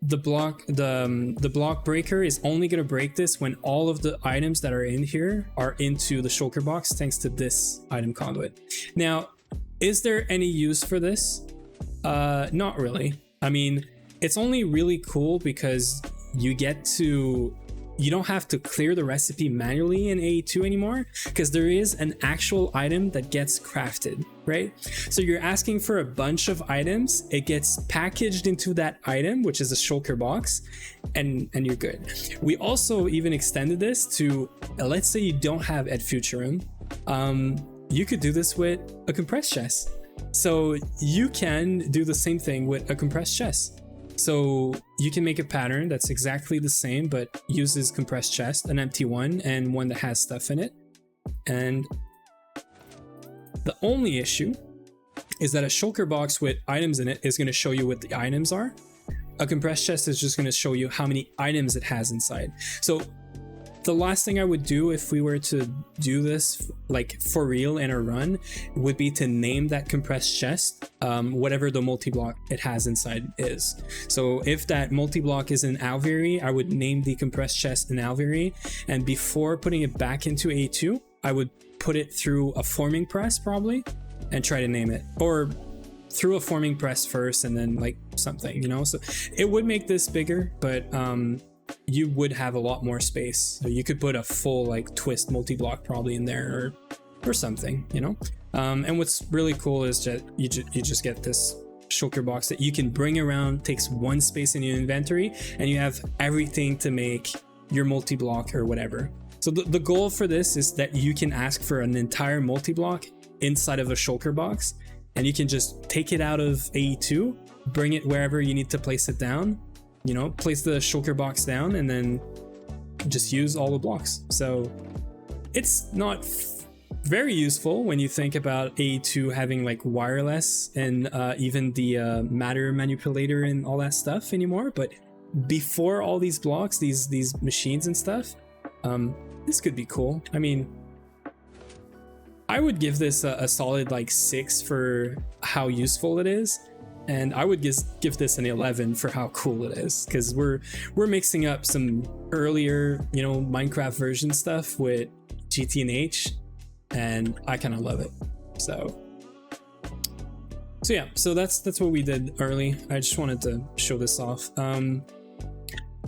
the block breaker is only going to break this when all of the items that are in here are into the shulker box, thanks to this item conduit. Now, is there any use for this? Not really. I mean, it's only really cool because you don't have to clear the recipe manually in AE2 anymore, because there is an actual item that gets crafted, right? So you're asking for a bunch of items, it gets packaged into that item, which is a shulker box, and you're good. We also even extended this to, let's say you don't have at Futurum, you could do this with a compressed chest. So you can do the same thing with a compressed chest. So you can make a pattern that's exactly the same, but uses compressed chest, an empty one, and one that has stuff in it. And the only issue is that a shulker box with items in it is going to show you what the items are. A compressed chest is just going to show you how many items it has inside. So the last thing I would do if we were to do this like for real in a run would be to name that compressed chest whatever the multi-block it has inside is. So if that multi-block is an alveary, I would name the compressed chest an alveary, and before putting it back into A2, I would put it through a forming press probably and try to name it, or through a forming press first and then like something, you know. So it would make this bigger, but you would have a lot more space. So you could put a full like twist multi-block probably in there or something, you know. And what's really cool is that you just get this shulker box that you can bring around, takes one space in your inventory, and you have everything to make your multi-block or whatever. So the goal for this is that you can ask for an entire multi-block inside of a shulker box, and you can just take it out of AE2, bring it wherever you need to place it down, you know, place the shulker box down, and then just use all the blocks. So it's not very useful when you think about AE2 having like wireless and even the matter manipulator and all that stuff anymore. But before all these blocks, these machines and stuff, this could be cool. I mean, I would give this a solid like 6 for how useful it is, and I would give this an 11 for how cool it is, because we're mixing up some earlier, you know, Minecraft version stuff with GTNH, and I kind of love it. So yeah, so that's what we did early. I just wanted to show this off.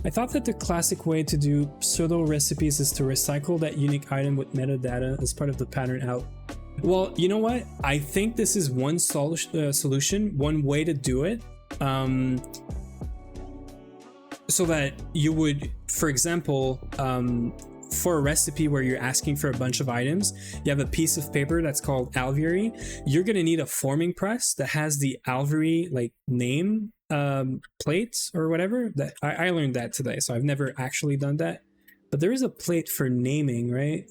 I thought that the classic way to do pseudo recipes is to recycle that unique item with metadata as part of the pattern out. Well, you know what? I think this is one solution, one way to do it. So that you would, for example, for a recipe where you're asking for a bunch of items, you have a piece of paper that's called alveary. You're going to need a forming press that has the alveary like name plates or whatever. That I learned that today, so I've never actually done that, but there is a plate for naming, right?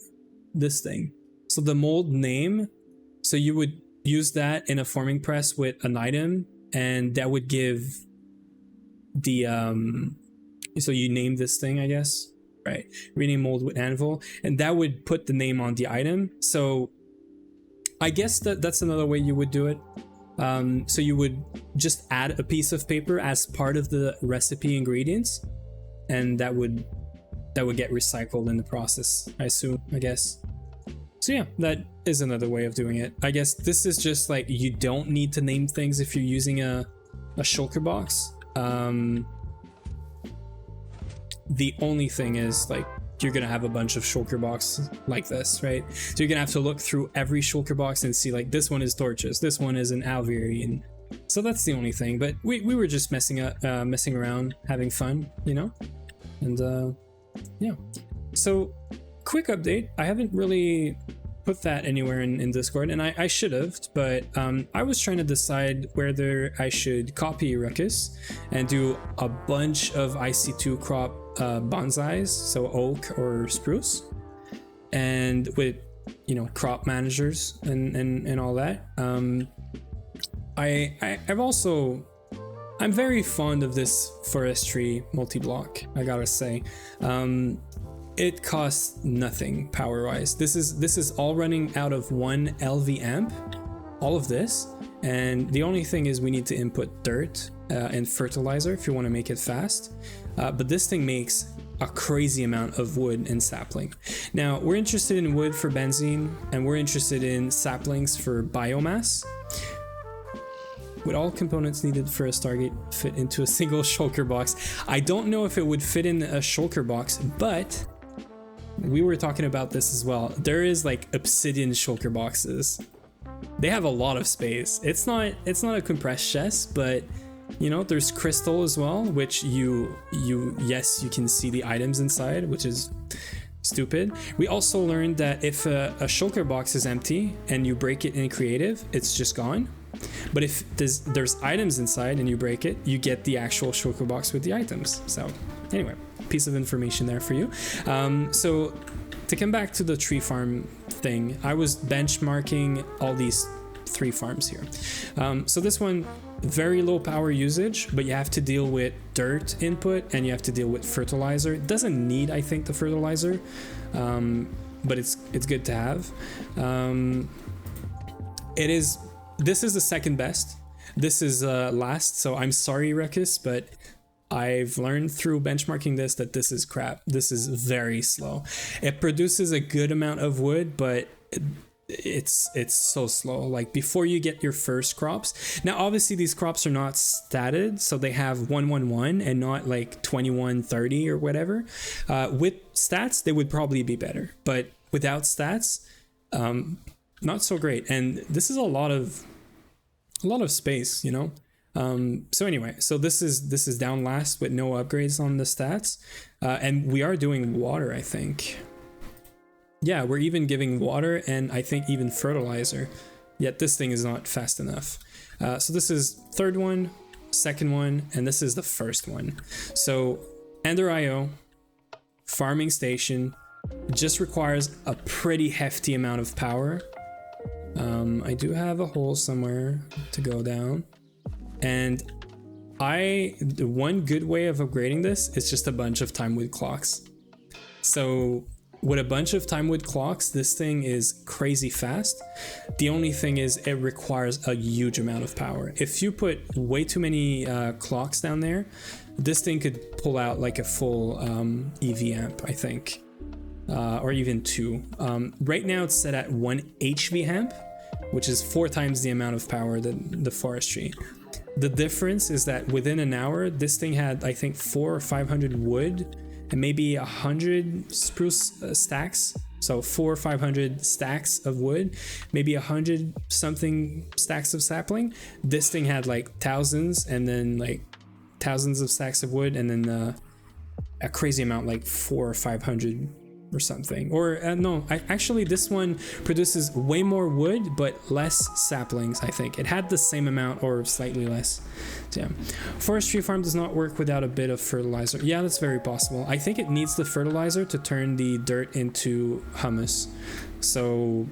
This thing. So the mold name, so you would use that in a forming press with an item, and that would give the so you name this thing, I guess, right? Rename mold with anvil, and that would put the name on the item. So I guess that's another way you would do it. So you would just add a piece of paper as part of the recipe ingredients, and that would get recycled in the process, I assume, I guess. So yeah, that is another way of doing it. I guess this is just like, you don't need to name things if you're using a shulker box. The only thing is, like, you're gonna have a bunch of shulker boxes like this, right? So you're gonna have to look through every shulker box and see, like, this one is torches, this one is an alveary, and so that's the only thing. But we were just messing around, having fun, you know? And yeah. So quick update, I haven't really put that anywhere in Discord, and I should have, but I was trying to decide whether I should copy Ruckus and do a bunch of IC2 crop bonsais, so oak or spruce, and with, you know, crop managers and all that. I'm very fond of this forestry multi-block, I gotta say. It costs nothing power-wise. This is all running out of 1 LV amp, all of this, and the only thing is we need to input dirt and fertilizer if you want to make it fast. But this thing makes a crazy amount of wood and sapling. Now, we're interested in wood for benzene, and we're interested in saplings for biomass. Would all components needed for a Stargate fit into a single shulker box? I don't know if it would fit in a shulker box, but we were talking about this as well. There is like obsidian shulker boxes. They have a lot of space. It's not a compressed chest, but you know, there's crystal as well, which yes, you can see the items inside, which is stupid. We also learned that if a shulker box is empty and you break it in creative, it's just gone. But if there's items inside and you break it, you get the actual shulker box with the items. So anyway, piece of information there for you. So to come back to the tree farm thing, I was benchmarking all these 3 farms here. So this one, very low power usage, but you have to deal with dirt input and you have to deal with fertilizer. It doesn't need, I think, the fertilizer, but it's good to have. This is the second best. This is last, so I'm sorry, Ruckus, but I've learned through benchmarking this that this is crap. This is very slow. It produces a good amount of wood, but it's so slow. Like, before you get your first crops, now obviously these crops are not statted, so they have 111 and not like 2130 or whatever. With stats they would probably be better, but without stats, not so great. And this is a lot of space, you know. So anyway, so this is down last with no upgrades on the stats, and we are doing water, I think. Yeah, we're even giving water and I think even fertilizer, yet this thing is not fast enough. So this is third one, second one, and this is the first one. So Ender IO farming station just requires a pretty hefty amount of power. I do have a hole somewhere to go down, and the one good way of upgrading this is just a bunch of time with clocks. So with a bunch of time with clocks, this thing is crazy fast. The only thing is it requires a huge amount of power. If you put way too many clocks down there, this thing could pull out like a full EV amp, I think, or even 2. Right now it's set at 1 HV amp, which is 4 times the amount of power than the forestry. The difference is that within an hour, this thing had, I think, 400 or 500 wood and maybe 100 spruce stacks. So 400 or 500 stacks of wood, maybe 100 something stacks of sapling. This thing had like thousands, and then like thousands of stacks of wood, and then a crazy amount, like 400 or 500 or something. Or no, actually this one produces way more wood but less saplings. I think it had the same amount or slightly less. Damn. Forestry farm does not work without a bit of fertilizer. Yeah, that's very possible. I think it needs the fertilizer to turn the dirt into humus, so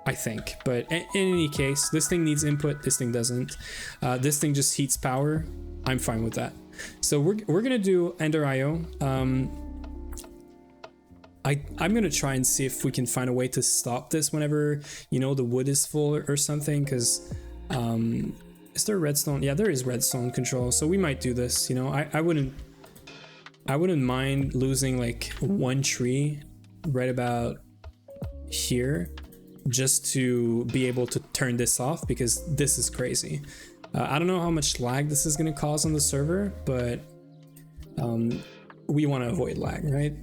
I think. But in any case, this thing needs input, this thing doesn't. This thing just heats power. I'm fine with that. So we're gonna do Ender IO. I'm gonna try and see if we can find a way to stop this whenever, you know, the wood is full or something, because is there redstone? Yeah, there is redstone control, so we might do this. You know, I wouldn't mind losing like one tree right about here just to be able to turn this off, because this is crazy. I don't know how much lag this is going to cause on the server, but we want to avoid lag, right?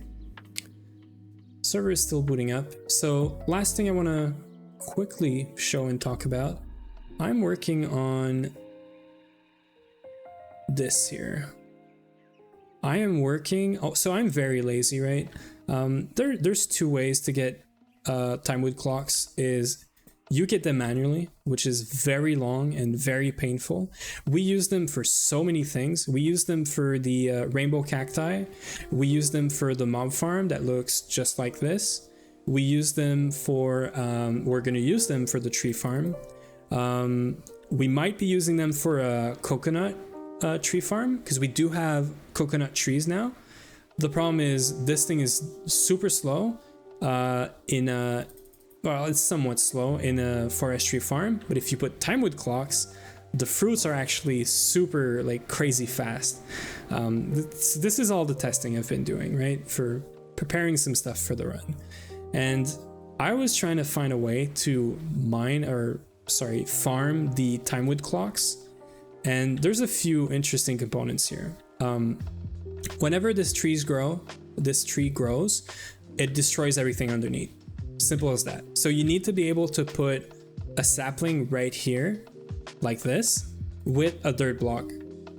Server is still booting up. So last thing I want to quickly show and talk about, I'm working on this here. I am working, so I'm very lazy, right? There's 2 ways to get time with clocks. Is you get them manually, which is very long and very painful. We use them for so many things. We use them for the rainbow cacti. We use them for the mob farm that looks just like this. We use them for, we're gonna use them for the tree farm. We might be using them for a coconut tree farm, because we do have coconut trees now. The problem is this thing is super slow well, it's somewhat slow in a forestry farm, but if you put time with clocks, the fruits are actually super like crazy fast. This is all the testing I've been doing, right, for preparing some stuff for the run. And I was trying to find a way to farm the time with clocks, and there's a few interesting components here. Whenever this tree grows, it destroys everything underneath. Simple as that. So you need to be able to put a sapling right here like this with a dirt block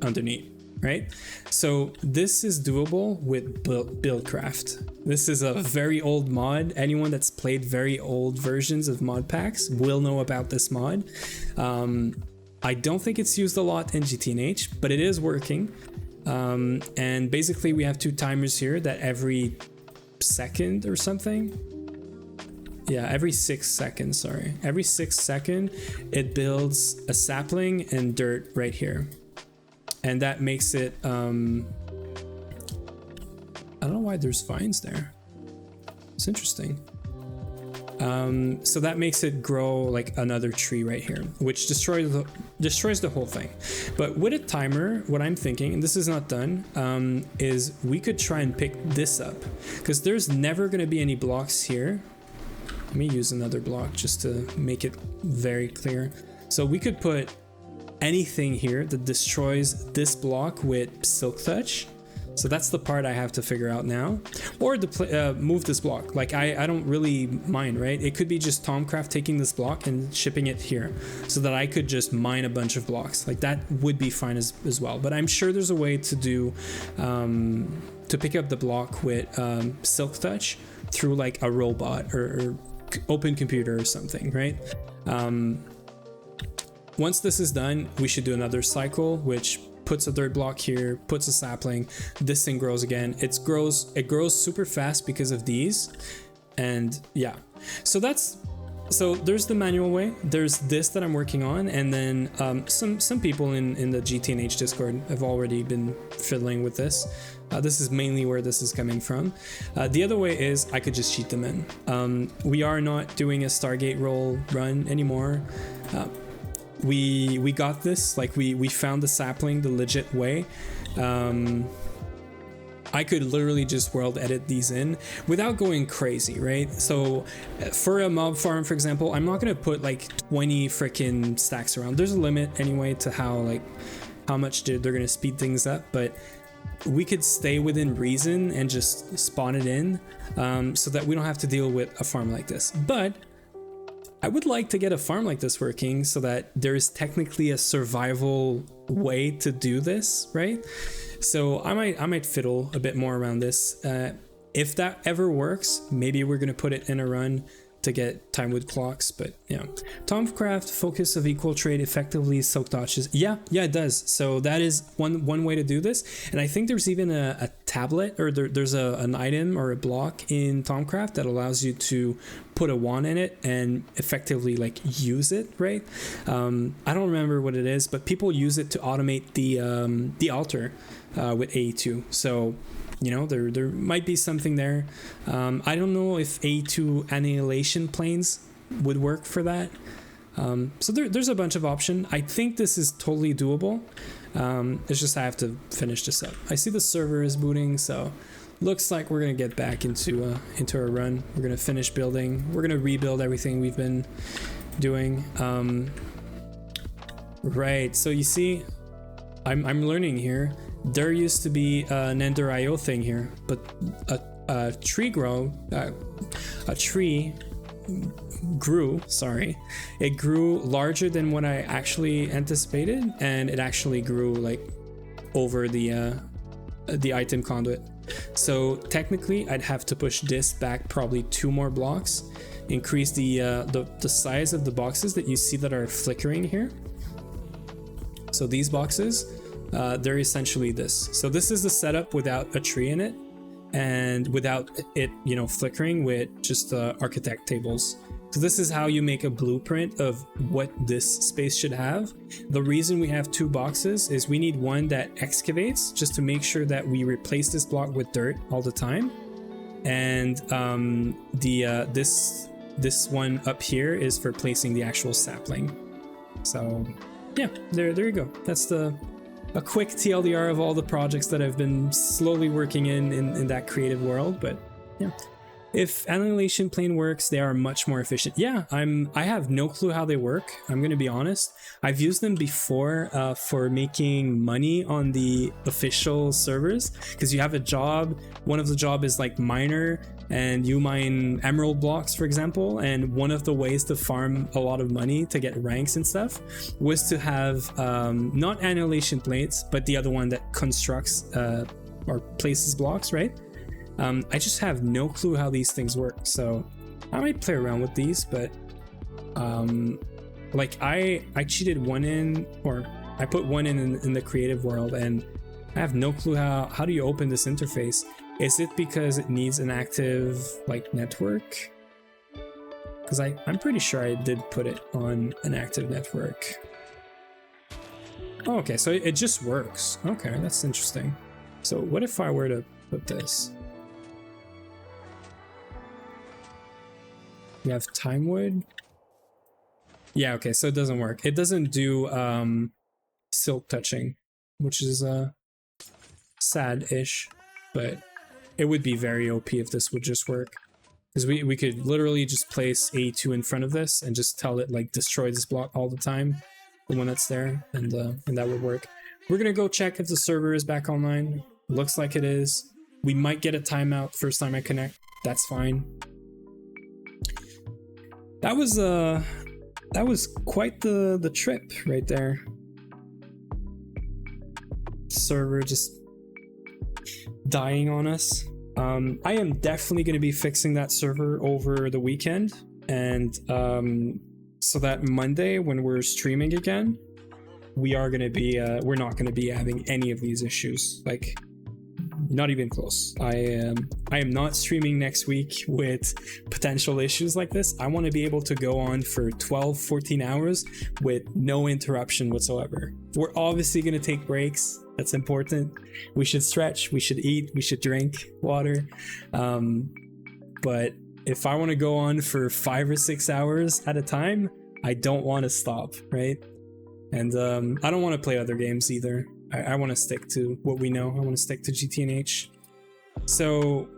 underneath, right? So this is doable with Buildcraft. This is a very old mod. Anyone that's played very old versions of mod packs will know about this mod. I don't think it's used a lot in GTNH, but it is working. And basically we have 2 timers here that every second or something, yeah, every 6 seconds, sorry. Every 6 seconds, it builds a sapling and dirt right here. And that makes it, I don't know why there's vines there. It's interesting. So that makes it grow like another tree right here, which destroys the whole thing. But with a timer, what I'm thinking, and this is not done, is we could try and pick this up, because there's never going to be any blocks here. Let me use another block just to make it very clear. So we could put anything here that destroys this block with Silk Touch. So that's the part I have to figure out now, or move this block. Like I don't really mind, right? It could be just Tomcraft taking this block and shipping it here so that I could just mine a bunch of blocks. Like that would be fine as well. But I'm sure there's a way to do, to pick up the block with Silk Touch through like a robot or open computer or something, right? Once this is done, we should do another cycle, which puts a third block here, puts a sapling, this thing grows again. It grows super fast because of these. And yeah, so there's the manual way, there's this that I'm working on, and then some people in the GTNH Discord have already been fiddling with this. This is mainly where this is coming from. The other way is I could just cheat them in. We are not doing a Stargate roll run anymore. We got this, like we found the sapling the legit way. I could literally just world edit these in without going crazy, right? So for a mob farm, for example, I'm not gonna put like 20 freaking stacks around. There's a limit anyway to how much they're gonna speed things up, but we could stay within reason and just spawn it in, so that we don't have to deal with a farm like this. But I would like to get a farm like this working so that there is technically a survival way to do this, right? So I might fiddle a bit more around this. If that ever works, maybe we're gonna put it in a run to get time with clocks. But yeah, Tomcraft focus of equal trade effectively soak dodges. Yeah, it does. So that is one way to do this. And I think there's even a tablet, or there's an item or a block in Tomcraft that allows you to put a wand in it and effectively like use it, right? I don't remember what it is, but people use it to automate the altar with AE2. So you know, there might be something there. I don't know if A2 annihilation planes would work for that. So there's a bunch of options. I think this is totally doable. It's just I have to finish this up. I see the server is booting, so looks like we're gonna get back into a run. We're gonna finish building. We're gonna rebuild everything we've been doing. Right. So you see, I'm learning here. There used to be an Ender IO thing here, but a tree grew. Sorry, it grew larger than what I actually anticipated, and it actually grew like over the item conduit. So technically, I'd have to push this back probably 2 more blocks, increase the size of the boxes that you see that are flickering here. So these boxes. They're essentially this. So this is the setup without a tree in it and without it, you know, flickering, with just the architect tables. So this is how you make a blueprint of what this space should have. The reason we have 2 boxes is we need one that excavates, just to make sure that we replace this block with dirt all the time. And this one up here is for placing the actual sapling. So yeah, there you go. That's a quick TLDR of all the projects that I've been slowly working in that creative world. But yeah, if annihilation plane works, they are much more efficient. Yeah, I have no clue how they work. I'm gonna be honest. I've used them before for making money on the official servers, because you have a job. One of the job is like miner, and you mine emerald blocks, for example, and one of the ways to farm a lot of money to get ranks and stuff was to have not annihilation plates, but the other one that constructs or places blocks, right? I just have no clue how these things work, so I might play around with these. But like I cheated one in, or I put one in the creative world, and I have no clue how do you open this interface. Is it because it needs an active like network? Because I'm pretty sure I did put it on an active network. Oh, okay, so it just works. Okay, that's interesting. So what if I were to put this? We have Timewood. Yeah, okay, so it doesn't work. It doesn't do silk touching, which is sad-ish, but it would be very OP if this would just work. Because we could literally just place A2 in front of this and just tell it like destroy this block all the time, the one that's there, and that would work. We're gonna go check if the server is back online. Looks like it is. We might get a timeout first time I connect. That's fine. That was quite the trip right there. Server just dying on us. I am definitely going to be fixing that server over the weekend, and so that Monday when we're streaming again, we are going to be we're not going to be having any of these issues. Like, not even close. I am not streaming next week with potential issues like this. I want to be able to go on for 12-14 hours with no interruption whatsoever. We're obviously going to take breaks. That's important. We should stretch, we should eat, we should drink water. But if I want to go on for 5 or 6 hours at a time, I don't want to stop, right? And I don't want to play other games either. I want to stick to what we know. I want to stick to GTNH. So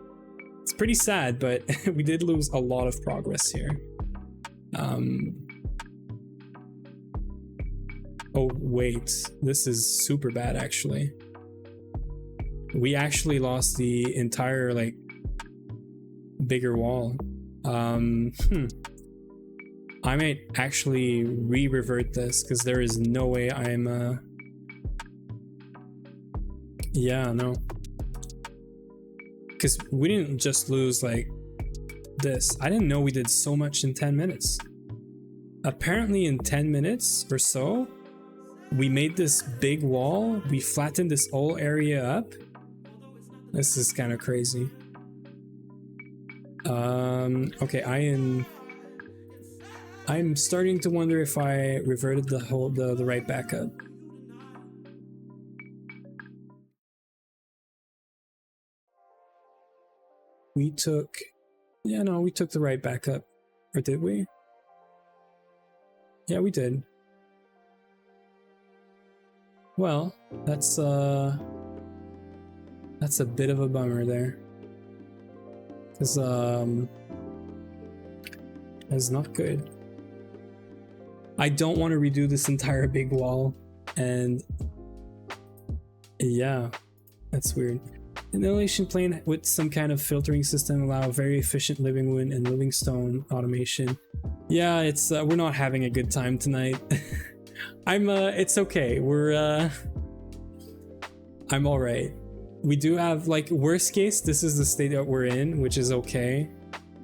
it's pretty sad, but we did lose a lot of progress here. Oh wait, this is super bad actually. We actually lost the entire like bigger wall. I might actually re-revert this because there is no way I'm yeah, no. Because we didn't just lose like this. I didn't know we did so much in 10 minutes. Apparently in 10 minutes or so, we made this big wall. We flattened this whole area up. This is kind of crazy. Okay, I'm starting to wonder if I reverted the right backup. We took the right backup. Or did we? Yeah, we did. Well, that's a bit of a bummer there. Cause that's not good. I don't want to redo this entire big wall, and yeah, that's weird. An elevation plane with some kind of filtering system allow very efficient living wood and living stone automation. Yeah, it's we're not having a good time tonight. It's okay. I'm all right. We do have, like, worst case, this is the state that we're in, which is okay.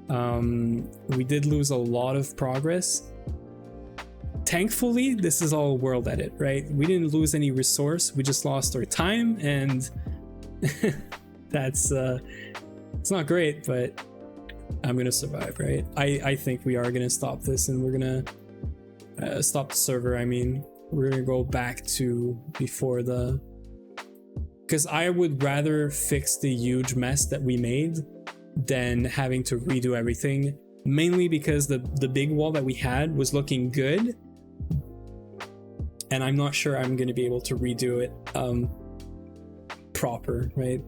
We did lose a lot of progress. Thankfully, this is all world edit, right? We didn't lose any resource. We just lost our time, and that's it's not great, but I'm gonna survive, right? I think we are gonna stop this, and we're gonna stop the server. I mean, we're gonna go back to before the, because I would rather fix the huge mess that we made than having to redo everything, mainly because the big wall that we had was looking good, and I'm not sure I'm going to be able to redo it proper, right?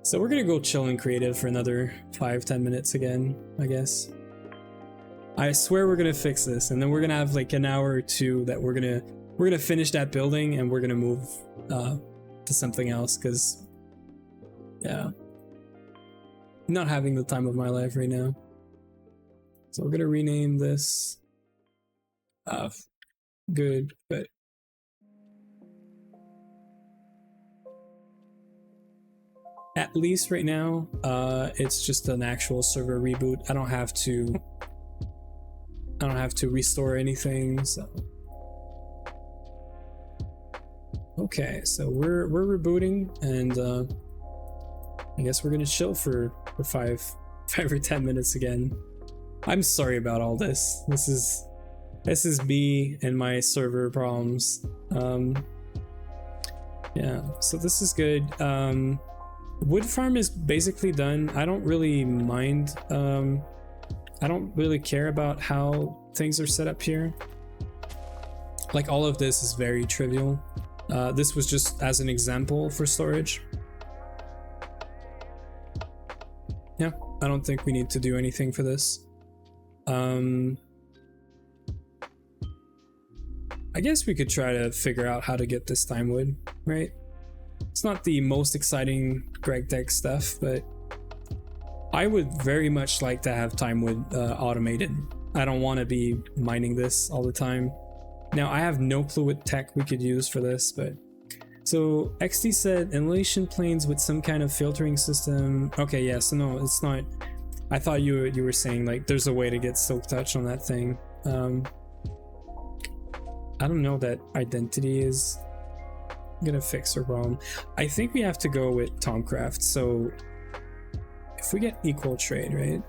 So we're gonna go chill in creative for another 5-10 minutes again, I guess. I swear we're gonna fix this, and then we're gonna have like an hour or two that we're gonna finish that building, and we're gonna move to something else, because yeah, not having the time of my life right now. So we're gonna rename this good, but at least right now it's just an actual server reboot. I don't have to restore anything, so okay, so we're rebooting, and I guess we're gonna chill for 5 or 10 minutes again. I'm sorry about all this. This is me and my server problems. Yeah, so this is good. Wood farm is basically done. I don't really mind. I don't really care about how things are set up here. Like, all of this is very trivial. This was just as an example for storage. Yeah, I don't think we need to do anything for this. I guess we could try to figure out how to get this time wood, right? It's not the most exciting Greg Deck stuff, but I would very much like to have Timewood automated. I don't want to be mining this all the time. Now, I have no clue what tech we could use for this, but... So, XD said annihilation planes with some kind of filtering system. Okay, yeah, so no, it's not... I thought you were saying, like, there's a way to get Silk Touch on that thing. I don't know that identity is gonna fix our problem. I think we have to go with Tomcraft, so... If we get equal trade, right?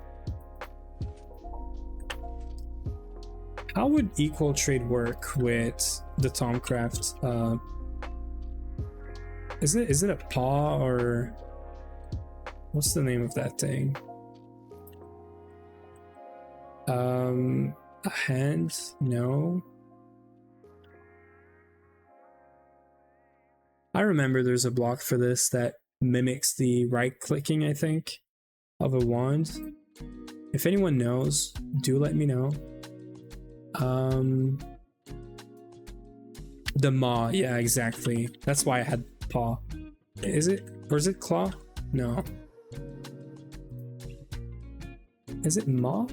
How would equal trade work with the Tomcraft? Is it a paw or what's the name of that thing? A hand? No. I remember there's a block for this that mimics the right clicking, I think, of a wand. If anyone knows, do let me know. The maw, yeah, exactly. That's why I had paw. Is it? Or is it claw? No. Is it maw?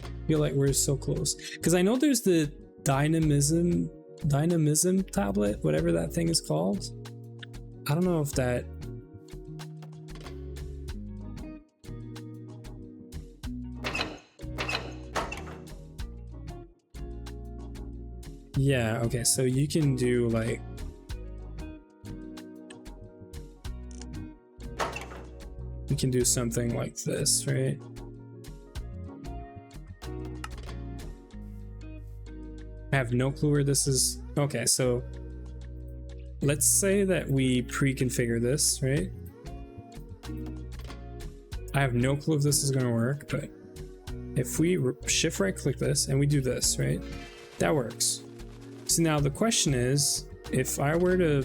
I feel like we're so close. Because I know there's the dynamism tablet, whatever that thing is called. I don't know if that... Yeah, okay, so you can do like... You can do something like this, right? I have no clue where this is. Okay, so let's say that we pre-configure this, right? I have no clue if this is going to work, but if we shift right click this and we do this, right? That works. So now the question is, if I were to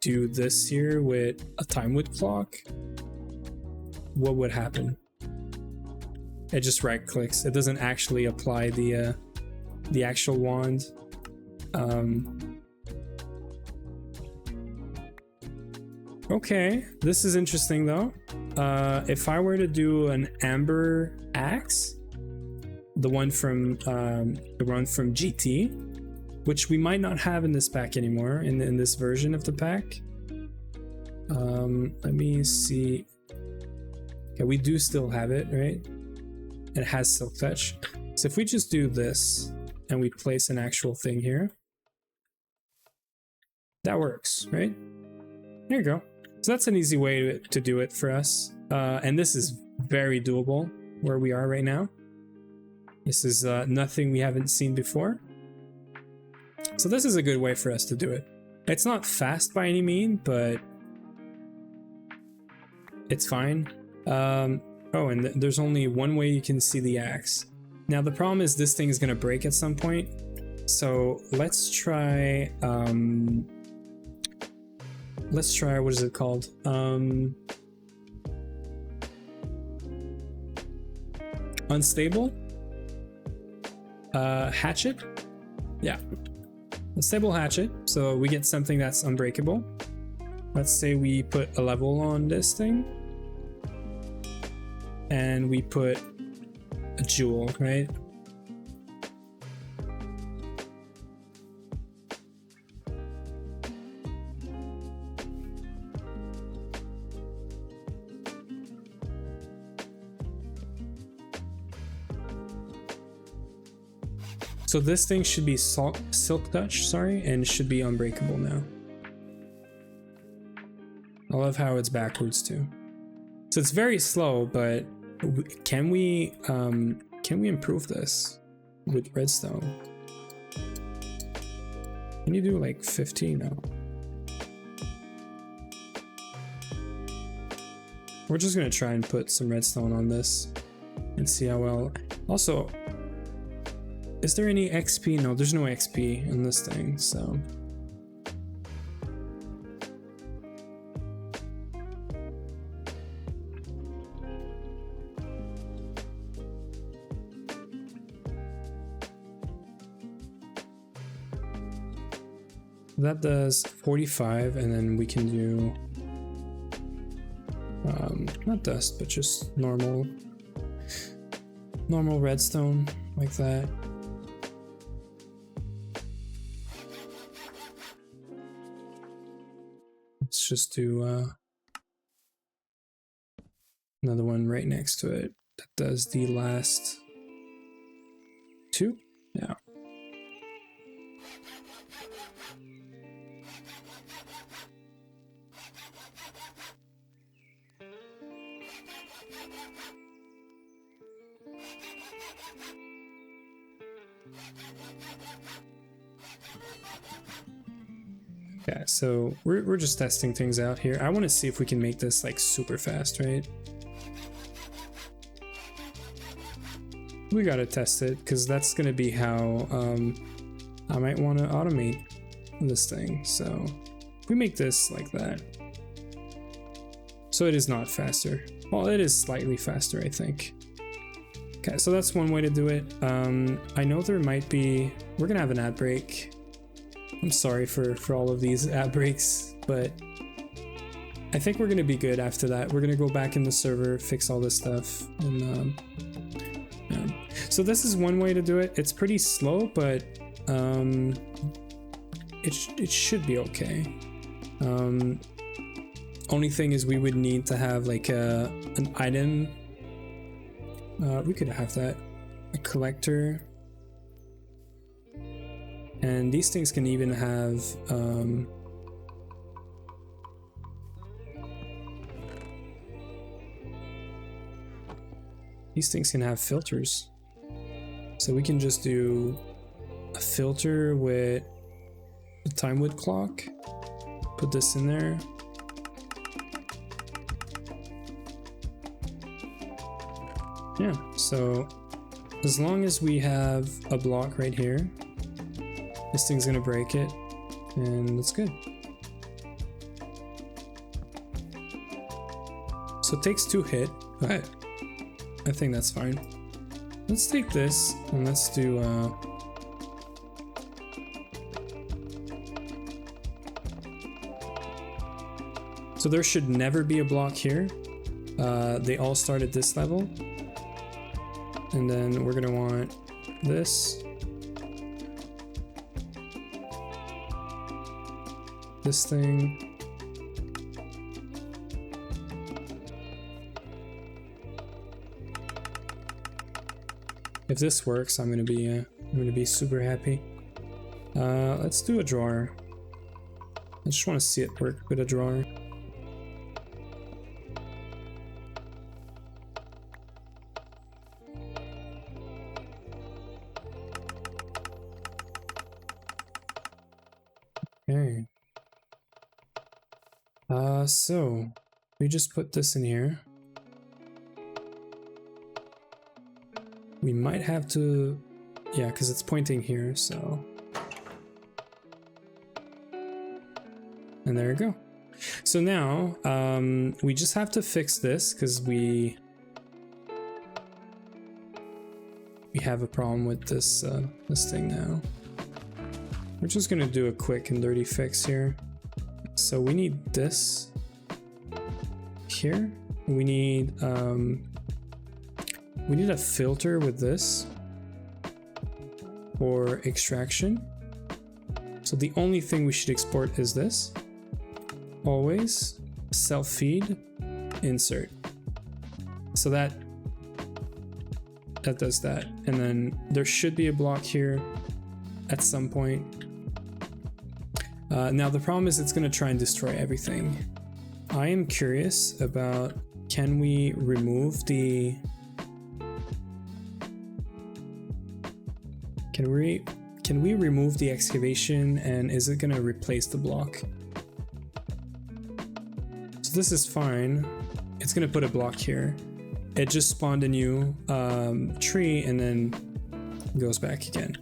do this here with a Timewood clock, what would happen? It just right clicks. It doesn't actually apply the actual wand. Okay, this is interesting though. If I were to do an amber axe, the one from GT, which we might not have in this pack anymore, in this version of the pack. Let me see. Okay, we do still have it, right? It has Silk Touch. So if we just do this and we place an actual thing here, that works, right? There you go. So that's an easy way to do it for us. And this is very doable where we are right now. This is nothing we haven't seen before. So this is a good way for us to do it. It's not fast by any means, but it's fine. Oh, and there's only one way you can see the axe. Now the problem is this thing is going to break at some point. So let's try, what is it called? Unstable? Hatchet? Yeah. Unstable hatchet. So we get something that's unbreakable. Let's say we put a level on this thing. And we put a jewel, right? So this thing should be Silk Touch, sorry, and should be unbreakable now. I love how it's backwards too. So it's very slow, but can we improve this with redstone? Can you do like 15 now? We're just gonna try and put some redstone on this and see how well. Also, is there any XP? No, there's no XP in this thing, so. that does 45, and then we can do not dust, but just normal redstone like that. Let's just do another one right next to it that does the last 2. Yeah. Yeah, so we're just testing things out here. I want to see if we can make this like super fast, right? We gotta test it, because that's gonna be how I might want to automate this thing. So if we make this like that, so it is not faster. Well, it is slightly faster, I think. Okay, so that's one way to do it. I know there might be, we're gonna have an ad break. I'm sorry for all of these ad breaks, but I think we're gonna be good after that. We're gonna go back in the server, fix all this stuff, and so this is one way to do it. It's pretty slow, but it should be okay. Only thing is we would need to have like an item. We could have that, a collector. And these things can even have these things can have filters. So we can just do a filter with a time width clock, put this in there. Yeah, so as long as we have a block right here, this thing's gonna break it, and that's good. So it takes 2 hit, but I think that's fine. Let's take this and let's do so there should never be a block here. They all start at this level, and then we're gonna want this. This thing. If this works, I'm gonna be super happy. Let's do a drawer. I just want to see it work with a drawer. Okay. So we just put this in here. We might have to, yeah, because it's pointing here, so. And there you go. So now, we just have to fix this because we have a problem with this this thing now. We're just gonna do a quick and dirty fix here. So we need this here. We need a filter with this for extraction. So the only thing we should export is this. Always self-feed, insert. So that does that. And then there should be a block here at some point. Now the problem is it's going to try and destroy everything. I am curious about, can we remove the... Can we remove the excavation, and is it going to replace the block? So this is fine. It's going to put a block here. It just spawned a new tree and then goes back again.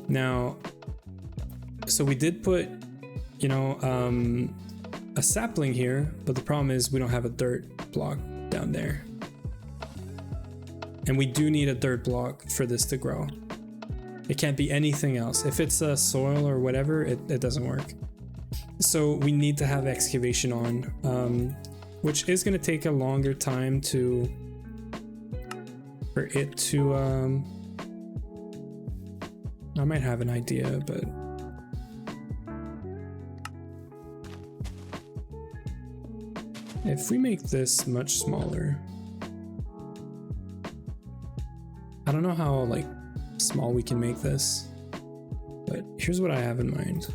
Now, so we did put, you know, a sapling here, but the problem is we don't have a dirt block down there. And we do need a dirt block for this to grow. It can't be anything else. If it's a soil or whatever, it doesn't work. So we need to have excavation on, which is going to take a longer time for it to, I might have an idea, but if we make this much smaller, I don't know how like small we can make this, but here's what I have in mind.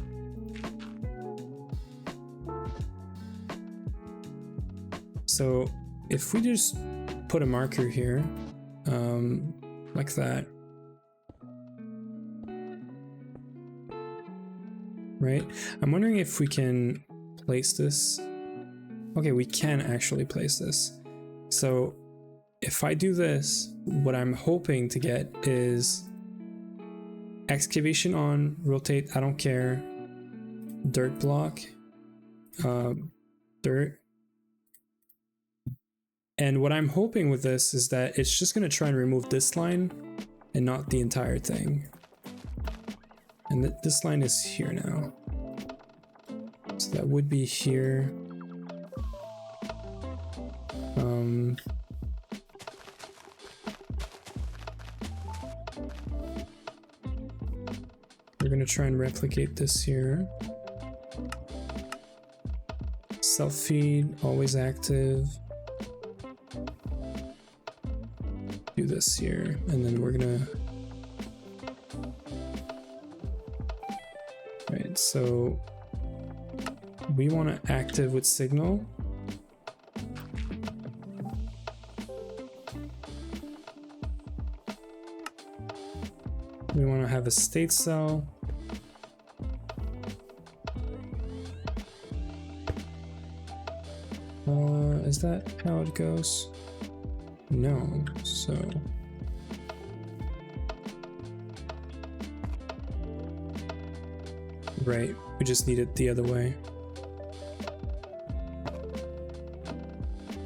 So if we just put a marker here, like that, right? I'm wondering if we can place this. Okay, we can actually place this. So if I do this, what I'm hoping to get is excavation on, rotate, I don't care, dirt block, dirt. And what I'm hoping with this is that it's just going to try and remove this line and not the entire thing. And this line is here now. So that would be here. We're going to try and replicate this here. Self-feed, always active. Do this here, and then we're gonna, right, so we want to active with signal. We want to have a state cell. Is that how it goes? No, so right, we just need it the other way.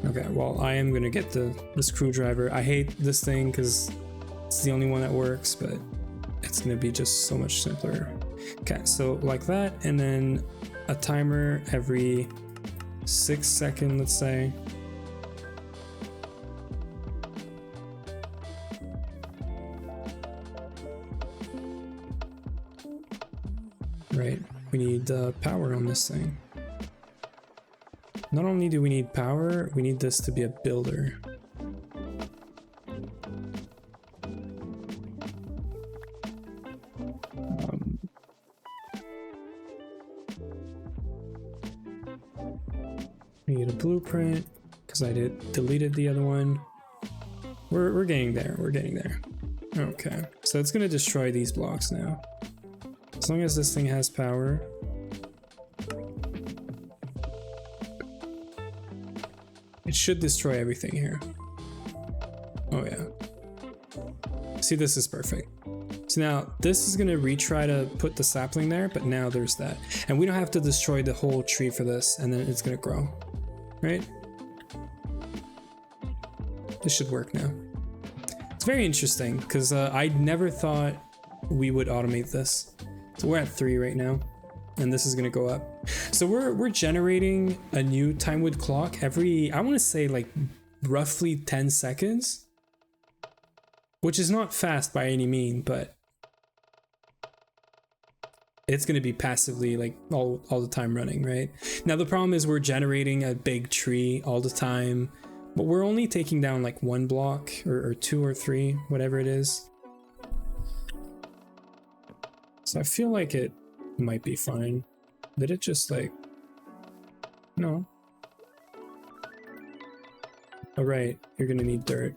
Okay, well, I am gonna get the screwdriver. I hate this thing because it's the only one that works, but it's gonna be just so much simpler. Okay, so like that, and then a timer every 6 seconds, let's say. Right, we need power on this thing. Not only do we need power, we need this to be a builder. We need a blueprint because I deleted the other one. We're getting there. We're getting there. Okay, so it's gonna destroy these blocks now. As long as this thing has power. It should destroy everything here. Oh yeah. See, this is perfect. So now this is gonna retry to put the sapling there, but now there's that. And we don't have to destroy the whole tree for this, and then it's gonna grow, right? This should work now. It's very interesting because I never thought we would automate this. So we're at 3 right now, and this is gonna go up. So we're generating a new Timewood clock every, I want to say like roughly 10 seconds, which is not fast by any mean, but it's gonna be passively like all the time running, right? Now the problem is we're generating a big tree all the time, but we're only taking down like 1 block or 2 or 3, whatever it is. So I feel like it might be fine. Did it just like... No. Oh right, you're gonna need dirt.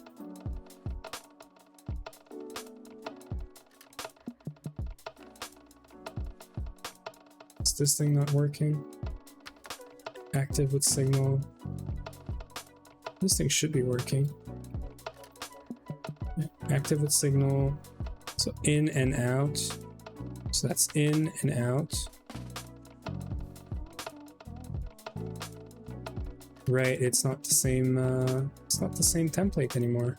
Is this thing not working? Active with signal. This thing should be working. Active with signal. So in and out. So that's in and out. Right, it's not the same template anymore.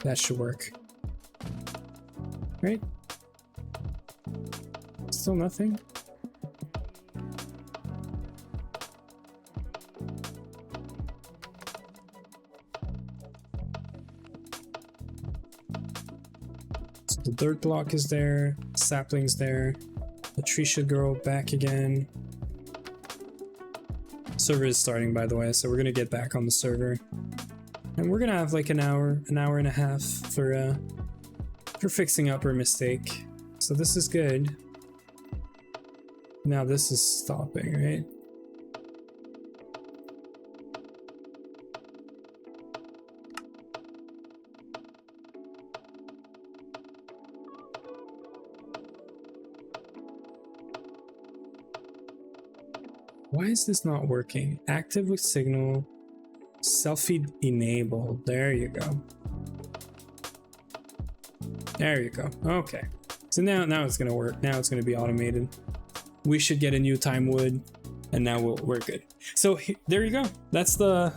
That should work. Right? Still nothing? The dirt block is there, sapling's there, the tree should grow back again. Server is starting, by the way, so we're gonna get back on the server. And we're gonna have like an hour and a half for fixing up our mistake. So this is good. Now this is stopping, right? Why is this not working? Active with signal, selfie enabled. There you go. There you go. Okay. So now it's gonna work. Now it's gonna be automated. We should get a new time wood, and now we're good. So there you go. That's the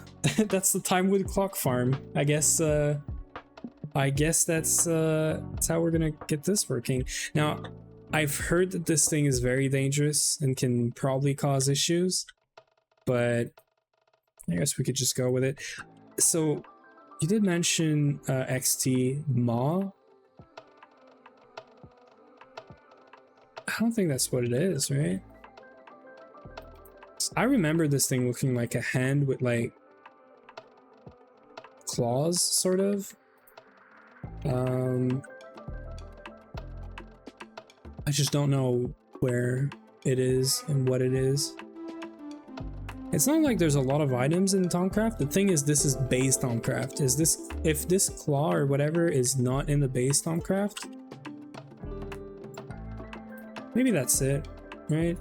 that's the time wood clock farm. I guess that's how we're gonna get this working. Now, I've heard that this thing is very dangerous and can probably cause issues, but I guess we could just go with it. So you did mention XT Ma. I don't think that's what it is, right? I remember this thing looking like a hand with like claws, sort of. I just don't know where it is and what it is. It's not like there's a lot of items in Thaumcraft. The thing is, this is base Thaumcraft. If this claw or whatever is not in the base Thaumcraft, maybe that's it, right?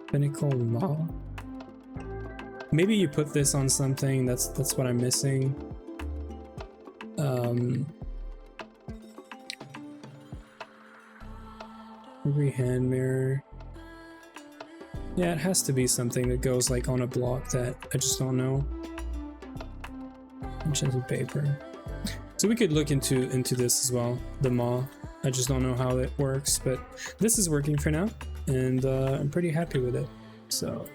Pinnacle Maw. Maybe you put this on something. That's what I'm missing. Every hand mirror. Yeah, it has to be something that goes like on a block that I just don't know. Enchanted paper. So we could look into this as well, the maw. I just don't know how it works, but this is working for now, and I'm pretty happy with it. So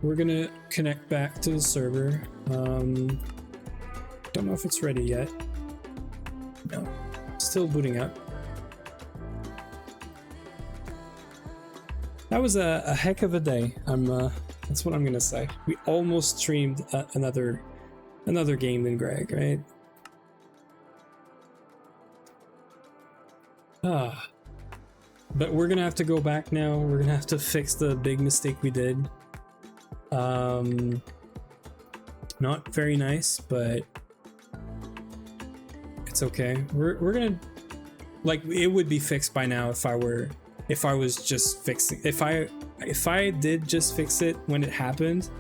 we're gonna connect back to the server. Don't know if it's ready yet. No, still booting up. That was a heck of a day. That's what I'm gonna say. We almost streamed another game than Greg, right? But we're gonna have to go back now. We're gonna have to fix the big mistake we did. Not very nice, but it's okay. We're gonna, like, it would be fixed by now if I was just fixing, if I did just fix it when it happened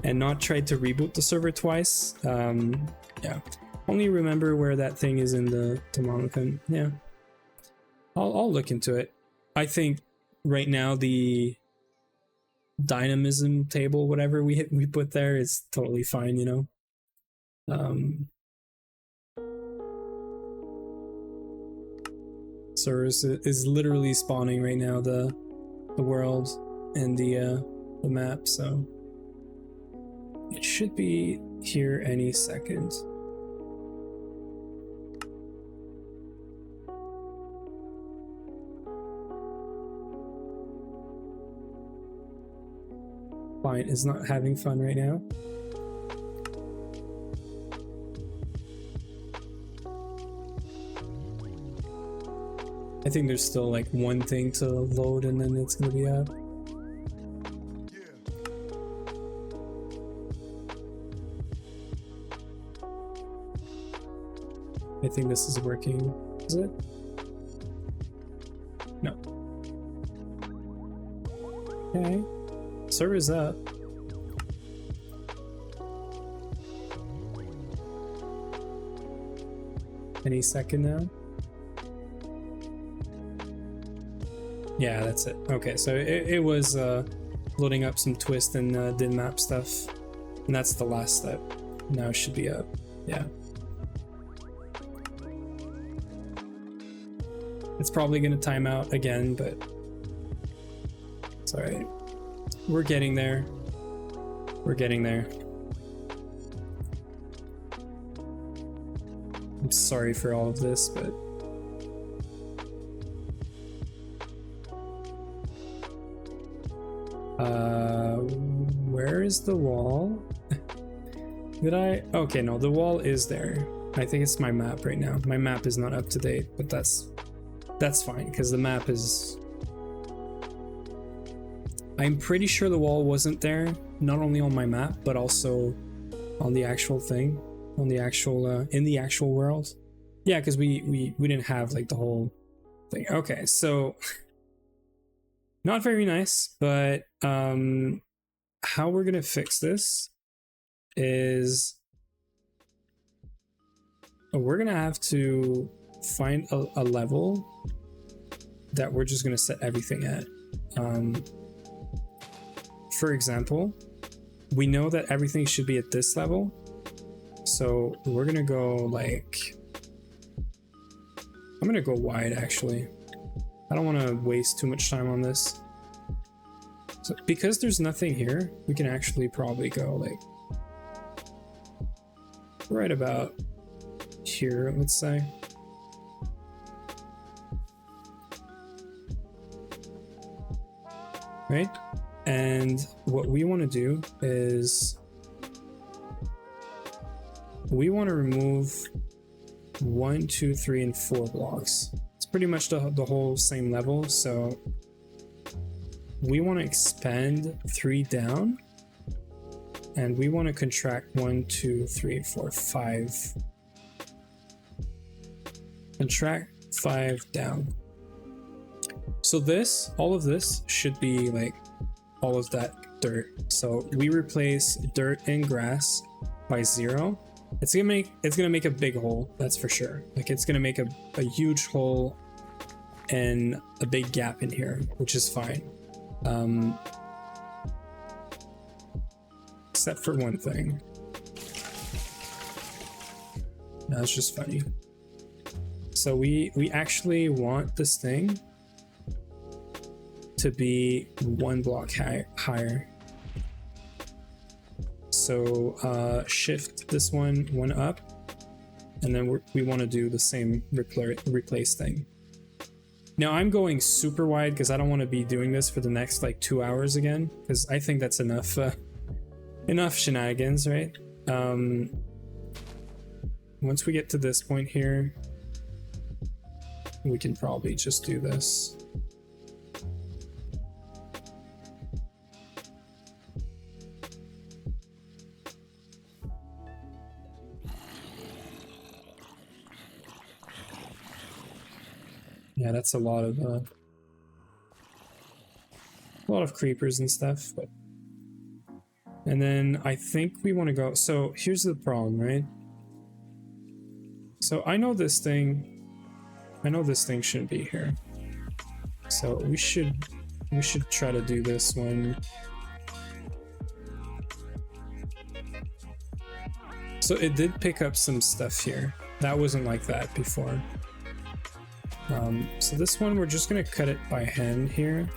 and not tried to reboot the server twice. Yeah, only remember where that thing is in the Thermometer. Yeah, I'll look into it. I think right now the dynamism table, whatever we put there, is totally fine, you know. Server is literally spawning right now, the world and the map, so it should be here any second. Client is not having fun right now. I think there's still like one thing to load and then it's gonna be up. I think this is working. Is it? No. Okay. Server's up. Any second now? Yeah, that's it. Okay, so it was loading up some twist and din map stuff, and that's the last step. Now it should be up. Yeah. It's probably gonna time out again, but it's alright. We're getting there. We're getting there. I'm sorry for all of this, but where is the wall? Did I? Okay, no, the wall is there. I think it's my map right now. My map is not up to date, but that's fine because the map is. I'm pretty sure the wall wasn't there, not only on my map, but also on the actual thing, on the actual in the actual world. Yeah, because we didn't have like the whole thing. Okay, so not very nice, but how we're gonna fix this is we're gonna have to find a level that we're just gonna set everything at. For example, we know that everything should be at this level, so we're gonna go like, I'm gonna go wide actually. I don't want to waste too much time on this. So because there's nothing here, we can actually probably go like right about here, let's say. Right? And what we want to do is we want to remove 1, 2, 3, and 4 blocks. It's pretty much the whole same level, so we want to expand 3 down, and we want to contract 1, 2, 3, 4, 5. Contract 5 down. So this, all of this should be like all of that dirt. So we replace dirt and grass by 0. It's gonna make a big hole, that's for sure. Like it's gonna make a huge hole and a big gap in here, which is fine. Except for one thing. That's just funny. So we actually want this thing to be 1 block higher. So shift this one up, and then we want to do the same replace thing. Now I'm going super wide because I don't want to be doing this for the next like 2 hours again, because I think that's enough enough shenanigans, right? Once we get to this point here, we can probably just do this. Yeah, that's a lot of creepers and stuff, but and then I think we want to go. So here's the problem, right? So I know this thing shouldn't be here. So we should try to do this one. So it did pick up some stuff here. That wasn't like that before. So this one, we're just gonna cut it by hand here.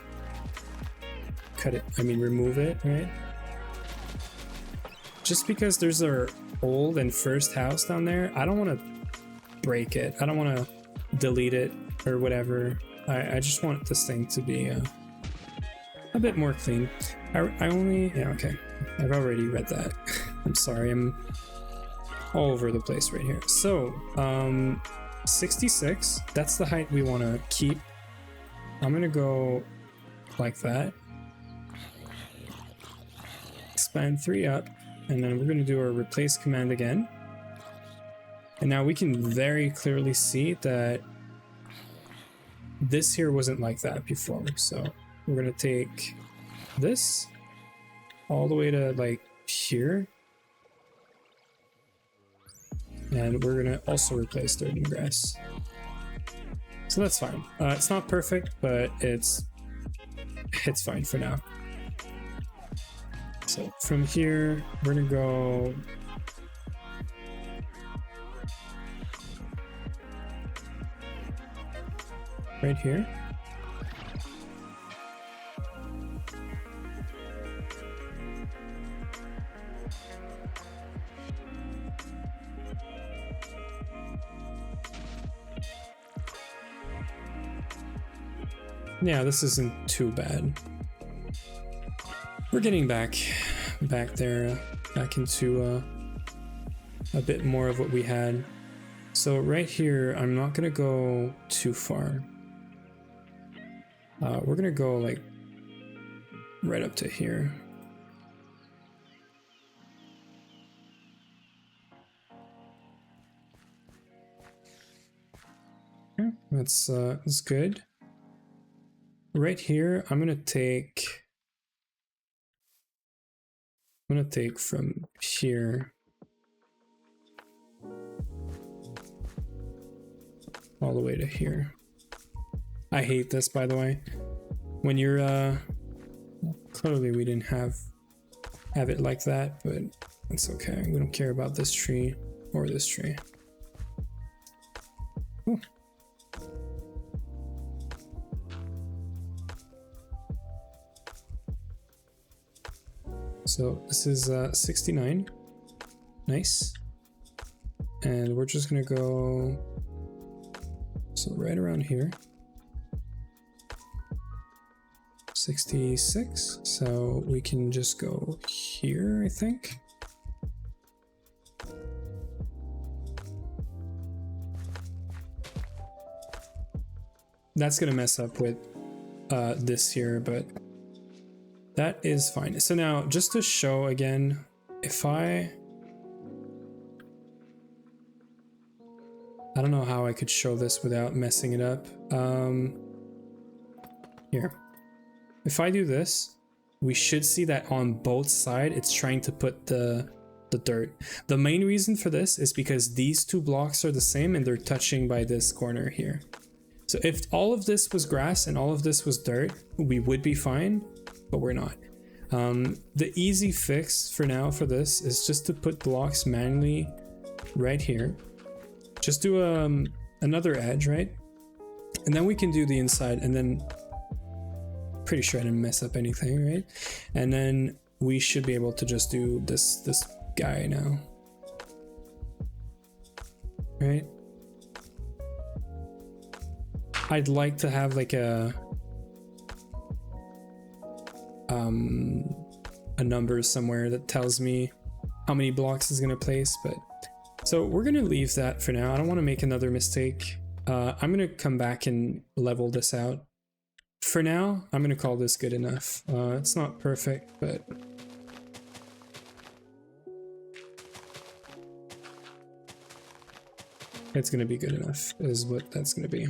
Remove it, right? Just because there's our old and first house down there, I don't want to break it. I don't want to delete it or whatever. I just want this thing to be a bit more clean. Okay. I've already read that. I'm sorry, I'm all over the place right here. So, 66, that's the height we want to keep. I'm gonna go like that. Expand 3 up, and then we're gonna do our replace command again. And now we can very clearly see that this here wasn't like that before. So we're gonna take this all the way to like here. And we're gonna also replace dirt and grass. So that's fine. It's not perfect, but it's fine for now. So from here, we're gonna go right here. Yeah, this isn't too bad. We're getting back there, back into a bit more of what we had. So right here, I'm not gonna go too far. We're gonna go like right up to here. Okay, that's good. Right here, I'm gonna take from here all the way to here. I hate this, by the way. When you're clearly we didn't have it like that, but it's okay. We don't care about this tree or this tree. Ooh. So this is 69. Nice. And we're just gonna go so right around here. 66. So we can just go here, I think. That's gonna mess up with this here, but that is fine. So now, just to show again, if I don't know how I could show this without messing it up. Here. If I do this, we should see that on both sides, it's trying to put the dirt. The main reason for this is because these two blocks are the same and they're touching by this corner here. So if all of this was grass and all of this was dirt, we would be fine, but we're not. The easy fix for now for this is just to put blocks manually right here. Just do another edge, right? And then we can do the inside, and then pretty sure I didn't mess up anything, right? And then we should be able to just do this guy now. Right? I'd like to have like a number somewhere that tells me how many blocks is gonna place, but so we're gonna leave that for now. I don't want to make another mistake. I'm gonna come back and level this out. For now, I'm gonna call this good enough. It's not perfect, but it's gonna be good enough, is what that's gonna be.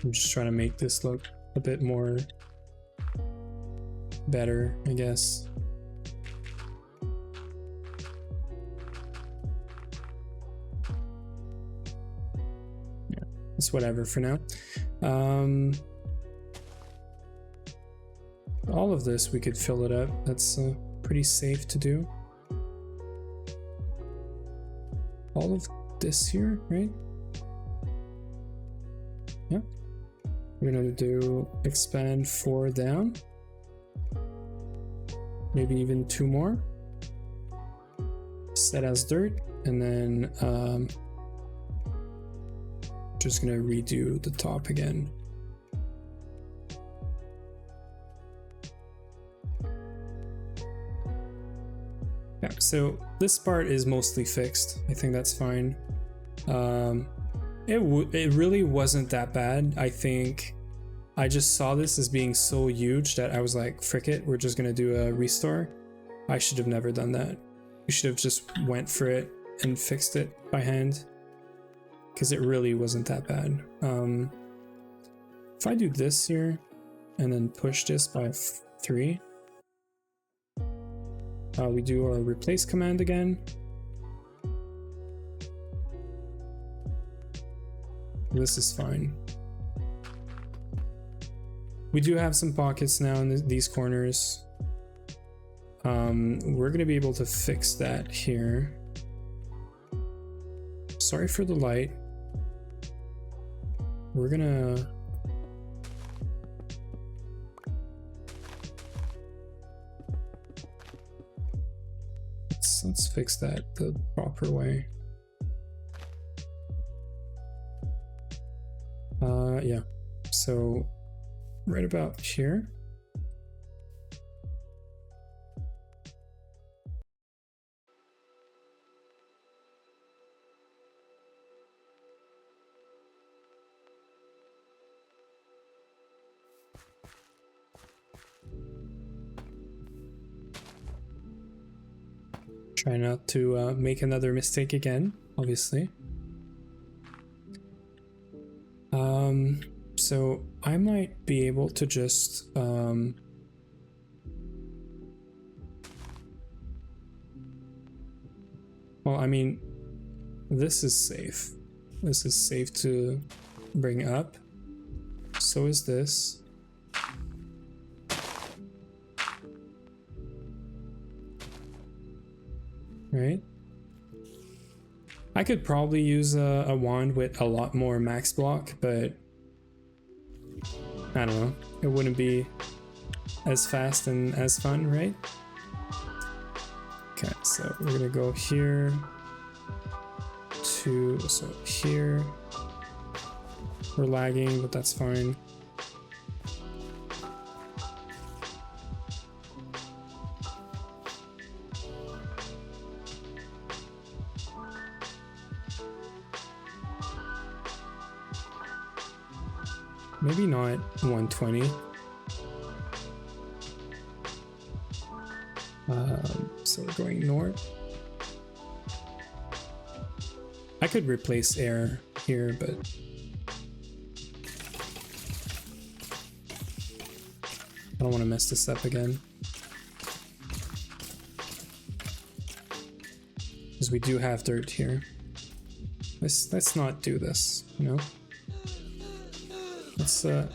I'm just trying to make this look a bit more better, I guess. Yeah, it's whatever for now. All of this, we could fill it up. That's pretty safe to do. All of this here, right? Yeah. We're gonna do expand 4 down. Maybe even 2 more. Set as dirt, and then just gonna redo the top again. Yeah, so this part is mostly fixed. I think that's fine. It really wasn't that bad. I think I just saw this as being so huge that I was like, frick it, we're just gonna do a restore. I should have never done that. We should have just went for it and fixed it by hand, because it really wasn't that bad. If I do this here and then push this by 3, we do our replace command again. This is fine. We do have some pockets now in these corners. We're gonna be able to fix that here. Sorry for the light. we're gonna let's fix that the proper way. Yeah, so right about here. Try not to make another mistake again, obviously. So I might be able to just well, I mean, this is safe. This is safe to bring up. So is this. Right? I could probably use a wand with a lot more max block, but I don't know. It wouldn't be as fast and as fun, right? Okay, so we're gonna go here to, so here. We're lagging, but that's fine. Maybe not 120. So we're going north. I could replace air here, but I don't want to mess this up again. Because we do have dirt here. Let's not do this, you know? Let's that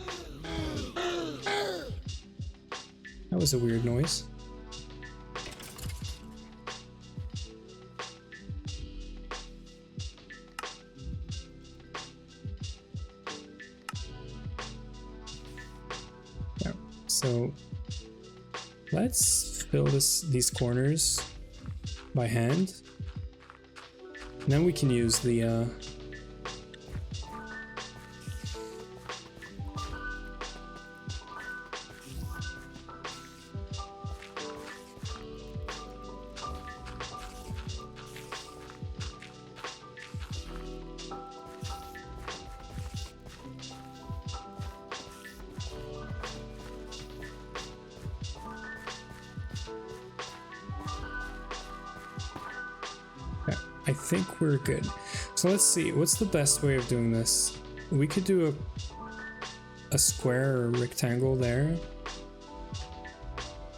was a weird noise. Yeah, so let's fill these corners by hand. And then we can use the I think we're good. So let's see, what's the best way of doing this? We could do a square or a rectangle there.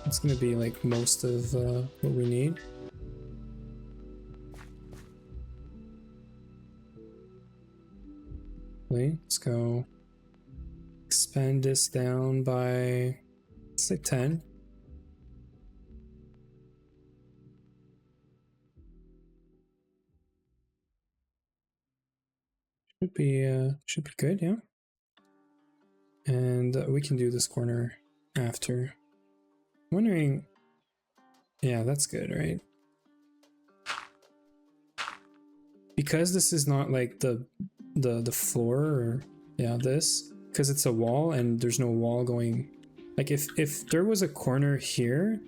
It's gonna be like most of what we need. Let's go expand this down by, let's say 10. Should be good, yeah. And we can do this corner after. I'm wondering, yeah, that's good, right? Because this is not like the floor, or yeah, this, because it's a wall and there's no wall going. Like if there was a corner here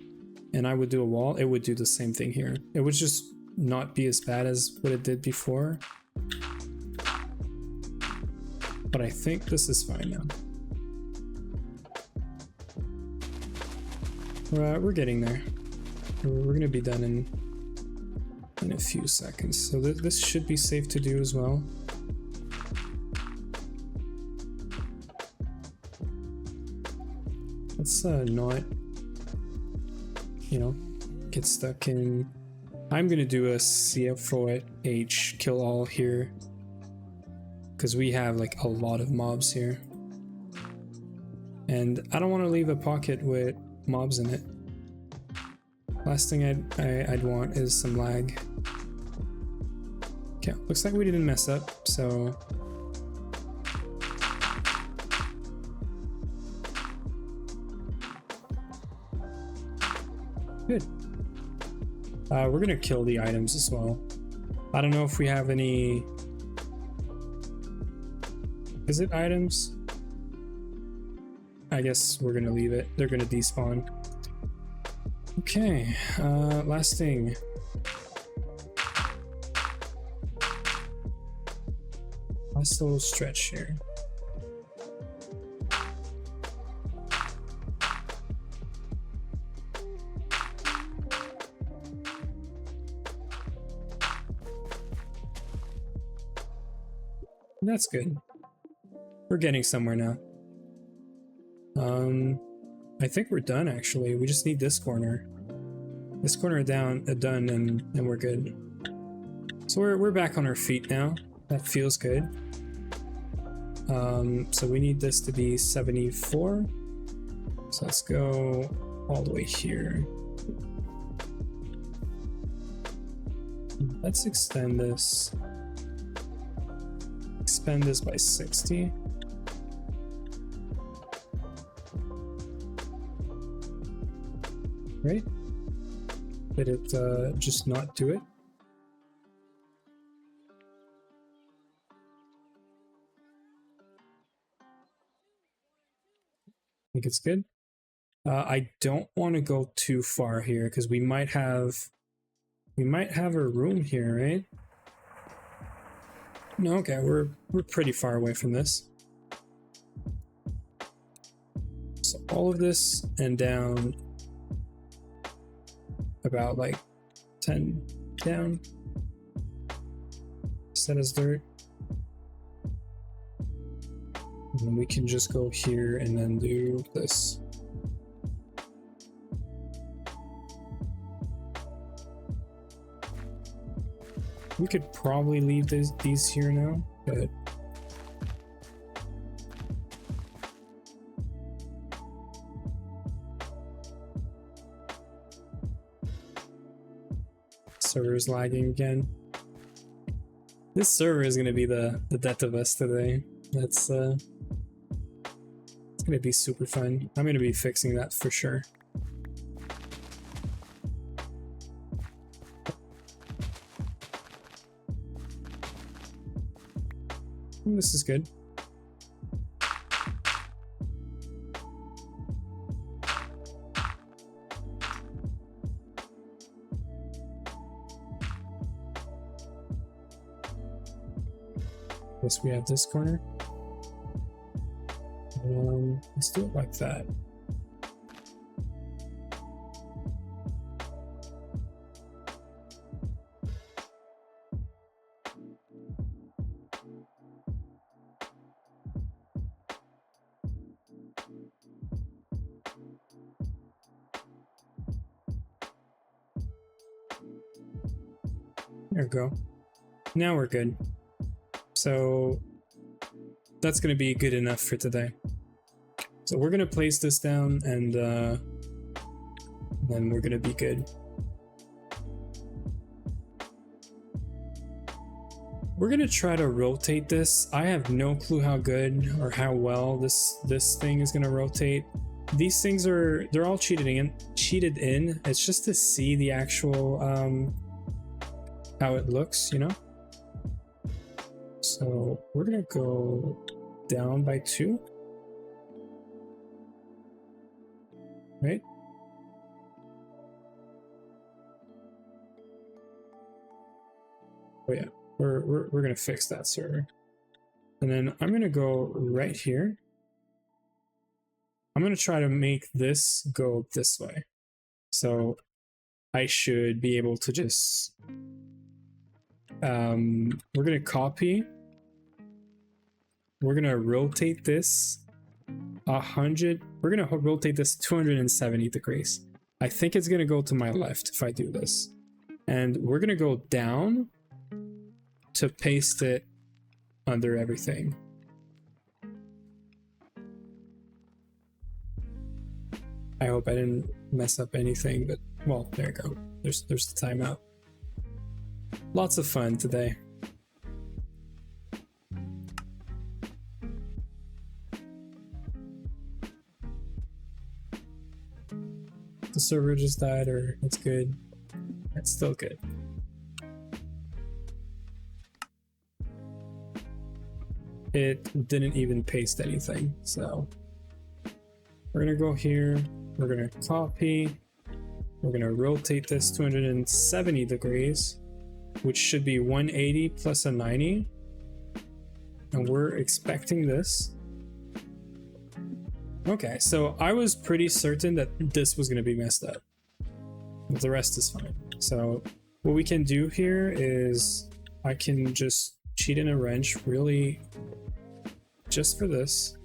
and I would do a wall, it would do the same thing here. It would just not be as bad as what it did before. But I think this is fine now. We're getting there. We're gonna be done in a few seconds. So this should be safe to do as well. Let's not, you know, get stuck in. I'm gonna do a CFOH kill all here, because we have like a lot of mobs here. And I don't want to leave a pocket with mobs in it. Last thing I'd want is some lag. Okay, looks like we didn't mess up, so Good. We're gonna kill the items as well. I don't know if we have any... Is it items? I guess we're gonna leave it. They're gonna despawn. Okay, last thing. Last little stretch here. That's good. We're getting somewhere now. I think we're done actually. We just need this corner. This corner done, and we're good. So we're back on our feet now. That feels good. So we need this to be 74. So let's go all the way here. Let's extend this. Expand this by 60. Right? Did it just not do it? I think it's good. I don't want to go too far here because we might have a room here, right? No, okay, we're pretty far away from this. So all of this and down about like 10 down. Set as dirt. And then we can just go here and then do this. We could probably leave these here now, but server's lagging again. This server is gonna be the death of us today. That's it's gonna be super fun. I'm gonna be fixing that for sure. This is good. Guess we have this corner. Let's do it like that. There we go. Now we're good. So that's going to be good enough for today. So we're going to place this down and then we're going to be good. We're going to try to rotate this. I have no clue how good or how well this thing is going to rotate. These things they're all cheated in. It's just to see the actual how it looks, you know? So we're gonna go down by 2. Right? Oh yeah, we're gonna fix that server. And then I'm gonna go right here. I'm gonna try to make this go this way. So I should be able to just we're gonna copy. We're gonna rotate this 100. We're gonna rotate this 270 degrees. I think it's gonna go to my left if I do this. And we're gonna go down to paste it under everything. I hope I didn't mess up anything, but well, there you go. There's the timeout. Lots of fun today. the server just died, or it's good. It's still good. It didn't even paste anything, so we're gonna go here, we're gonna copy, we're gonna rotate this 270 degrees, which should be 180 plus a 90, and we're expecting this. Okay, so I was pretty certain that this was gonna be messed up. The rest is fine. So what we can do here is I can just cheat in a wrench really just for this.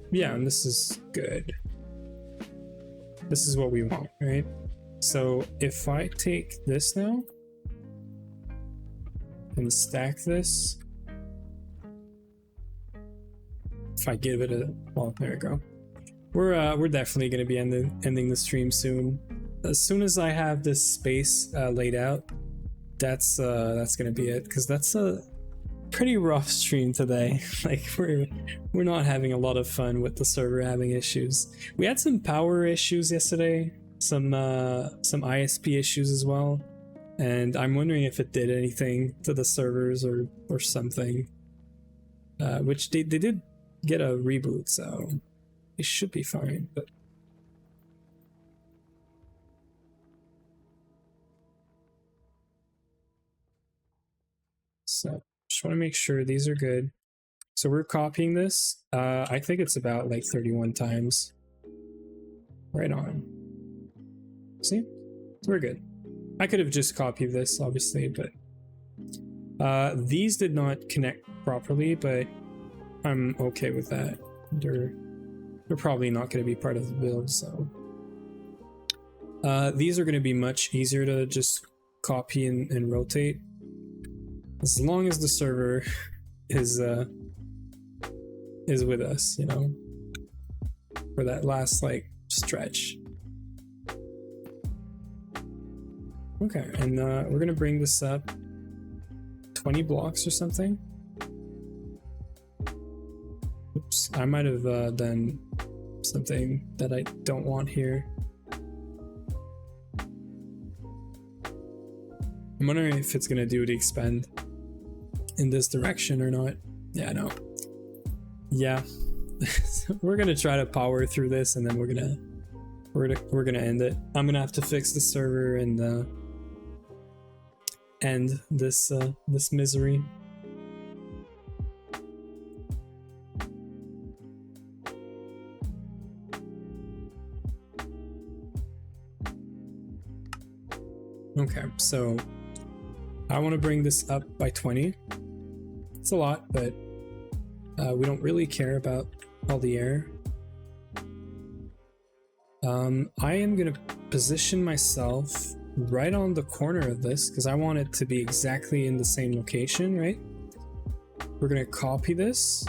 Yeah, and this is good. This is what we want, right? So if I take this now and stack this, if I give it a, well, there we go. We're definitely going to be ending the stream soon. As soon as I have this space laid out, that's going to be it, because that's a pretty rough stream today. Like we're not having a lot of fun with the server having issues. We had some power issues yesterday, some ISP issues as well, and I'm wondering if it did anything to the servers or something. Which they did get a reboot, so it should be fine. But so just want to make sure these are good. So we're copying this. I think it's about like 31 times. Right on. See? So we're good. I could have just copied this, obviously, but these did not connect properly, but I'm okay with that. They're probably not going to be part of the build, so these are going to be much easier to just copy and rotate, as long as the server is with us, you know, for that last like stretch. Okay, and we're gonna bring this up 20 blocks or something. Oops, I might have done something that I don't want here. I'm wondering if it's gonna do the expand in this direction or not. Yeah, no. Yeah, we're gonna try to power through this, and then we're gonna end it. I'm gonna have to fix the server and end this this misery. Okay, so I want to bring this up by 20. It's a lot, but we don't really care about all the air. I am gonna position myself right on the corner of this because I want it to be exactly in the same location, right? We're gonna copy this.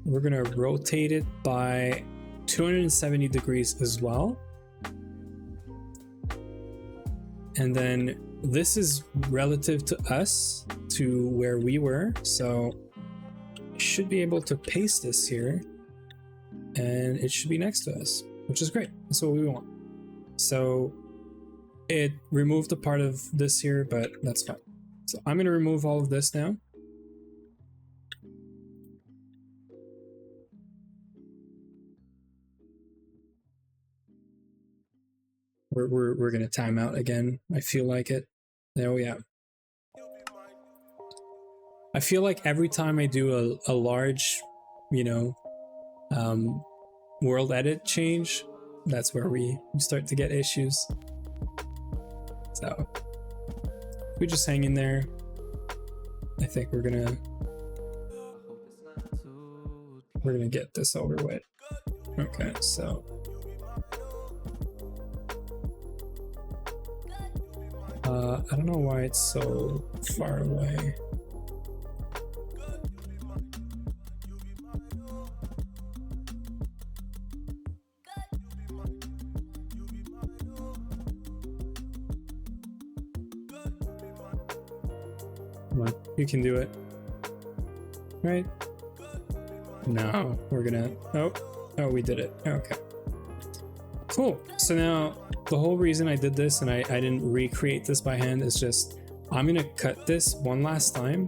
We're gonna rotate it by 270 degrees as well. And then this is relative to us, to where we were, so should be able to paste this here and it should be next to us, which is great. That's what we want. So it removed a part of this here, but that's fine. So I'm going to remove all of this now. We're going to time out again. I feel like it. Oh yeah. I feel like every time I do a large, you know, world edit change, that's where we start to get issues. So we just hang in there. I think we're gonna get this over with. Okay, so I don't know why it's so far away. Come on, you can do it. Right? No, we're gonna, oh, we did it. Okay. Cool. So now the whole reason I did this and I didn't recreate this by hand is just, I'm gonna cut this one last time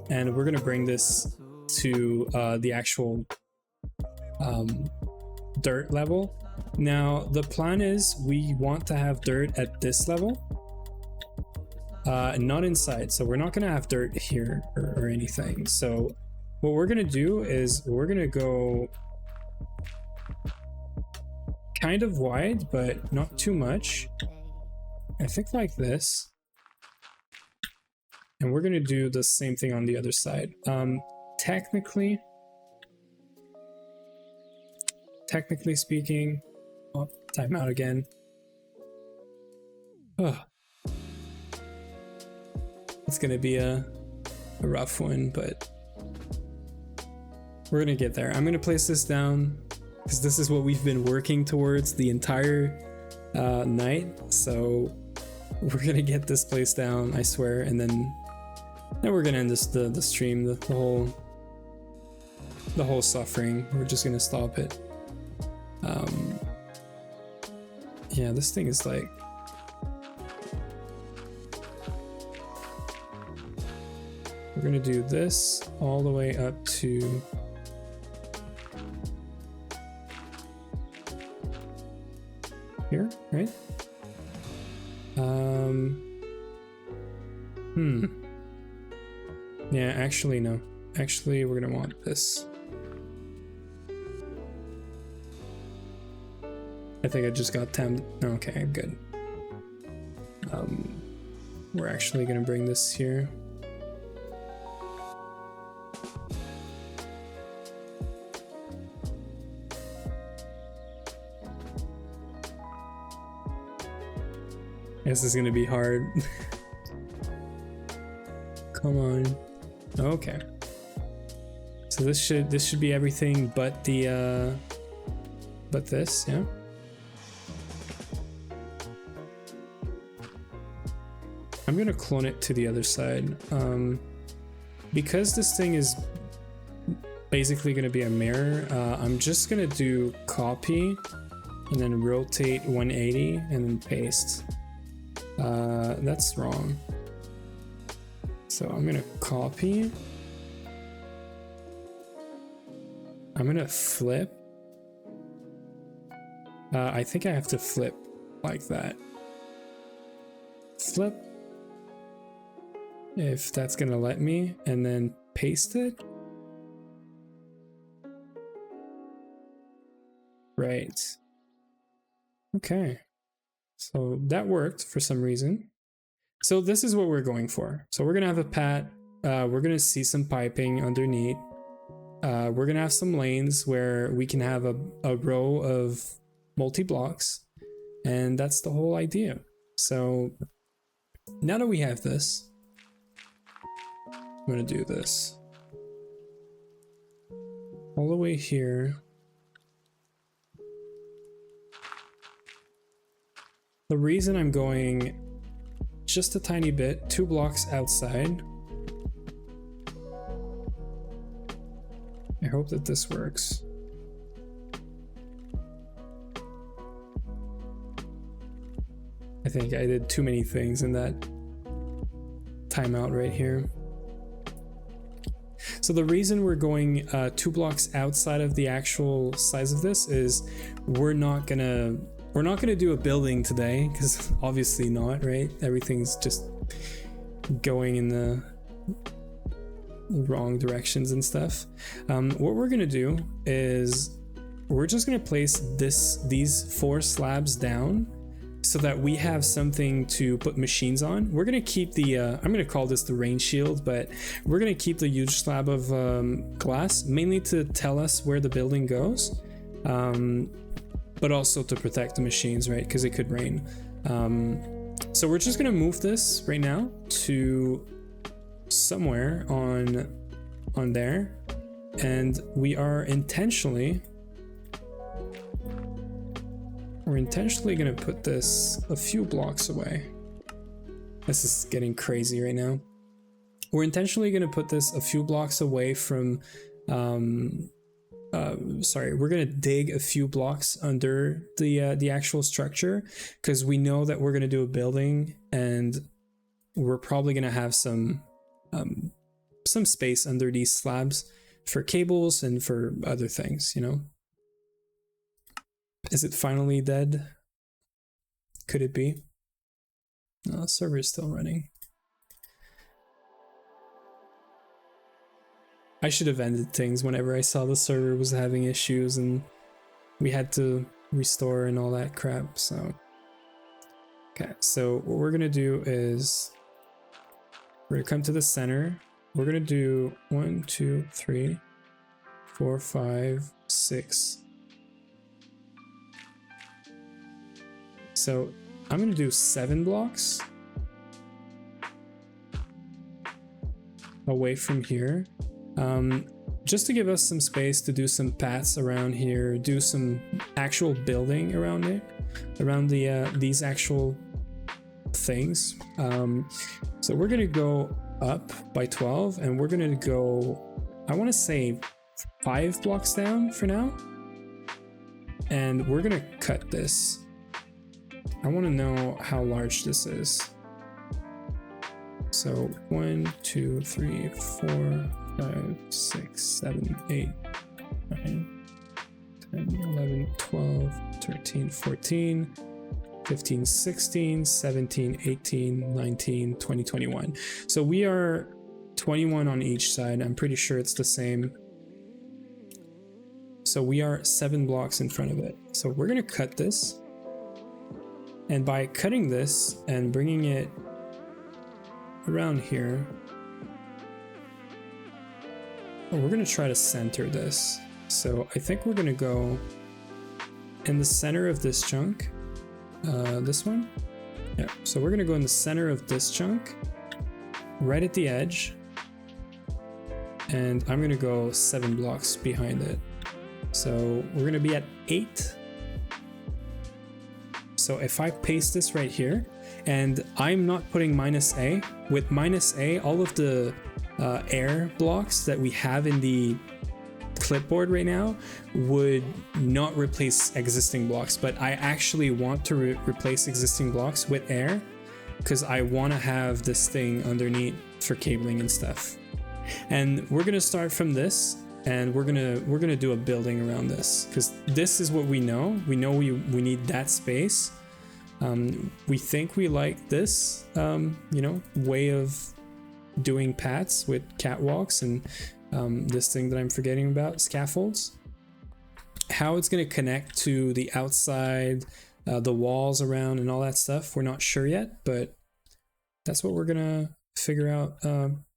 and we're gonna bring this to the actual dirt level. Now the plan is we want to have dirt at this level, not inside. So we're not gonna have dirt here or anything. So what we're gonna do is we're gonna go kind of wide, but not too much. I think like this. And we're gonna do the same thing on the other side. Technically speaking, oh, time out again. Oh. It's gonna be a rough one, but we're gonna get there. I'm gonna place this down because this is what we've been working towards the entire night. So we're gonna get this place down, I swear, and then we're gonna end the stream, the whole suffering. We're just gonna stop it. Yeah, this thing is like, we're gonna do this all the way up to here, right? Yeah, actually no. Actually, we're gonna want this. I think I just got tamed. Okay, good. We're actually gonna bring this here. This is gonna be hard. Come on. Okay. So this should be everything but the but this, yeah. I'm gonna clone it to the other side. Because this thing is basically gonna be a mirror, I'm just gonna do copy and then rotate 180 and then paste. That's wrong. So I'm gonna copy. I'm gonna flip. I think I have to flip like that. Flip. If that's gonna let me, and then paste it. Right. Okay. So that worked for some reason. So this is what we're going for. So we're gonna have a pat. We're gonna see some piping underneath. We're gonna have some lanes where we can have a row of multi-blocks, and that's the whole idea. So now that we have this, I'm gonna do this all the way here. The reason I'm going just a tiny bit, 2 blocks outside. I hope that this works. I think I did too many things in that timeout right here. So the reason we're going 2 blocks outside of the actual size of this is we're not gonna do a building today, because obviously not, right? Everything's just going in the wrong directions and stuff. What we're gonna do is we're just gonna place these 4 slabs down so that we have something to put machines on. We're gonna keep the I'm gonna call this the rain shield, but we're gonna keep the huge slab of glass mainly to tell us where the building goes, but also to protect the machines, right? Because it could rain. So we're just gonna move this right now to somewhere on there, and we're intentionally gonna put this a few blocks away. This is getting crazy right now. We're intentionally gonna put this a few blocks away from we're gonna dig a few blocks under the actual structure, because we know that we're gonna do a building, and we're probably gonna have some space under these slabs for cables and for other things, you know. Is it finally dead? Could it be? No, the server is still running. I should have ended things whenever I saw the server was having issues and we had to restore and all that crap, so. Okay, so what we're gonna do is we're gonna come to the center. We're gonna do 1, 2, 3, 4, 5, 6. So I'm gonna do 7 blocks away from here. Just to give us some space to do some paths around here, do some actual building around it, around these actual things. So we're gonna go up by 12, and we're gonna go, I want to say 5 blocks down for now, and we're gonna cut this. I want to know how large this is. So 1, 2, 3, 4, 5, 6, 7, 8, 9, 10, 11, 12, 13, 14, 15, 16, 17, 18, 19, 20, 21. So we are 21 on each side. I'm pretty sure it's the same. So we are 7 blocks in front of it. So we're going to cut this. And by cutting this and bringing it around here, we're going to try to center this. So I think we're going to go in the center of this chunk. This one? Yeah, so we're going to go in the center of this chunk, right at the edge. And I'm going to go 7 blocks behind it. So we're going to be at 8. So if I paste this right here, and I'm not putting -A, with -A, all of the air blocks that we have in the clipboard right now would not replace existing blocks, but I actually want to replace existing blocks with air, because I want to have this thing underneath for cabling and stuff. And we're gonna start from this, and we're gonna do a building around this, because this is what we know. We know we need that space. We think we like this, you know, way of doing paths with catwalks and this thing that I'm forgetting about, scaffolds. How it's going to connect to the outside, the walls around and all that stuff, we're not sure yet, but that's what we're going to figure out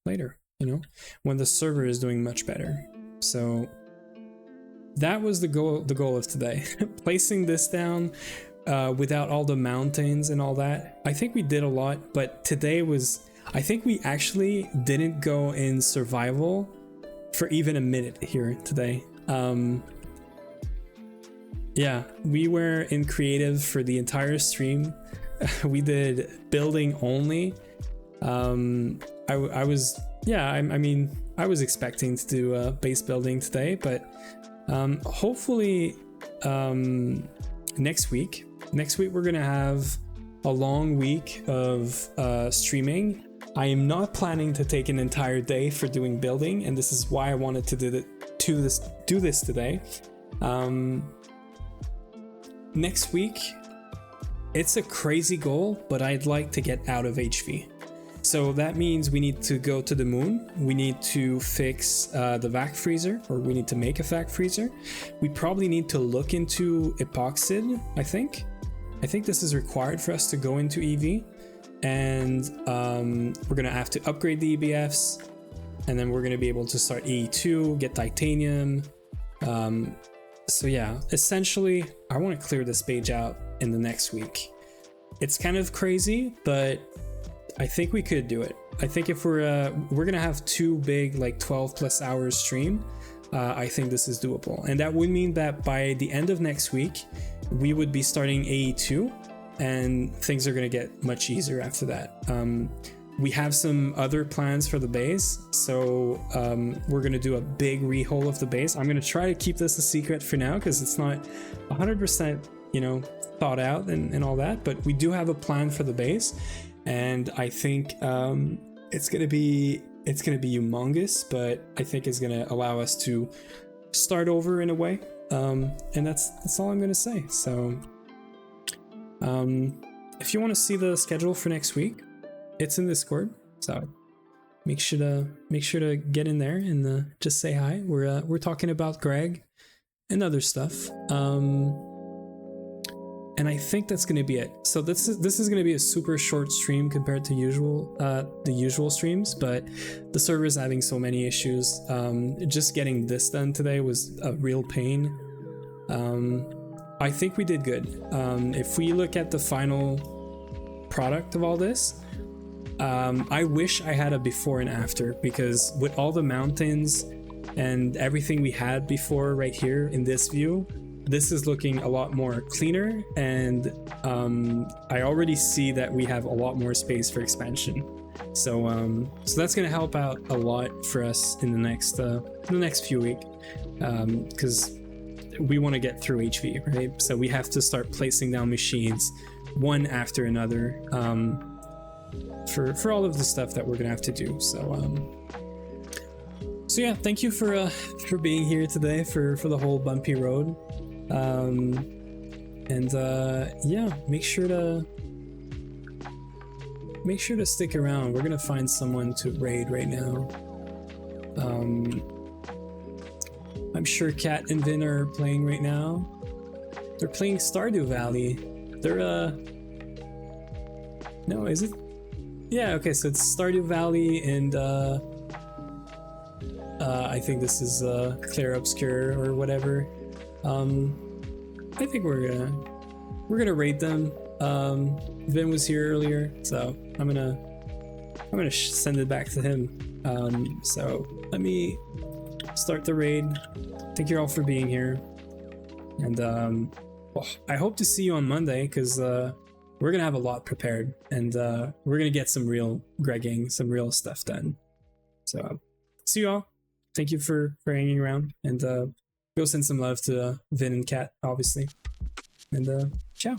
later, you know, when the server is doing much better. So that was the goal of today. Placing this down without all the mountains and all that. I think we did a lot, but today was, I think we actually didn't go in survival for even a minute here today. Yeah, we were in creative for the entire stream. We did building only. I was, yeah, I mean, I was expecting to do base building today, but hopefully next week we're gonna have a long week of streaming. I am not planning to take an entire day for doing building, and this is why I wanted to do this today. Next week, it's a crazy goal, but I'd like to get out of HV. So that means we need to go to the moon. We need to fix the vac freezer, or we need to make a vac freezer. We probably need to look into epoxid, I think. I think this is required for us to go into EV. And we're gonna have to upgrade the EBFs, and then we're gonna be able to start E2, get titanium. So yeah, essentially, I want to clear this page out in the next week. It's kind of crazy, but I think we could do it. I think if we're gonna have 2 big, like 12+ hours stream, I think this is doable, and that would mean that by the end of next week, we would be starting AE2. And things are going to get much easier after that. we have some other plans for the base, so we're gonna do a big rehole of the base. I'm gonna try to keep this a secret for now because it's not 100%, you know, thought out and all that, but we do have a plan for the base, and I think it's gonna be humongous, but I think it's gonna allow us to start over in a way, and that's all I'm gonna say. So if you want to see the schedule for next week, it's in Discord, so make sure to get in there and just say hi. We're talking about Greg and other stuff, and I think that's going to be it. So this is going to be a super short stream compared to the usual streams, but the server is having so many issues. Just getting this done today was a real pain. I think we did good. If we look at the final product of all this, I wish I had a before and after, because with all the mountains and everything we had before right here in this view, this is looking a lot more cleaner, and I already see that we have a lot more space for expansion. So that's gonna help out a lot for us in the next few weeks, because we want to get through HV, right? So we have to start placing down machines one after another, for all of the stuff that we're gonna have to do. So yeah, thank you for being here today for the whole bumpy road, and yeah, make sure to stick around. We're gonna find someone to raid right now. I'm sure Kat and Vin are playing right now. They're playing Stardew Valley. They're no, is it? Yeah, okay, so it's Stardew Valley, and I think this is Clear Obscure or whatever. I think we're gonna raid them. Vin was here earlier, so I'm gonna send it back to him. So let me start the raid. Thank you all for being here, and well, I hope to see you on Monday, because we're gonna have a lot prepared, and we're gonna get some real Gregging, some real stuff done. So see you all. Thank you for hanging around, and go send some love to Vin and Kat, obviously, and ciao.